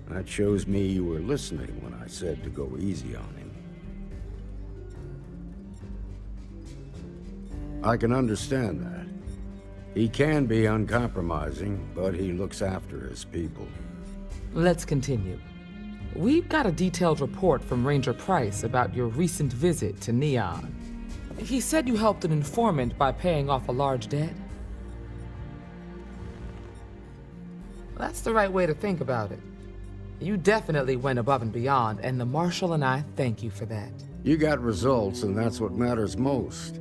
That shows me you were listening when I said to go easy on him. I can understand that. He can be uncompromising, but he looks after his people. Let's continue. We've got a detailed report from Ranger Price about your recent visit to Neon. He said you helped an informant by paying off a large debt. That's the right way to think about it. You definitely went above and beyond, and the Marshal and I thank you for that. You got results, and that's what matters most.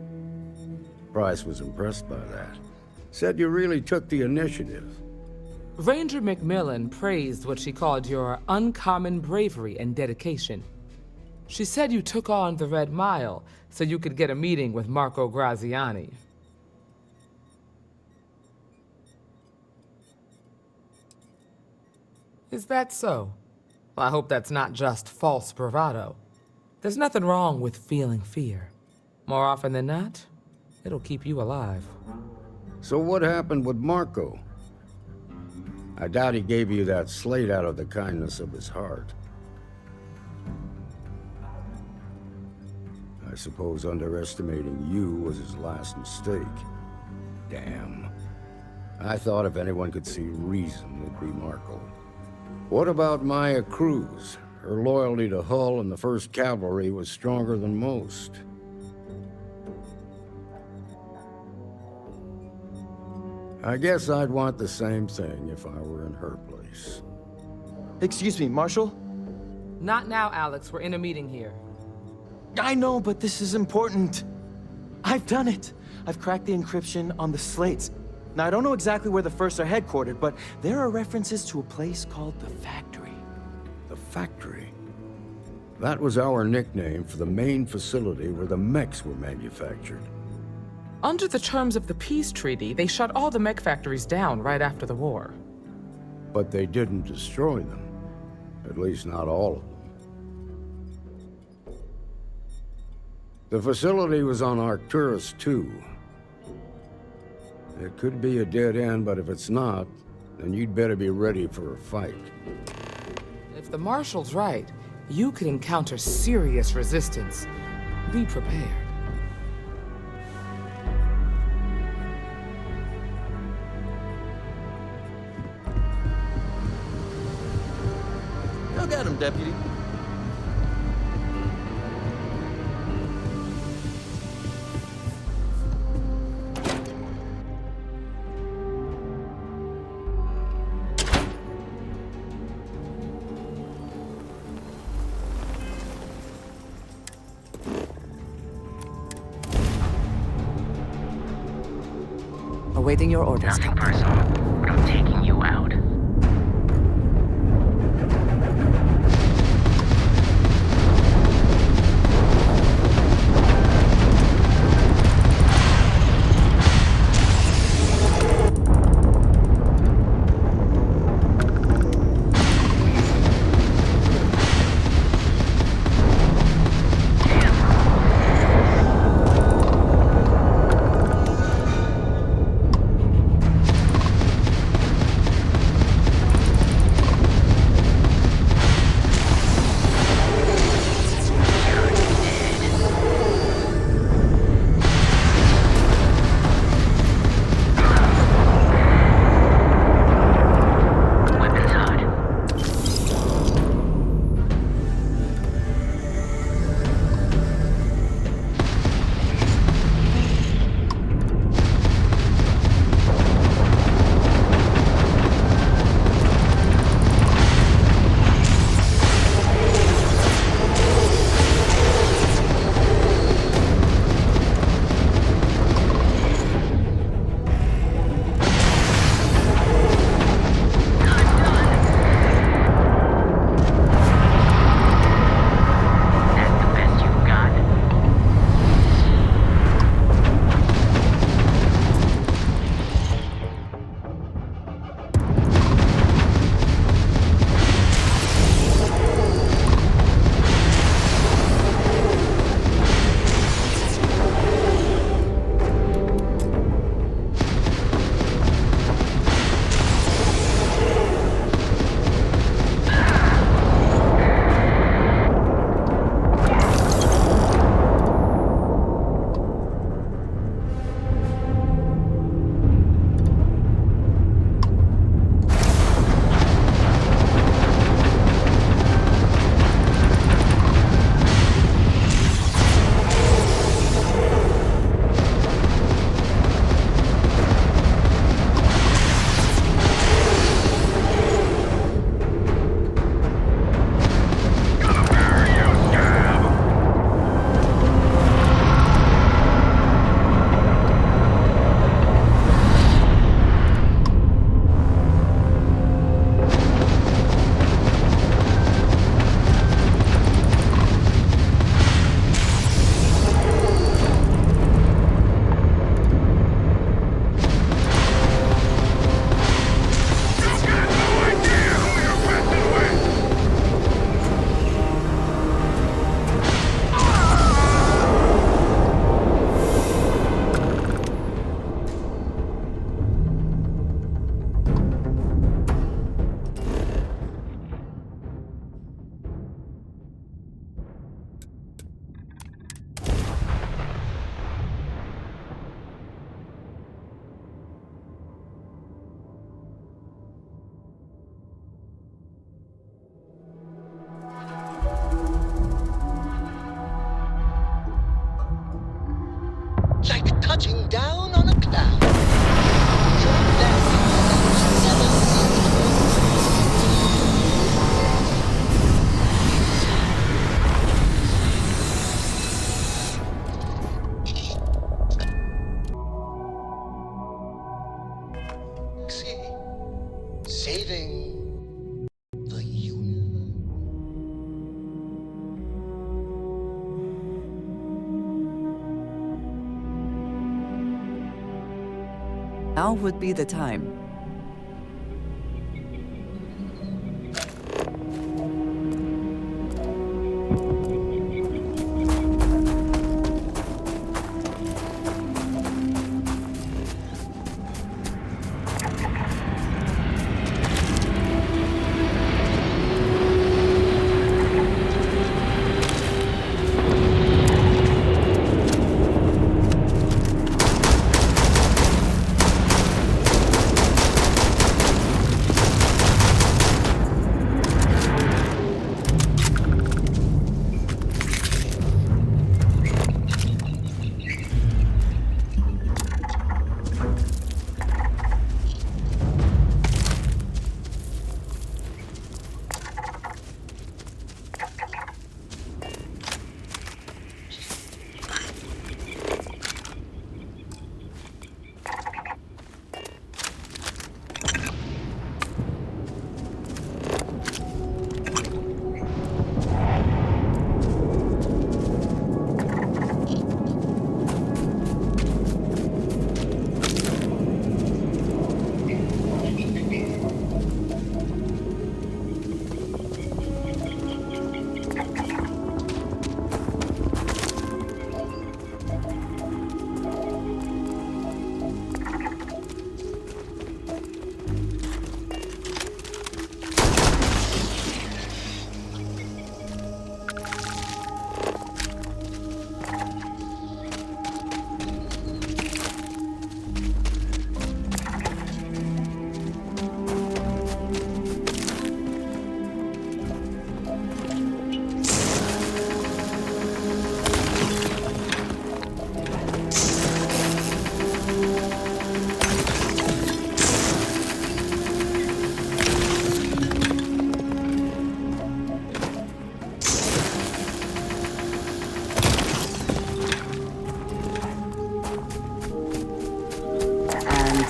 Price was impressed by that. Said you really took the initiative. Ranger McMillan praised what she called your uncommon bravery and dedication. She said you took on the Red Mile so you could get a meeting with Marco Graziani. Is that so? Well, I hope that's not just false bravado. There's nothing wrong with feeling fear. More often than not, it'll keep you alive. So what happened with Marco? I doubt he gave you that slate out of the kindness of his heart. I suppose underestimating you was his last mistake. Damn. I thought if anyone could see reason, it'd be Marco. What about Maya Cruz? Her loyalty to Hull and the 1st Cavalry was stronger than most. I guess I'd want the same thing if I were in her place. Excuse me, Marshal? Not now, Alex. We're in a meeting here. I know, but this is important. I've done it. I've cracked the encryption on the slates. Now, I don't know exactly where the First are headquartered, but there are references to a place called the Factory. The Factory? That was our nickname for the main facility where the mechs were manufactured. Under the terms of the peace treaty, they shut all the mech factories down right after the war. But they didn't destroy them. At least not all of them. The facility was on Arcturus 2. It could be a dead end, but if it's not, then you'd better be ready for a fight. If the Marshal's right, you could encounter serious resistance. Be prepared. Go get him, Deputy. Awaiting your orders, Nothing personal, but I'm taking you out. looking down on a cloud. Your daddy never ceased saving the universe. Now would be the time.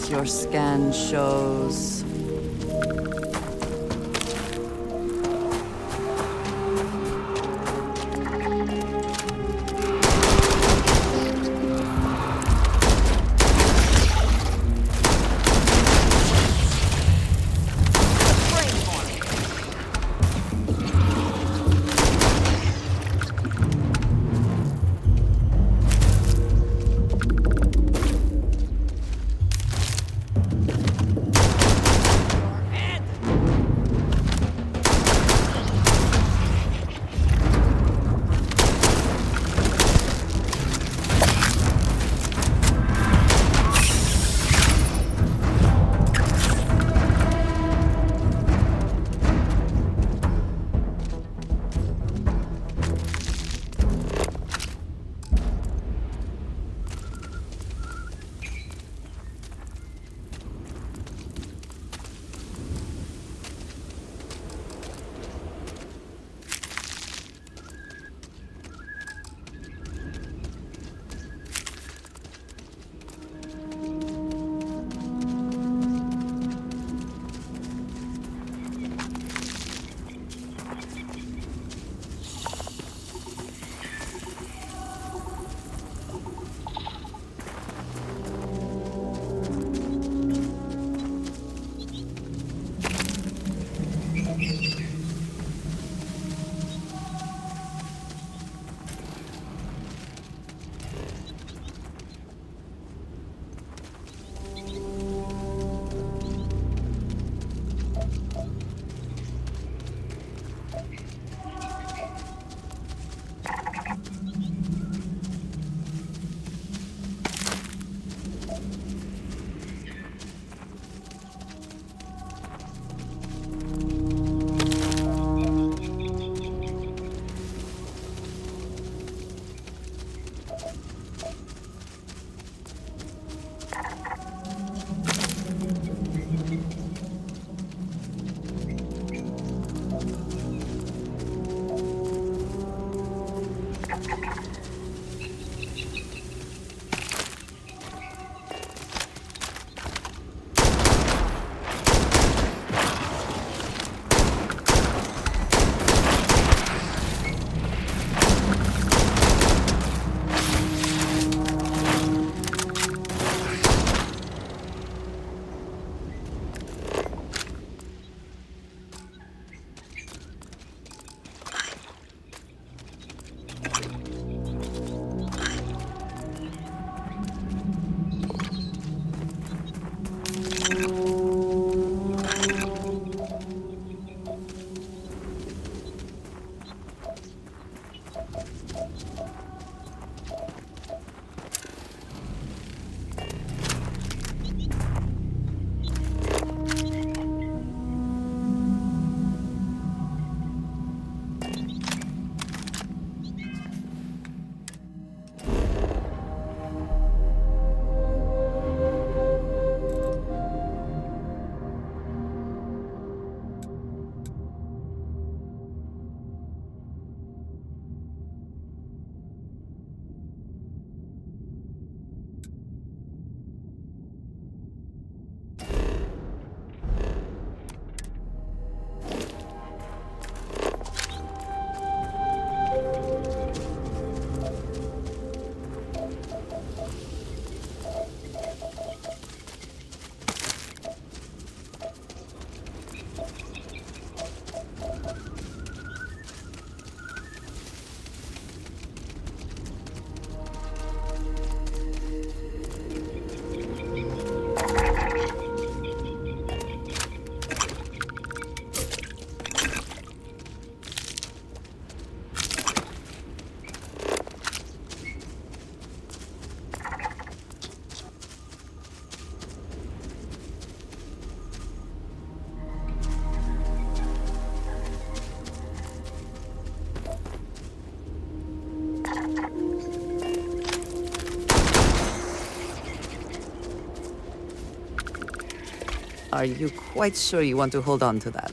Your scan shows... Are you quite sure you want to hold on to that?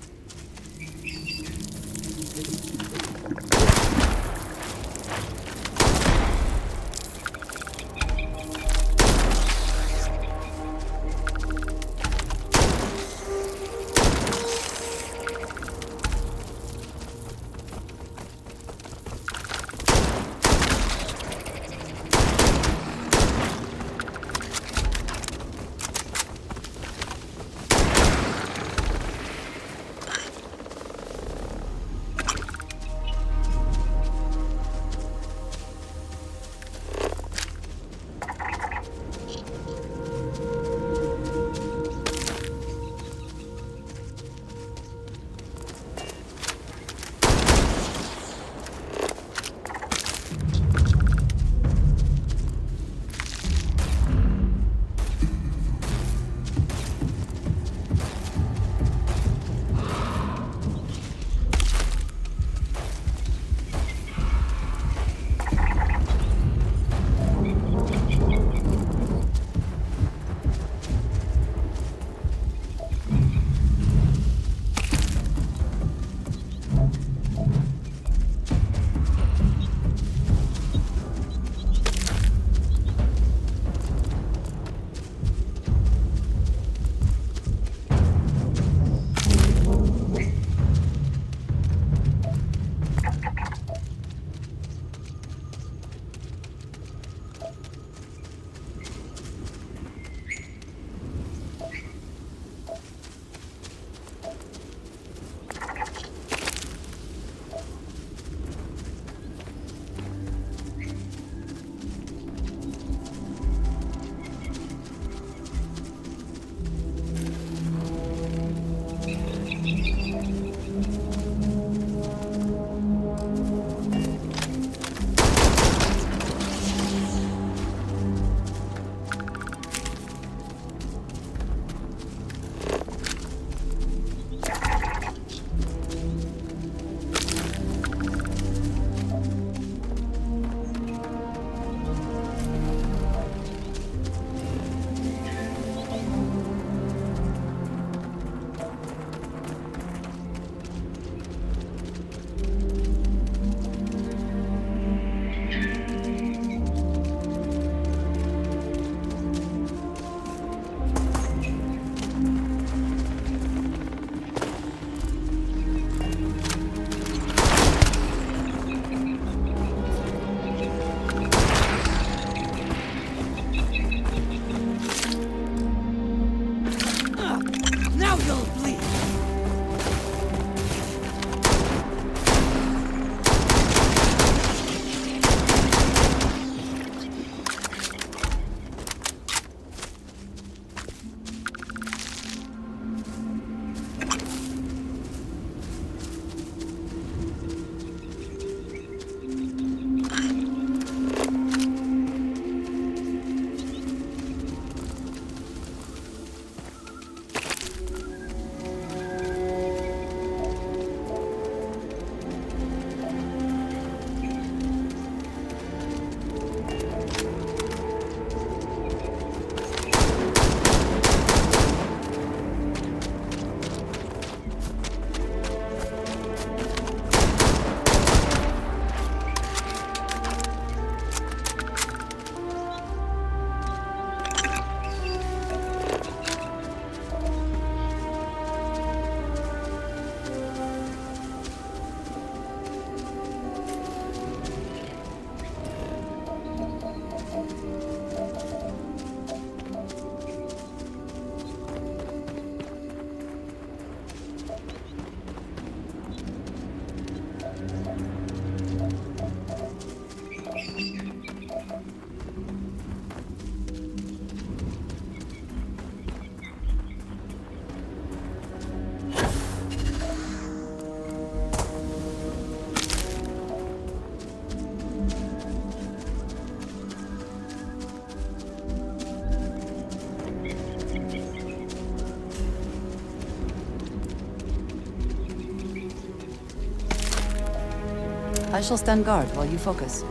I shall stand guard while you focus.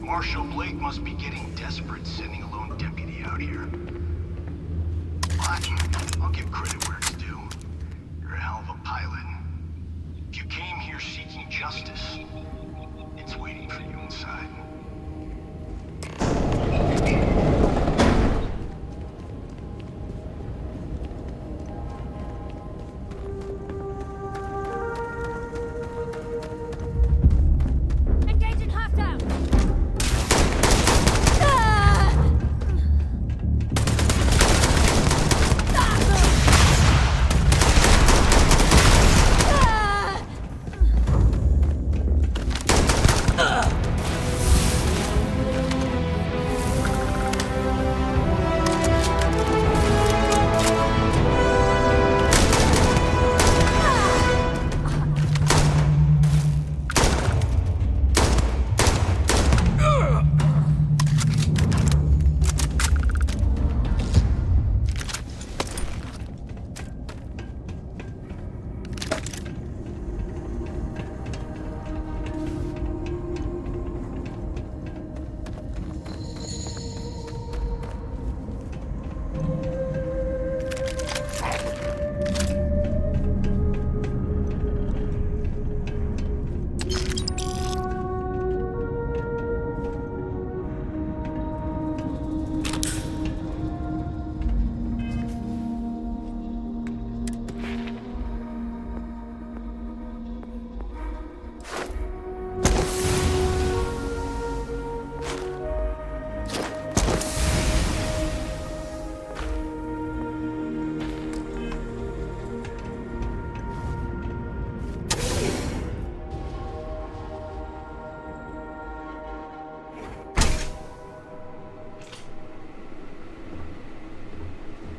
Marshal Blake must be getting desperate sending a lone deputy out here. But I'll give credit where it's due. You're a hell of a pilot. If you came here seeking justice, it's waiting for you inside. Engaging hostile!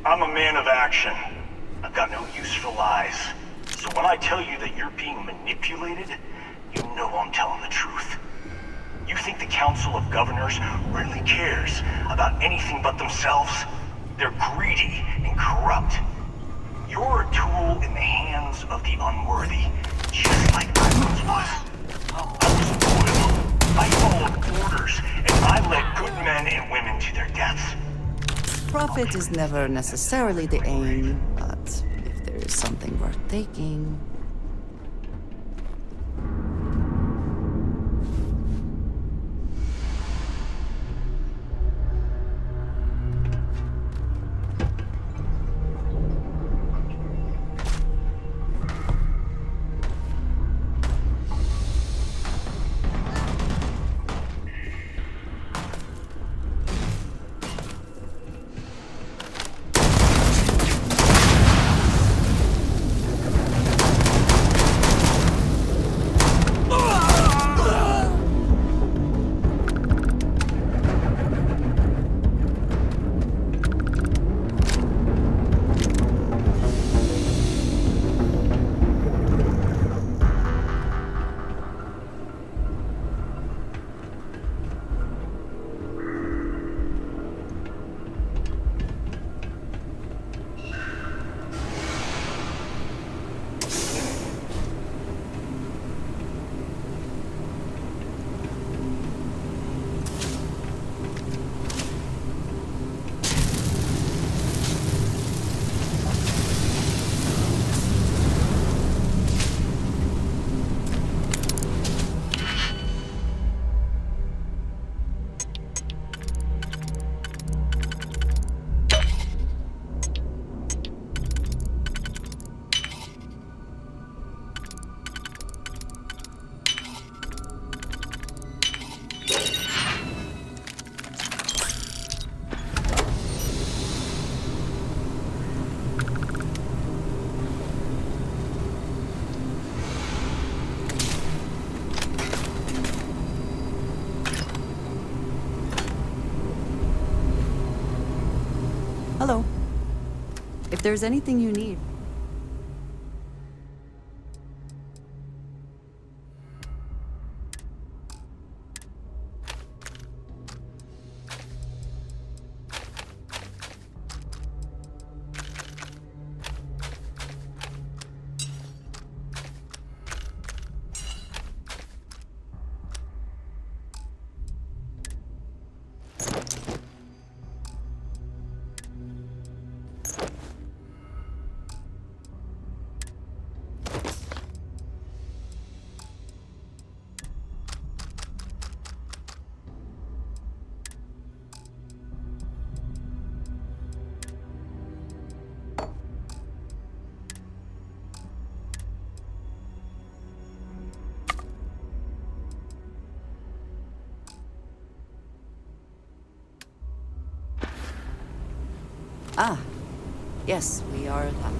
I'm a man of action. I've got no use for lies. So when I tell you that you're being manipulated, you know I'm telling the truth. You think the Council of Governors really cares about anything but themselves? They're greedy and corrupt. You're a tool in the hands of the unworthy, just like I once was. I was loyal. I followed orders, and I led good men and women to their deaths. Profit is never necessarily the aim, but if there is something worth taking... Hello. If there's anything you need... Ah, yes, we are alive.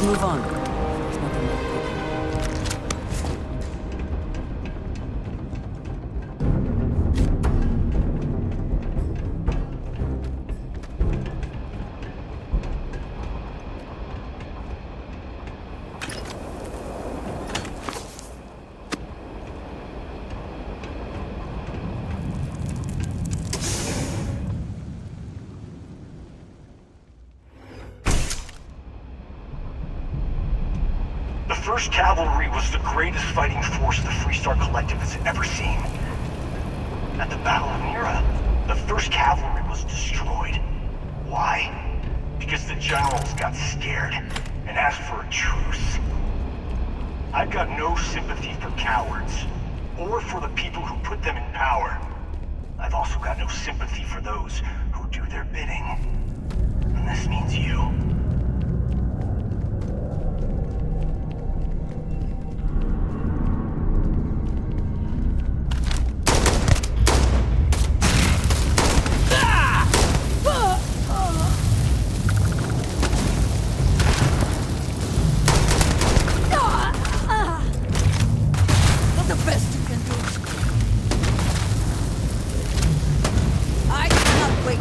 Move on. There's nothing more cooking. The 1st Cavalry was the greatest fighting force the Freestar Collective has ever seen. At the Battle of Mira, the 1st Cavalry was destroyed. Why? Because the generals got scared and asked for a truce. I've got no sympathy for cowards, or for the people who put them in power. I've also got no sympathy for those who do their bidding. And this means you. I cannot wait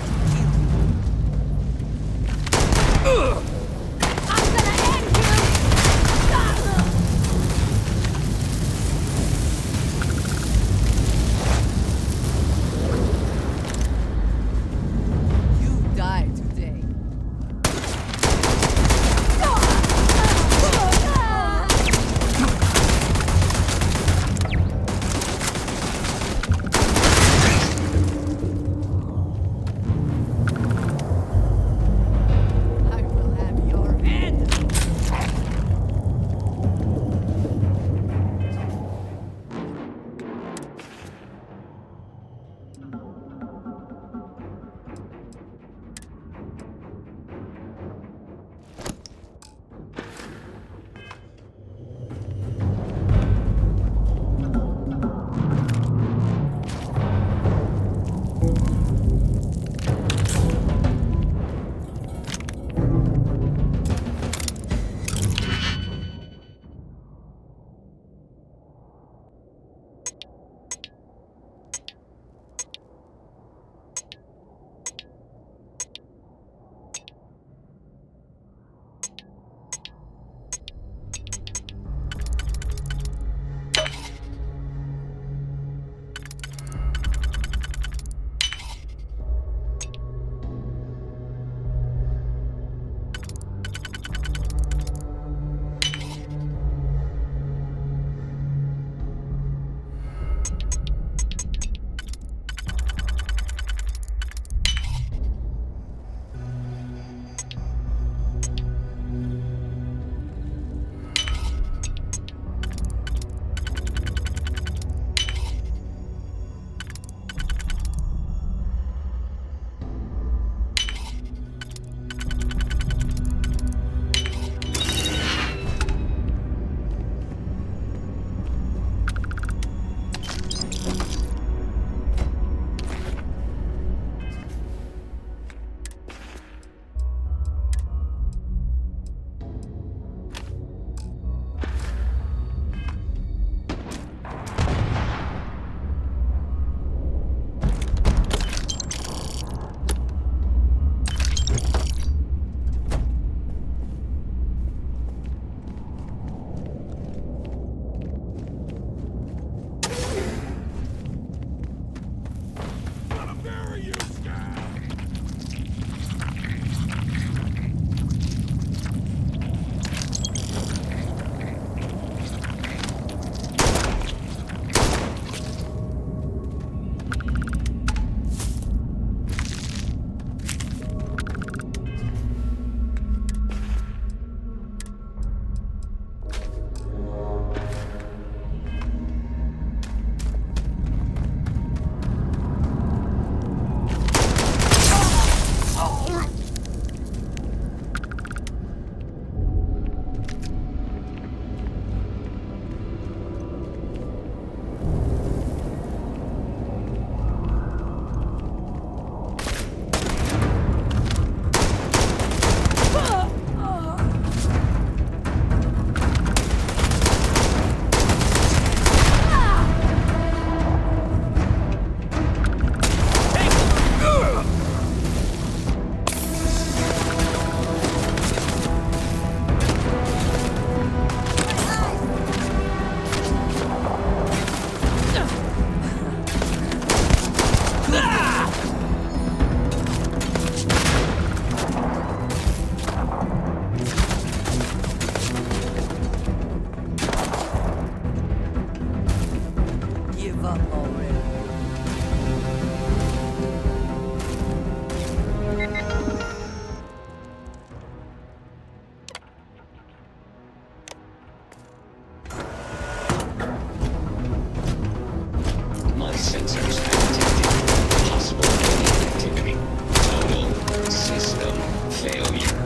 sensors have detected possible alien activity. Total system failure.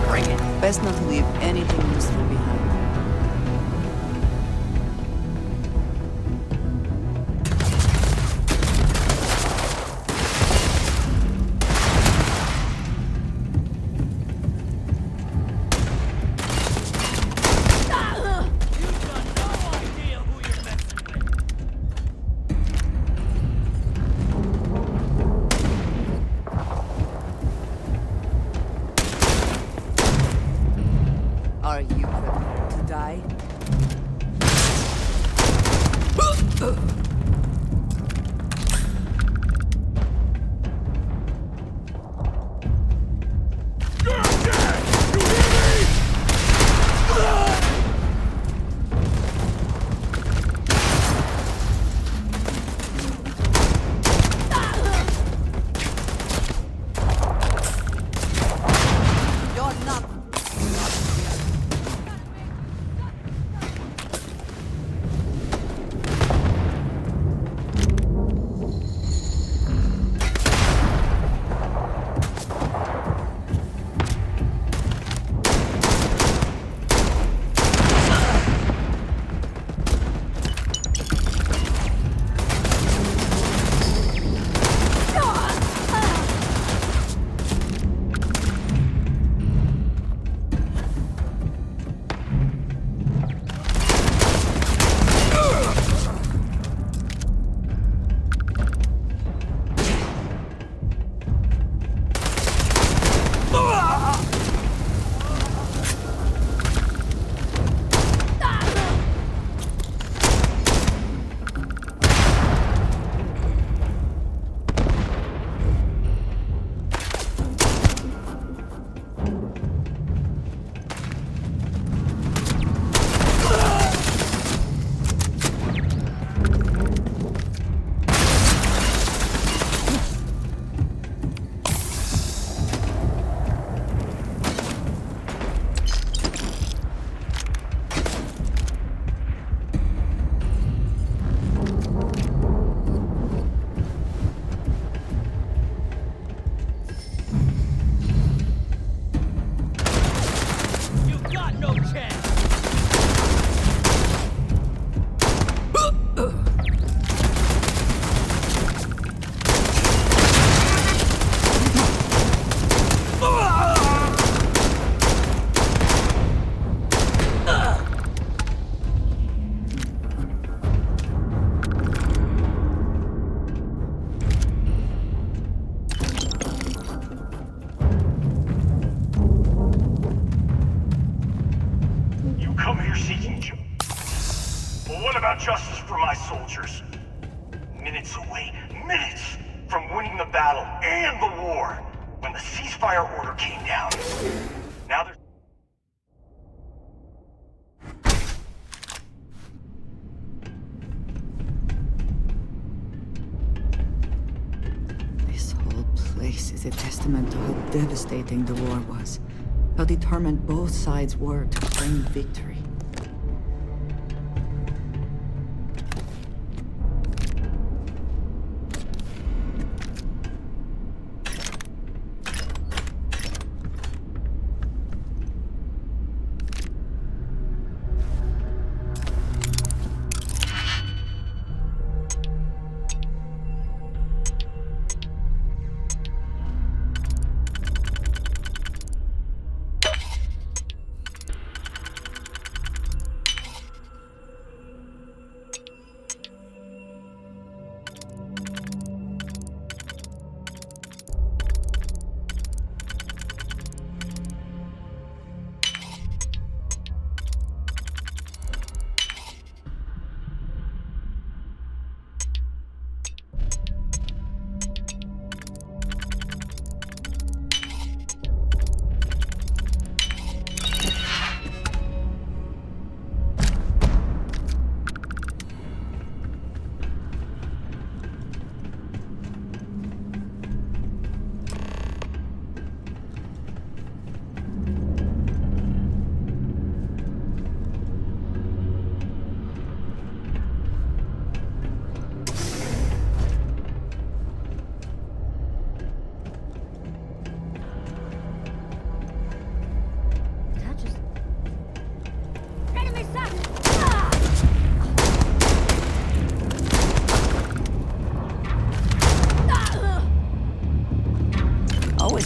Bring it. Best not to leave anything useful behind. Are you prepared to die? Justice for my soldiers. Minutes away, minutes from winning the battle and the war, when the ceasefire order came down. Now there's... This whole place is a testament to how devastating the war was. How determined both sides were to claim victory.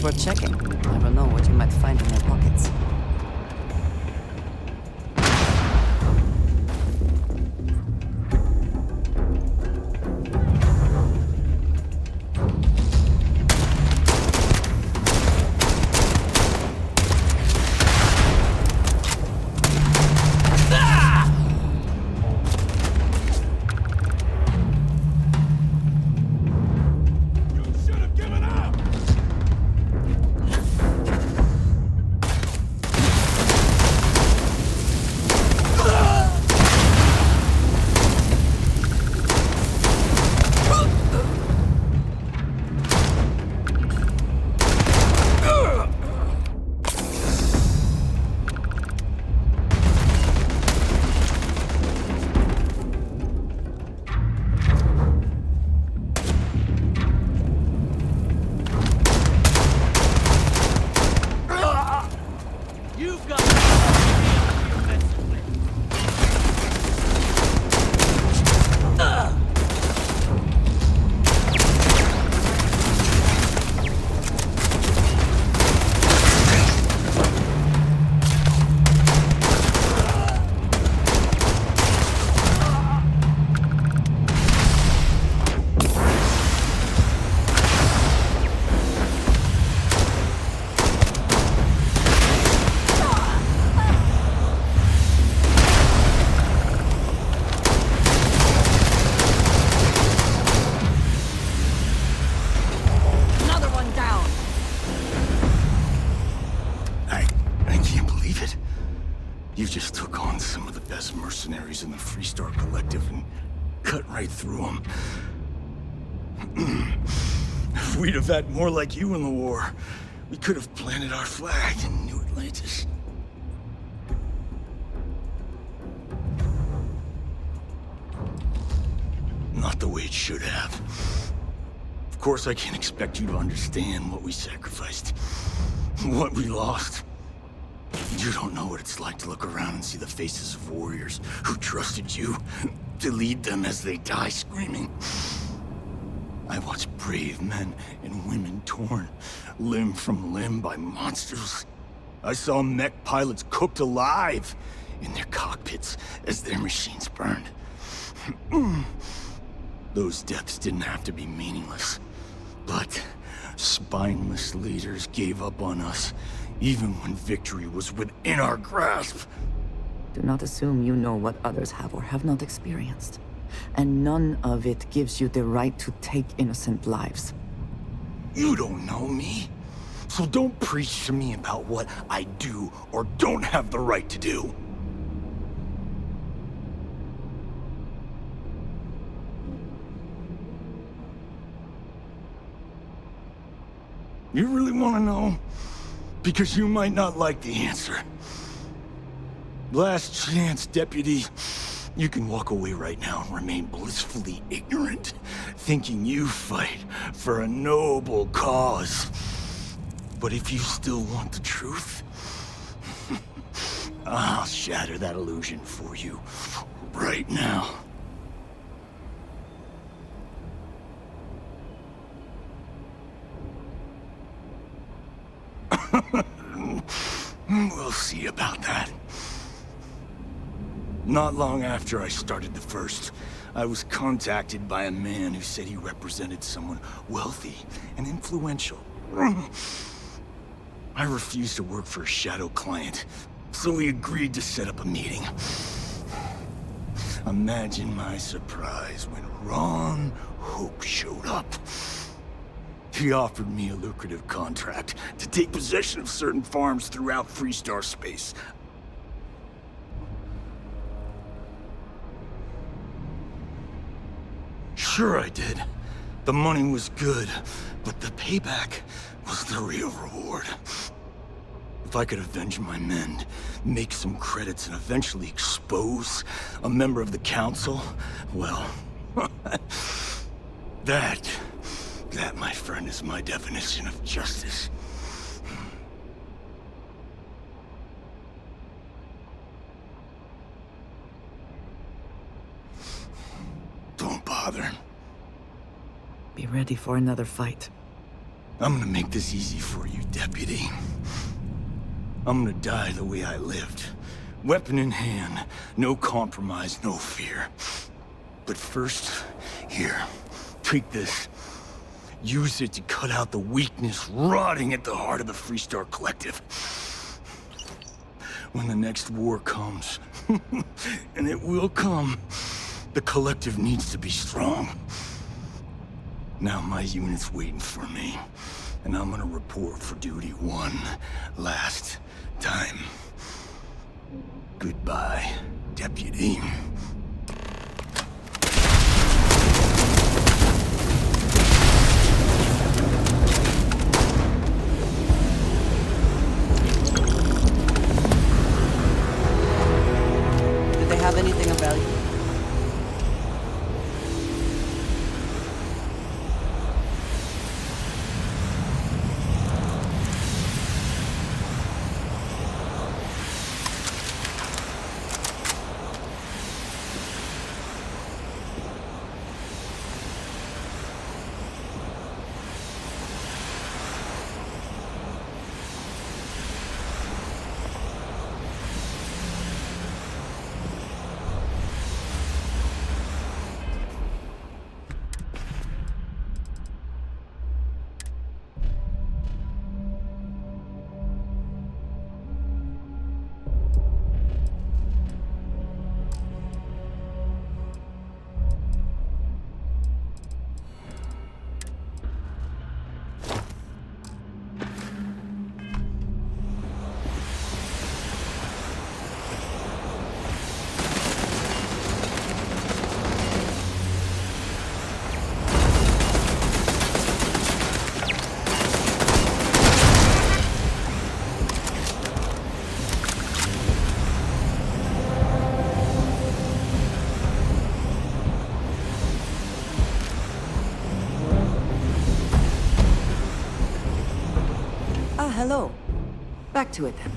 worth checking. Never know what you might find in their pockets. You just took on some of the best mercenaries in the Freestar Collective and cut right through them. If we'd have had more like you in the war, we could have planted our flag in New Atlantis. Not the way it should have. Of course, I can't expect you to understand what we sacrificed, what we lost. You don't know what it's like to look around and see the faces of warriors who trusted you to lead them as they die screaming. I watched brave men and women torn limb from limb by monsters. I saw mech pilots cooked alive in their cockpits as their machines burned. Those deaths didn't have to be meaningless, but spineless leaders gave up on us even when victory was within our grasp. Do not assume you know what others have or have not experienced. And none of it gives you the right to take innocent lives. You don't know me, so don't preach to me about what I do or don't have the right to do. You really want to know? Because you might not like the answer. Last chance, Deputy. You can walk away right now and remain blissfully ignorant, thinking you fight for a noble cause. But if you still want the truth, I'll shatter that illusion for you right now. We'll see about that. Not long after I started the First, I was contacted by a man who said he represented someone wealthy and influential. I refused to work for a shadow client, so we agreed to set up a meeting. Imagine my surprise when Ron Hope showed up. He offered me a lucrative contract to take possession of certain farms throughout Freestar space. Sure I did. The money was good, but the payback was the real reward. If I could avenge my men, make some credits, and eventually expose a member of the council, well, that, my friend, is my definition of justice. Be ready for another fight. I'm gonna make this easy for you, Deputy. I'm gonna die the way I lived. Weapon in hand, no compromise, no fear. But first, here, take this. Use it to cut out the weakness rotting at the heart of the Freestar Collective. When the next war comes, and it will come, the Collective needs to be strong. Now my unit's waiting for me, and I'm gonna report for duty one last time. Goodbye, Deputy. Did they have anything of value? Hello. Back to it then.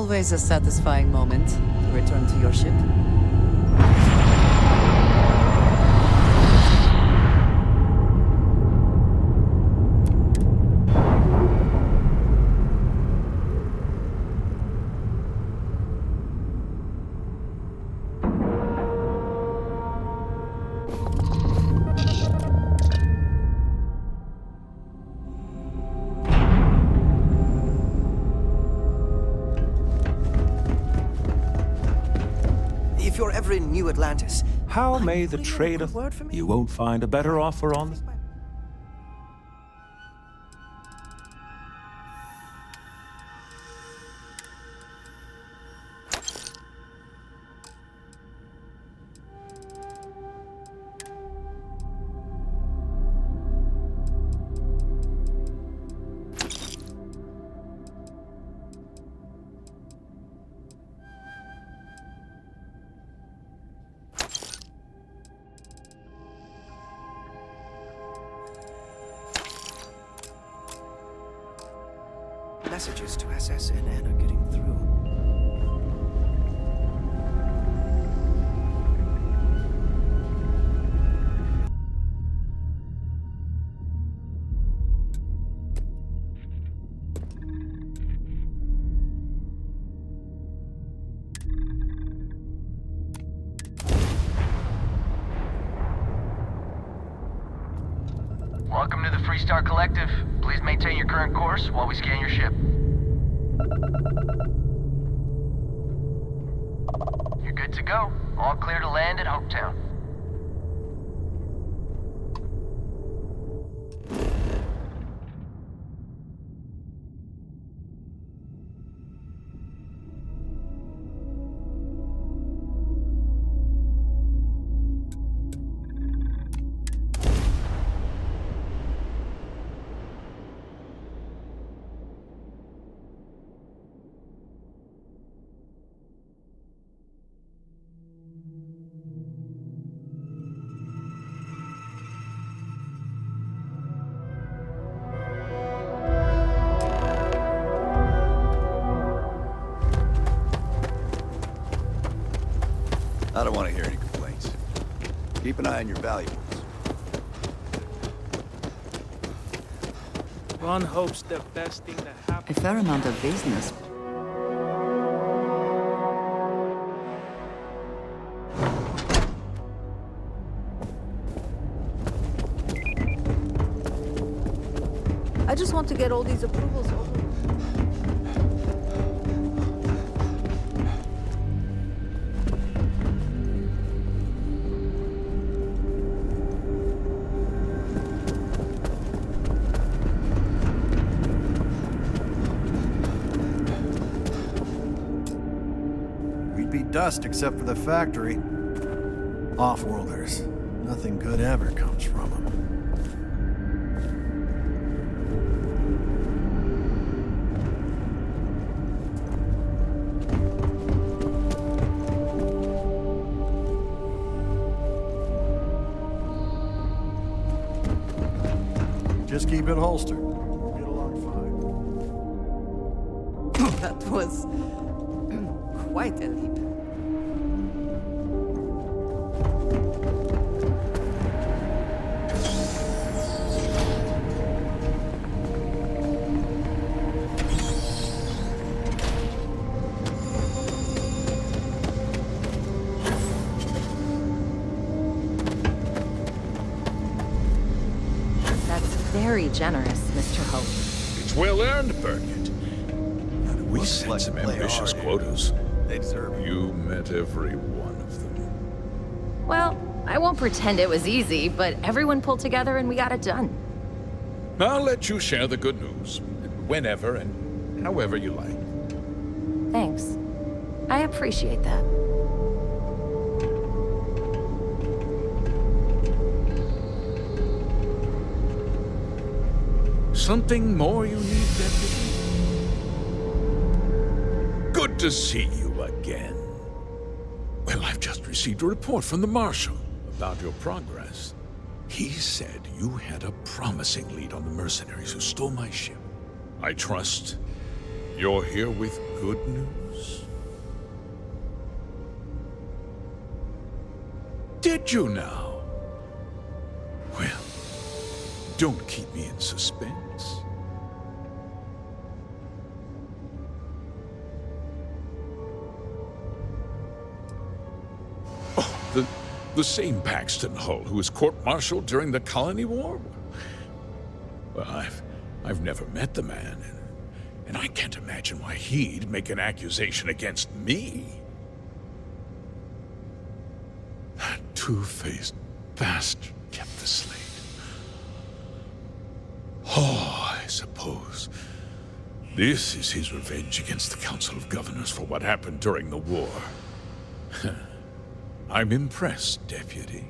Always a satisfying moment to return to your ship. If you're ever in New Atlantis, how may the trader... You won't find a better offer on... messages to SSNN are getting through. Welcome to the Freestar Collective. Please maintain your current course while we scan your ship. You're good to go. All clear to land at Hopetown. I don't want to hear any complaints. Keep an eye on your valuables. One hopes the best thing that happens. A fair amount of business. I just want to get all these approvals over. Dust except for the factory. Off-worlders. Nothing good ever comes from them. Just keep it holstered. Get along fine. That was quite a leap. Very generous, Mr. Hope. It's well earned, Burkett. We set some ambitious quotas. They deserve it. You met every one of them. Well, I won't pretend it was easy, but everyone pulled together and we got it done. I'll let you share the good news. Whenever and however you like. Thanks. I appreciate that. Something more you need, Deputy? Good to see you again. Well, I've just received a report from the Marshal about your progress. He said you had a promising lead on the mercenaries who stole my ship. I trust you're here with good news? news. Did you now? Well, don't keep me in suspense. Oh, the same Paxton Hull who was court-martialed during the Colony War? Well, I've never met the man, and I can't imagine why he'd make an accusation against me. That two-faced bastard kept the slate. Oh, I suppose this is his revenge against the Council of Governors for what happened during the war. I'm impressed, Deputy.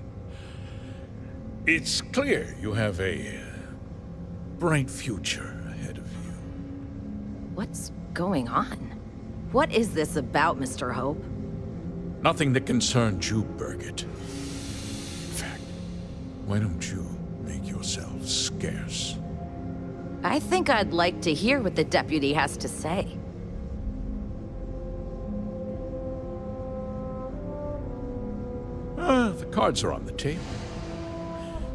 It's clear you have a bright future ahead of you. What's going on? What is this about, Mr. Hope? Nothing that concerns you, Birgit. In fact, why don't you make yourself scarce? I think I'd like to hear what the deputy has to say. The cards are on the table.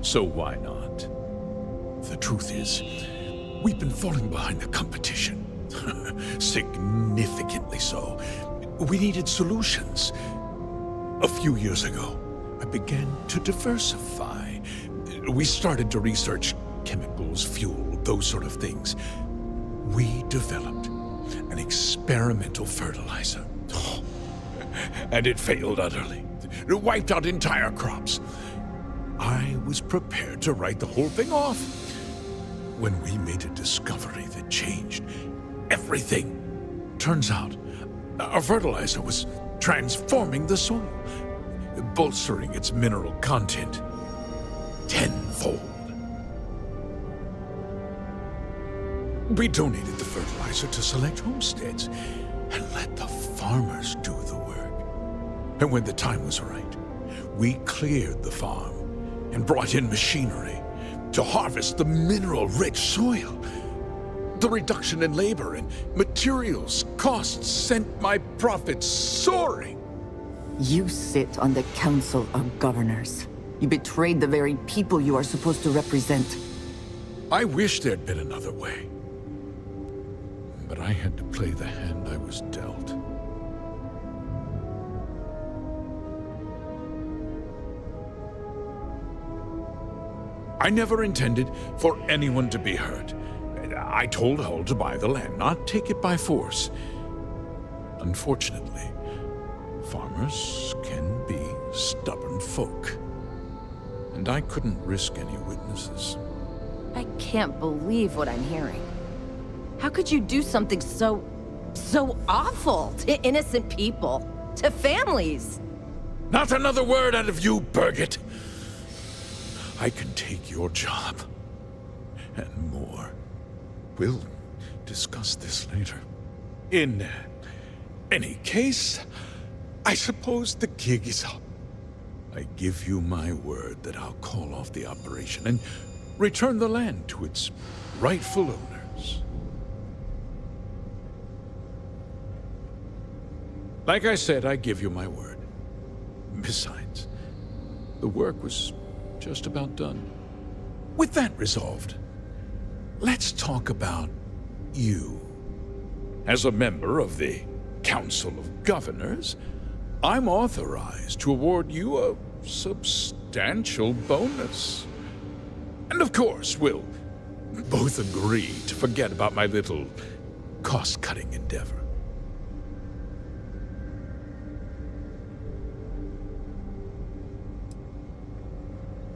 So why not? The truth is, we've been falling behind the competition. Significantly so. We needed solutions. A few years ago, I began to diversify. We started to research chemicals, fuel, those sort of things. We developed an experimental fertilizer. And it failed utterly. It wiped out entire crops. I was prepared to write the whole thing off when we made a discovery that changed everything. Turns out, our fertilizer was transforming the soil, bolstering its mineral content tenfold. We donated the fertilizer to select homesteads and let the farmers do the work. And when the time was right, we cleared the farm and brought in machinery to harvest the mineral-rich soil. The reduction in labor and materials costs sent my profits soaring. You sit on the Council of Governors. You betrayed the very people you are supposed to represent. I wish there'd been another way. But I had to play the hand I was dealt. I never intended for anyone to be hurt. I told Hull to buy the land, not take it by force. Unfortunately, farmers can be stubborn folk. And I couldn't risk any witnesses. I can't believe what I'm hearing. How could you do something so awful to innocent people, to families? Not another word out of you, Birgit. I can take your job, and more. We'll discuss this later. In any case, I suppose the gig is up. I give you my word that I'll call off the operation and return the land to its rightful owners. Like I said, I give you my word. Besides, the work was just about done. With that resolved, let's talk about you. As a member of the Council of Governors, I'm authorized to award you a substantial bonus. And of course, we'll both agree to forget about my little cost-cutting endeavor.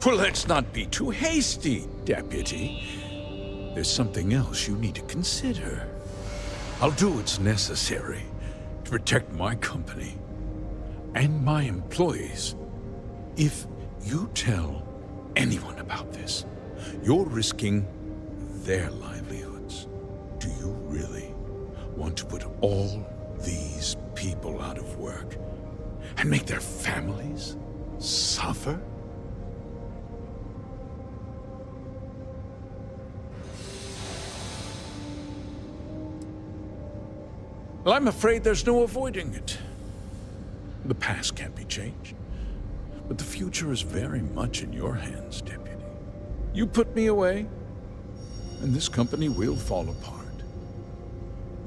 Well, let's not be too hasty, Deputy. There's something else you need to consider. I'll do what's necessary to protect my company and my employees. If you tell anyone about this, you're risking their livelihoods. Do you really want to put all these people out of work and make their families suffer? Well, I'm afraid there's no avoiding it. The past can't be changed, but the future is very much in your hands, Deputy. You put me away, and this company will fall apart.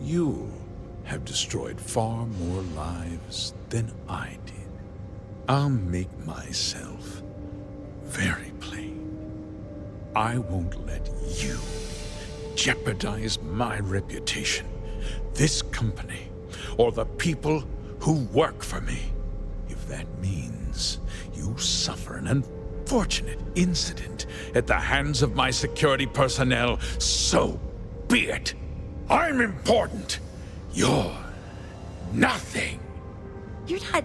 You have destroyed far more lives than I did. I'll make myself very plain. I won't let you jeopardize my reputation, this company, or the people who work for me. If that means you suffer an unfortunate incident at the hands of my security personnel, so be it. I'm important. You're nothing. You're not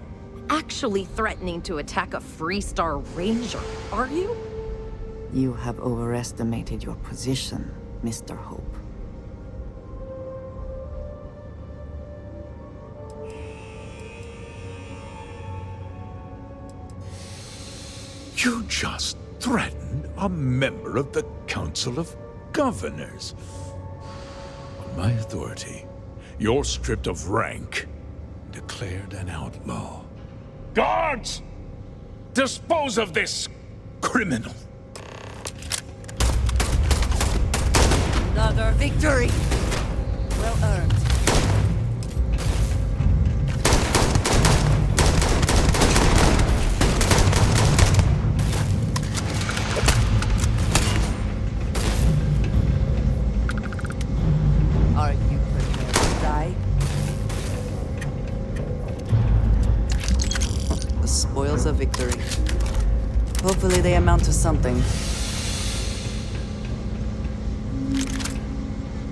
actually threatening to attack a Freestar Ranger, are you? You have overestimated your position, Mr. Hope. You just threatened a member of the Council of Governors. On my authority, you're stripped of rank, declared an outlaw. Guards! Dispose of this criminal! Another victory! Well earned. Are you prepared to die? The spoils of victory. Hopefully they amount to something.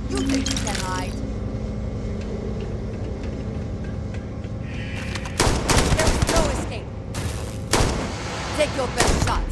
You think you can hide? There's no escape. Take your best shot.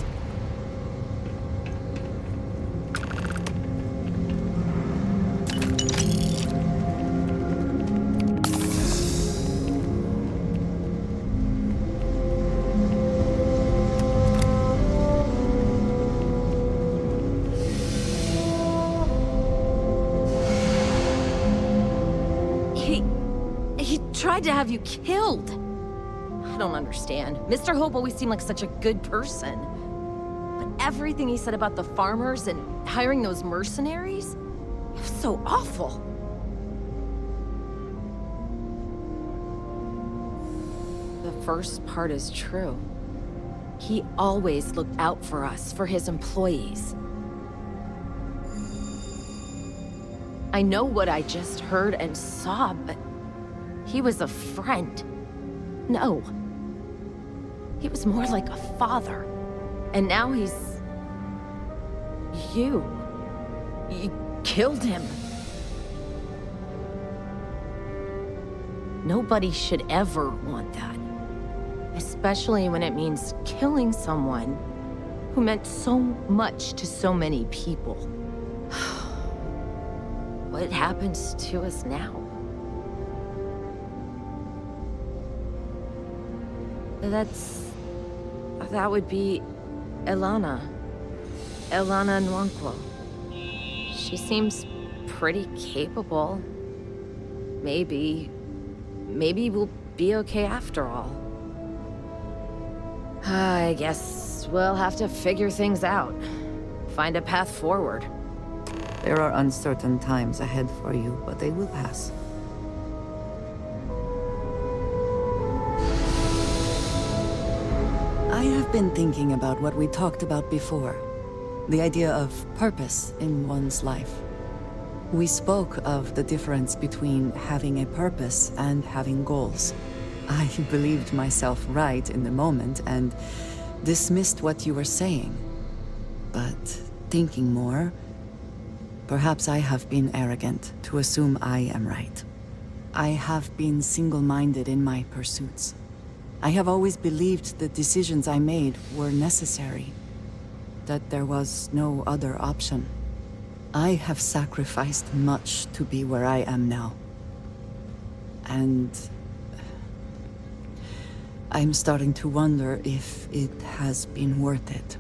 He tried to have you killed. I don't understand. Mr. Hope always seemed like such a good person. But everything he said about the farmers and hiring those mercenaries, it was so awful. The first part is true. He always looked out for us, for his employees. I know what I just heard and saw, but he was a friend. No. He was more like a father. And now he's... You killed him. Nobody should ever want that. Especially when it means killing someone who meant so much to so many people. What happens to us now? That would be Elana. Elana Nwankwo. She seems pretty capable. Maybe we'll be okay after all. I guess we'll have to figure things out. Find a path forward. There are uncertain times ahead for you, but they will pass. I have been thinking about what we talked about before. The idea of purpose in one's life. We spoke of the difference between having a purpose and having goals. I believed myself right in the moment and dismissed what you were saying. But thinking more, perhaps I have been arrogant to assume I am right. I have been single-minded in my pursuits. I have always believed the decisions I made were necessary, that there was no other option. I have sacrificed much to be where I am now. And I'm starting to wonder if it has been worth it.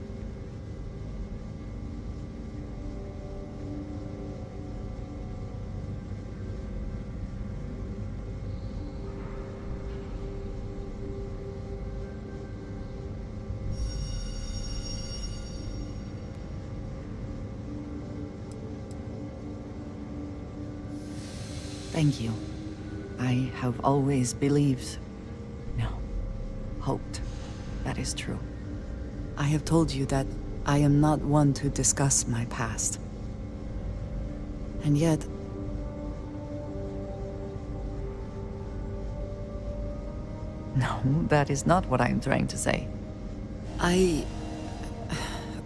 Thank you. I have always believed, no, hoped that is true. I have told you that I am not one to discuss my past. And yet, no, that is not what I am trying to say. I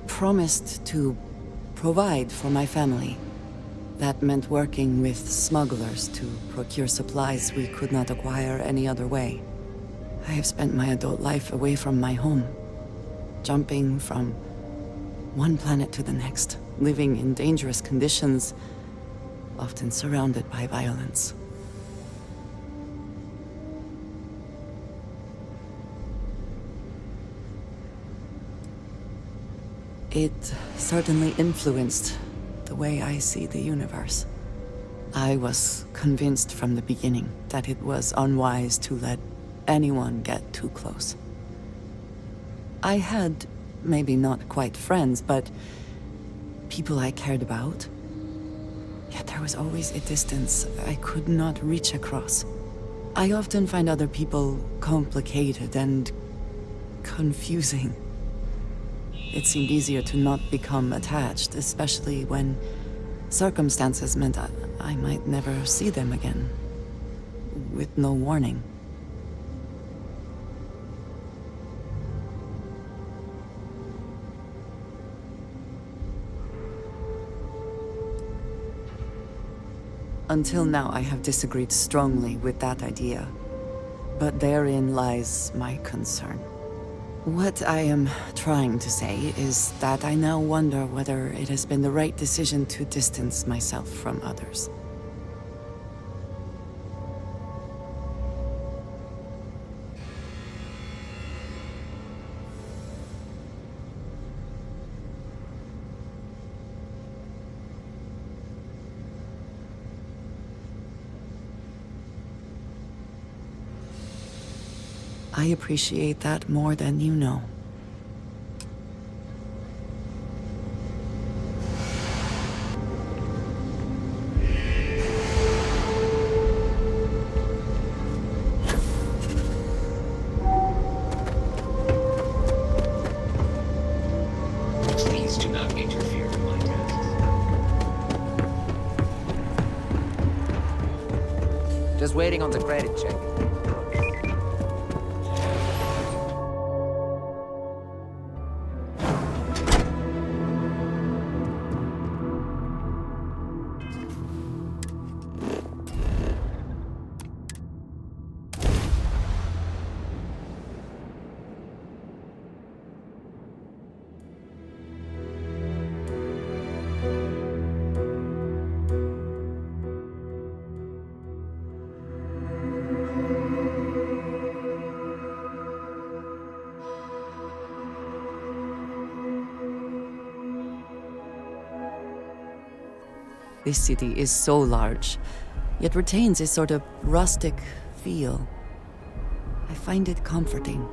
promised to provide for my family. That meant working with smugglers to procure supplies we could not acquire any other way. I have spent my adult life away from my home, jumping from one planet to the next, living in dangerous conditions, often surrounded by violence. It certainly influenced the way I see the universe. I was convinced from the beginning that it was unwise to let anyone get too close. I had, maybe not quite friends, but people I cared about. Yet there was always a distance I could not reach across. I often find other people complicated and confusing. It seemed easier to not become attached, especially when circumstances meant I might never see them again, with no warning. Until now, I have disagreed strongly with that idea, but therein lies my concern. What I am trying to say is that I now wonder whether it has been the right decision to distance myself from others. I appreciate that more than you know. Please do not interfere in my tasks. Just waiting on the credit check. This city is so large, yet retains a sort of rustic feel. I find it comforting.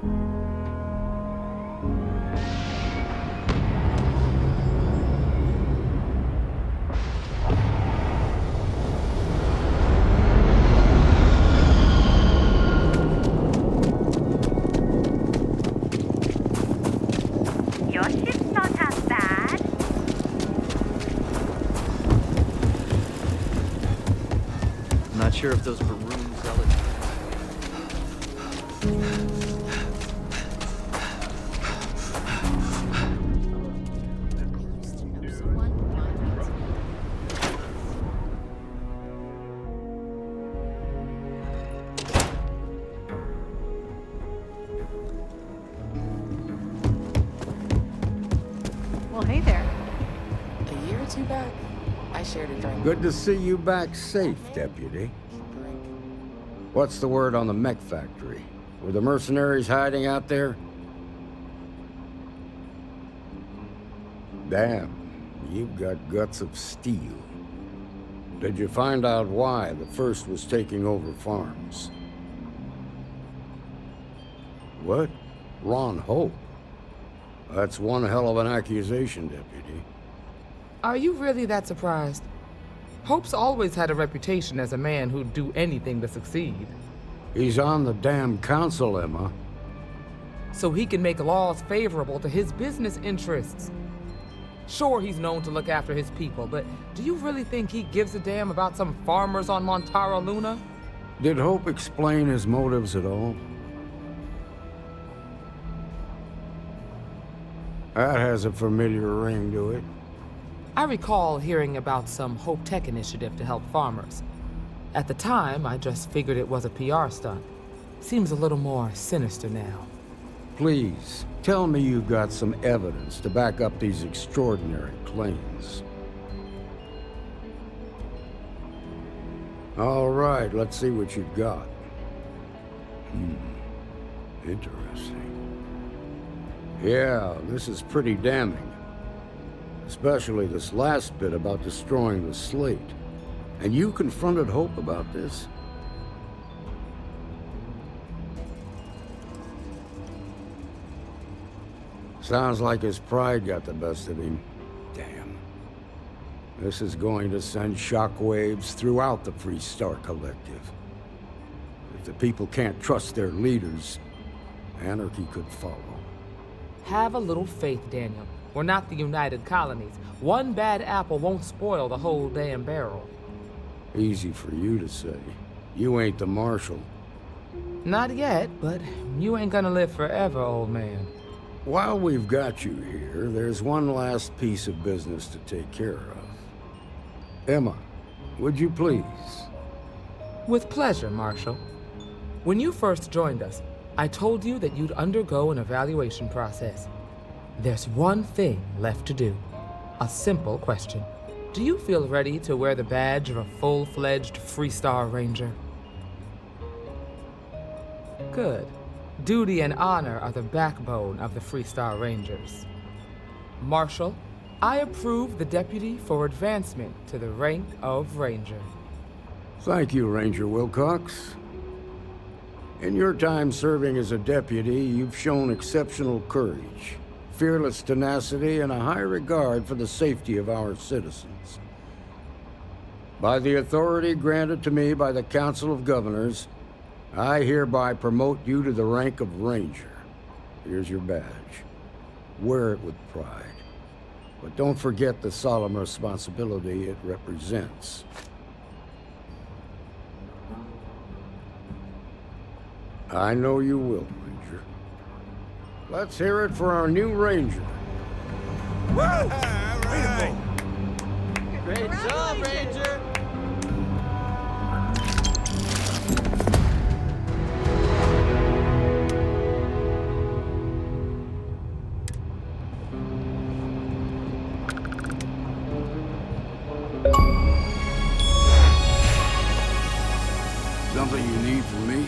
Your ship's not half bad. I'm not sure if those maroon zealots. Well, hey there. A year or two back, I shared a drink. Good to see you back safe, Deputy. What's the word on the mech factory? Were the mercenaries hiding out there? Damn, you've got guts of steel. Did you find out why the first was taking over farms? What? Ron Hope? That's one hell of an accusation, Deputy. Are you really that surprised? Hope's always had a reputation as a man who'd do anything to succeed. He's on the damn council, Emma. So he can make laws favorable to his business interests. Sure, he's known to look after his people, but do you really think he gives a damn about some farmers on Montara Luna? Did Hope explain his motives at all? That has a familiar ring to it. I recall hearing about some Hope Tech initiative to help farmers. At the time, I just figured it was a PR stunt. Seems a little more sinister now. Please, tell me you've got some evidence to back up these extraordinary claims. All right, let's see what you've got. Interesting. Yeah, this is pretty damning. Especially this last bit about destroying the slate. And you confronted Hope about this? Sounds like his pride got the best of him. Damn. This is going to send shockwaves throughout the Freestar Collective. If the people can't trust their leaders, anarchy could follow. Have a little faith, Daniel. We're not the United Colonies. One bad apple won't spoil the whole damn barrel. Easy for you to say. You ain't the marshal. Not yet, but you ain't gonna live forever, old man. While we've got you here, there's one last piece of business to take care of. Emma, would you please? With pleasure, Marshal. When you first joined us, I told you that you'd undergo an evaluation process. There's one thing left to do. A simple question. Do you feel ready to wear the badge of a full-fledged Freestar Ranger? Good. Duty and honor are the backbone of the Freestar Rangers. Marshal, I approve the deputy for advancement to the rank of Ranger. Thank you, Ranger Wilcox. In your time serving as a deputy, you've shown exceptional courage, fearless tenacity, and a high regard for the safety of our citizens. By the authority granted to me by the Council of Governors, I hereby promote you to the rank of Ranger. Here's your badge. Wear it with pride. But don't forget the solemn responsibility it represents. I know you will, Ranger. Let's hear it for our new Ranger. Woo! Great job, Ranger! Something you need from me?